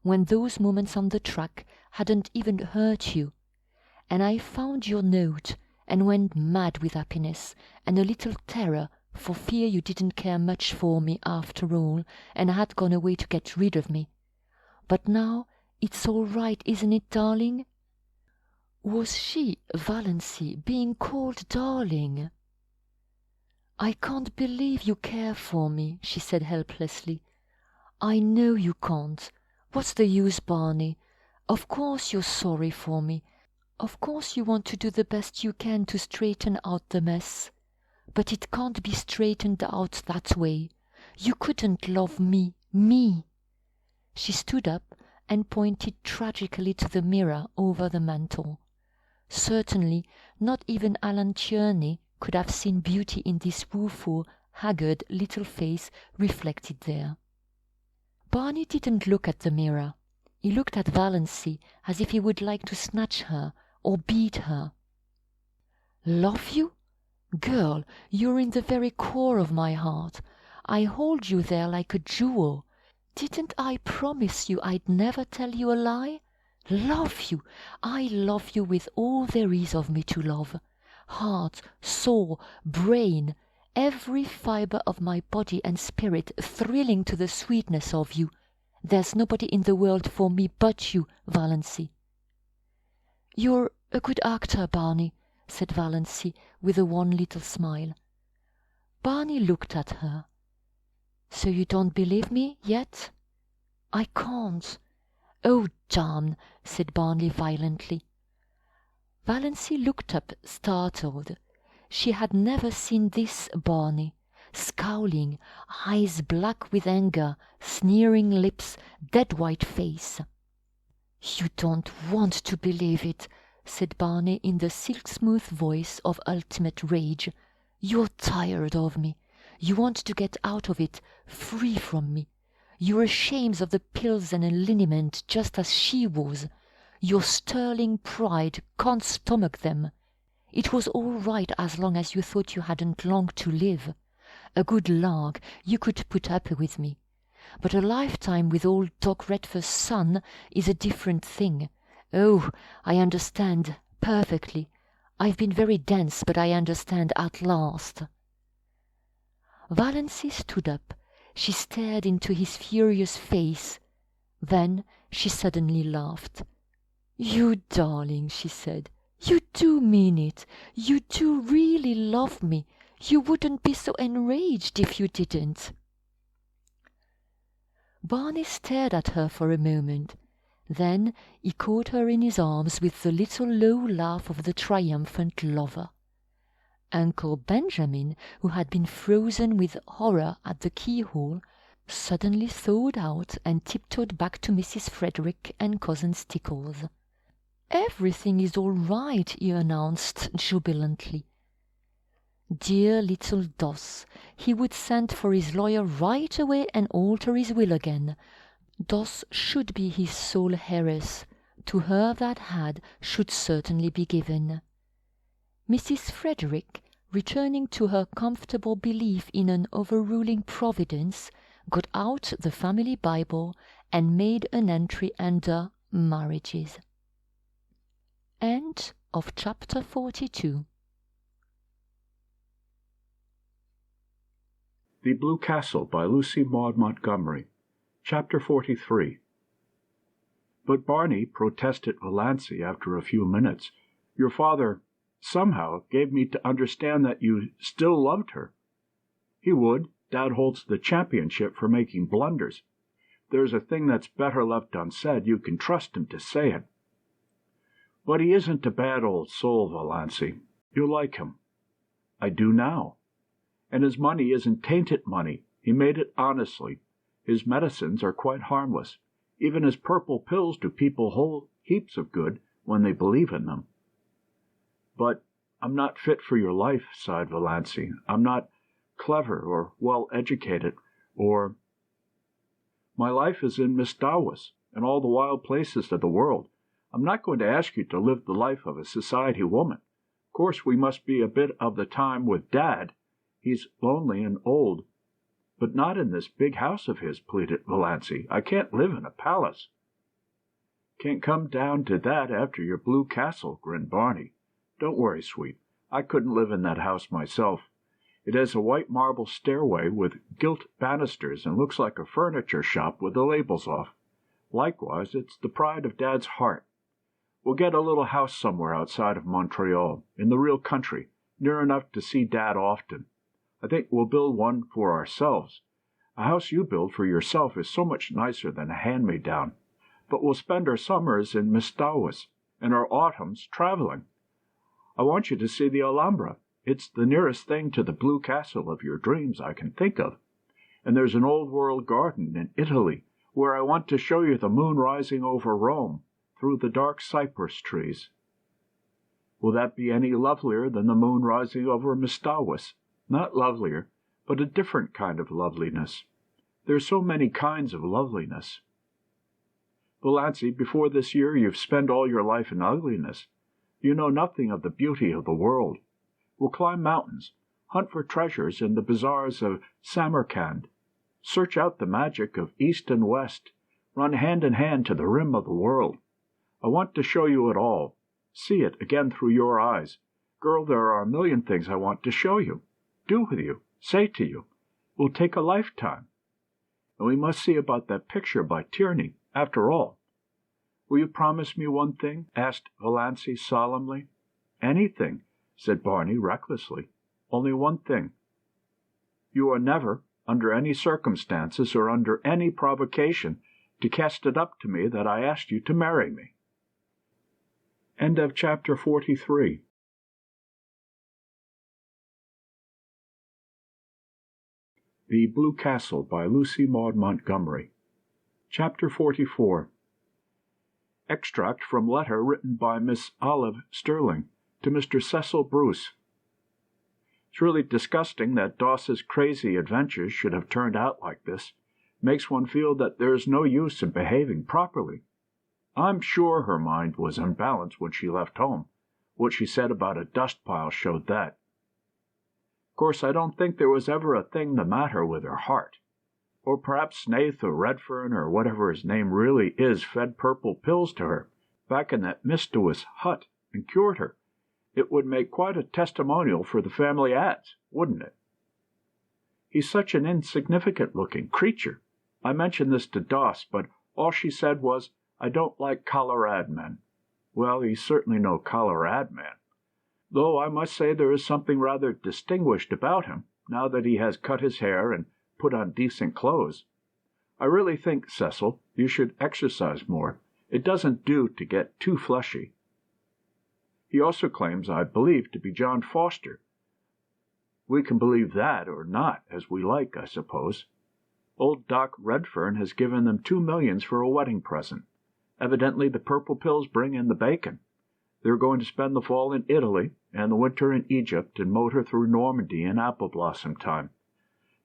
when those moments on the track hadn't even hurt you. And I found your note and went mad with happiness and a little terror for fear you didn't care much for me after all and had gone away to get rid of me. But now it's all right, isn't it, darling? Was she, Valancy, being called darling? I can't believe you care for me, she said helplessly. I know you can't. What's the use, Barney? Of course you're sorry for me. Of course you want to do the best you can to straighten out the mess. But it can't be straightened out that way. You couldn't love me. She stood up and pointed tragically to the mirror over the mantel. Certainly not even Alan Tierney could have seen beauty in this woeful, haggard little face reflected there. Barney didn't look at the mirror. He looked at Valancy as if he would like to snatch her or beat her. Love you? Girl, you're in the very core of my heart. I hold you there like a jewel. Didn't I promise you I'd never tell you a lie? Love you! I love you with all there is of me to love. Heart, soul, brain, every fibre of my body and spirit thrilling to the sweetness of you. There's nobody in the world for me but you, Valancy. You're a good actor, Barney, said Valancy with a wan little smile. Barney looked at her. So you don't believe me yet? I can't. Oh, damn, said Barney violently. Valancy looked up, startled. She had never seen this Barney, scowling, eyes black with anger, sneering lips, dead white face. You don't want to believe it, said Barney in the silk-smooth voice of ultimate rage. You're tired of me. You want to get out of it, free from me. You're ashamed of the pills and a liniment just as she was. Your sterling pride can't stomach them. It was all right as long as you thought you hadn't long to live. A good lark, you could put up with me. But a lifetime with old Doc Redfer's son is a different thing. Oh, I understand perfectly. I've been very dense, but I understand at last. Valancy stood up. She stared into his furious face. Then she suddenly laughed. You darling, she said. You do mean it. You do really love me. You wouldn't be so enraged if you didn't. Barney stared at her for a moment. Then he caught her in his arms with the little low laugh of the triumphant lover. Uncle Benjamin, who had been frozen with horror at the keyhole, suddenly thawed out and tiptoed back to Mrs. Frederick and Cousin Stickles. Everything is all right, he announced jubilantly. Dear little Doss, he would send for his lawyer right away and alter his will again. Doss should be his sole heiress. To her that had should certainly be given. Mrs. Frederick, returning to her comfortable belief in an overruling providence, got out the family Bible and made an entry under marriages. End of chapter 42. The Blue Castle by Lucy Maud Montgomery. Chapter 43. But Barney, protested Valancy after a few minutes, your father somehow gave me to understand that you still loved her. He would. Dad holds the championship for making blunders. If there's a thing that's better left unsaid, you can trust him to say it. But he isn't a bad old soul, Valancy. You like him. I do now. And his money isn't tainted money. He made it honestly. His medicines are quite harmless. Even his purple pills do people whole heaps of good when they believe in them. But I'm not fit for your life, sighed Valancy. I'm not clever or well-educated, or... My life is in Mistawis and all the wild places of the world. I'm not going to ask you to live the life of a society woman. Of course, we must be a bit of the time with Dad. He's lonely and old. But not in this big house of his, pleaded Valancy. I can't live in a palace. Can't come down to that after your Blue Castle, grinned Barney. Don't worry, sweet. I couldn't live in that house myself. It has a white marble stairway with gilt banisters and looks like a furniture shop with the labels off. Likewise, it's the pride of Dad's heart. We'll get a little house somewhere outside of Montreal, in the real country, near enough to see Dad often. I think we'll build one for ourselves. A house you build for yourself is so much nicer than a hand-me-down. But we'll spend our summers in Mistawis and our autumns traveling. I want you to see the Alhambra. It's the nearest thing to the Blue Castle of your dreams I can think of. And there's an old-world garden in Italy where I want to show you the moon rising over Rome through the dark cypress trees. Will that be any lovelier than the moon rising over Mistawis? Not lovelier, but a different kind of loveliness. There's so many kinds of loveliness. Valancy, before this year you've spent all your life in ugliness. You know nothing of the beauty of the world. We'll climb mountains, hunt for treasures in the bazaars of Samarkand, search out the magic of East and West, run hand in hand to the rim of the world. I want to show you it all, see it again through your eyes. Girl, there are a million things I want to show you, do with you, say to you. It will take a lifetime. And we must see about that picture by Tierney, after all. Will you promise me one thing? Asked Valancy solemnly. Anything, said Barney recklessly. Only one thing. You are never, under any circumstances or under any provocation, to cast it up to me that I asked you to marry me. End of chapter 43. The Blue Castle by Lucy Maud Montgomery. Chapter 44. Extract from letter written by Miss Olive Stirling to Mr. Cecil Bruce. It's really disgusting that Doss's crazy adventures should have turned out like this. Makes one feel that there is no use in behaving properly. I'm sure her mind was unbalanced when she left home. What she said about a dust pile showed that. Of course, I don't think there was ever a thing the matter with her heart. Or perhaps Snaith or Redfern or whatever his name really is fed purple pills to her back in that mischievous hut and cured her. It would make quite a testimonial for the family ads, wouldn't it? He's such an insignificant-looking creature. I mentioned this to Doss, but all she said was, I don't like Colorad men. Well, he's certainly no Colorad man. Though I must say there is something rather distinguished about him, now that he has cut his hair and put on decent clothes. I really think, Cecil, you should exercise more. It doesn't do to get too fleshy. He also claims, I believe, to be John Foster. We can believe that or not, as we like, I suppose. Old Doc Redfern has given them $2 million for a wedding present. Evidently the purple pills bring in the bacon. They're going to spend the fall in Italy and the winter in Egypt and motor through Normandy in apple blossom time.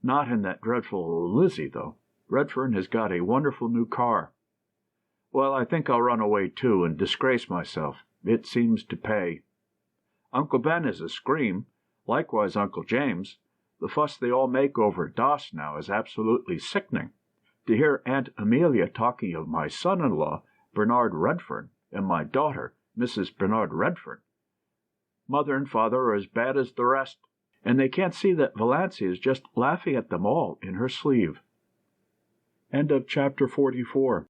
Not in that dreadful Lizzie, though. Redfern has got a wonderful new car. Well, I think I'll run away, too, and disgrace myself. It seems to pay. Uncle Ben is a scream, likewise Uncle James. The fuss they all make over Doss now is absolutely sickening. To hear Aunt Amelia talking of my son-in-law, Bernard Redfern, and my daughter, Mrs. Bernard Redfern. Mother and father are as bad as the rest, and they can't see that Valancy is just laughing at them all in her sleeve. End of chapter 44.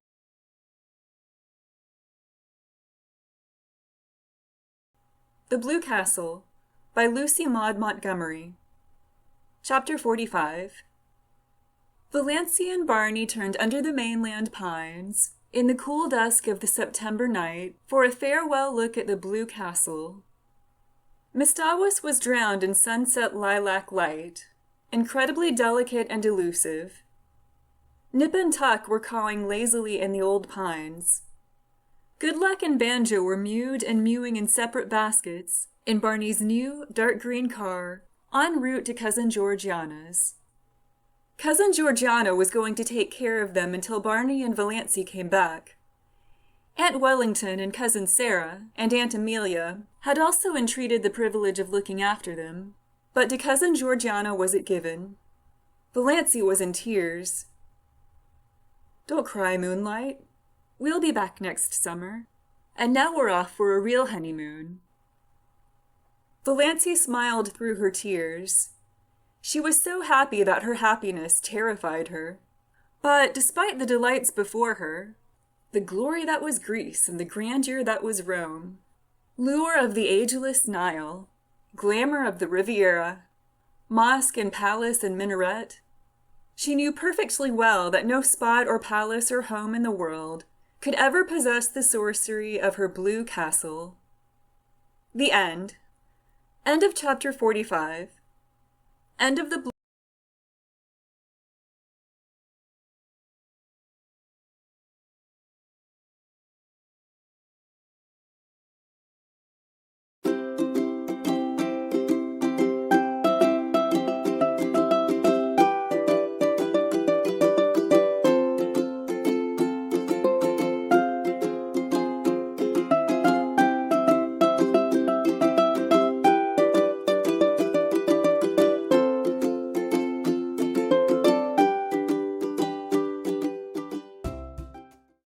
The Blue Castle by Lucy Maud Montgomery. Chapter 45. Valancy and Barney turned under the mainland pines in the cool dusk of the September night for a farewell look at the Blue Castle. Mistawis was drowned in sunset lilac light, incredibly delicate and elusive. Nip and Tuck were cawing lazily in the old pines. Goodluck and Banjo were mewed and mewing in separate baskets in Barney's new dark green car en route to Cousin Georgiana's. Cousin Georgiana was going to take care of them until Barney and Valancy came back. Aunt Wellington and Cousin Sarah and Aunt Amelia had also entreated the privilege of looking after them, but to Cousin Georgiana was it given. Valancy was in tears. Don't cry, Moonlight. We'll be back next summer, and now we're off for a real honeymoon. Valancy smiled through her tears. She was so happy that her happiness terrified her. But despite the delights before her, the glory that was Greece and the grandeur that was Rome, lure of the ageless Nile, glamour of the Riviera, mosque and palace and minaret, she knew perfectly well that no spot or palace or home in the world could ever possess the sorcery of her blue castle. The end. End of chapter 45. End of the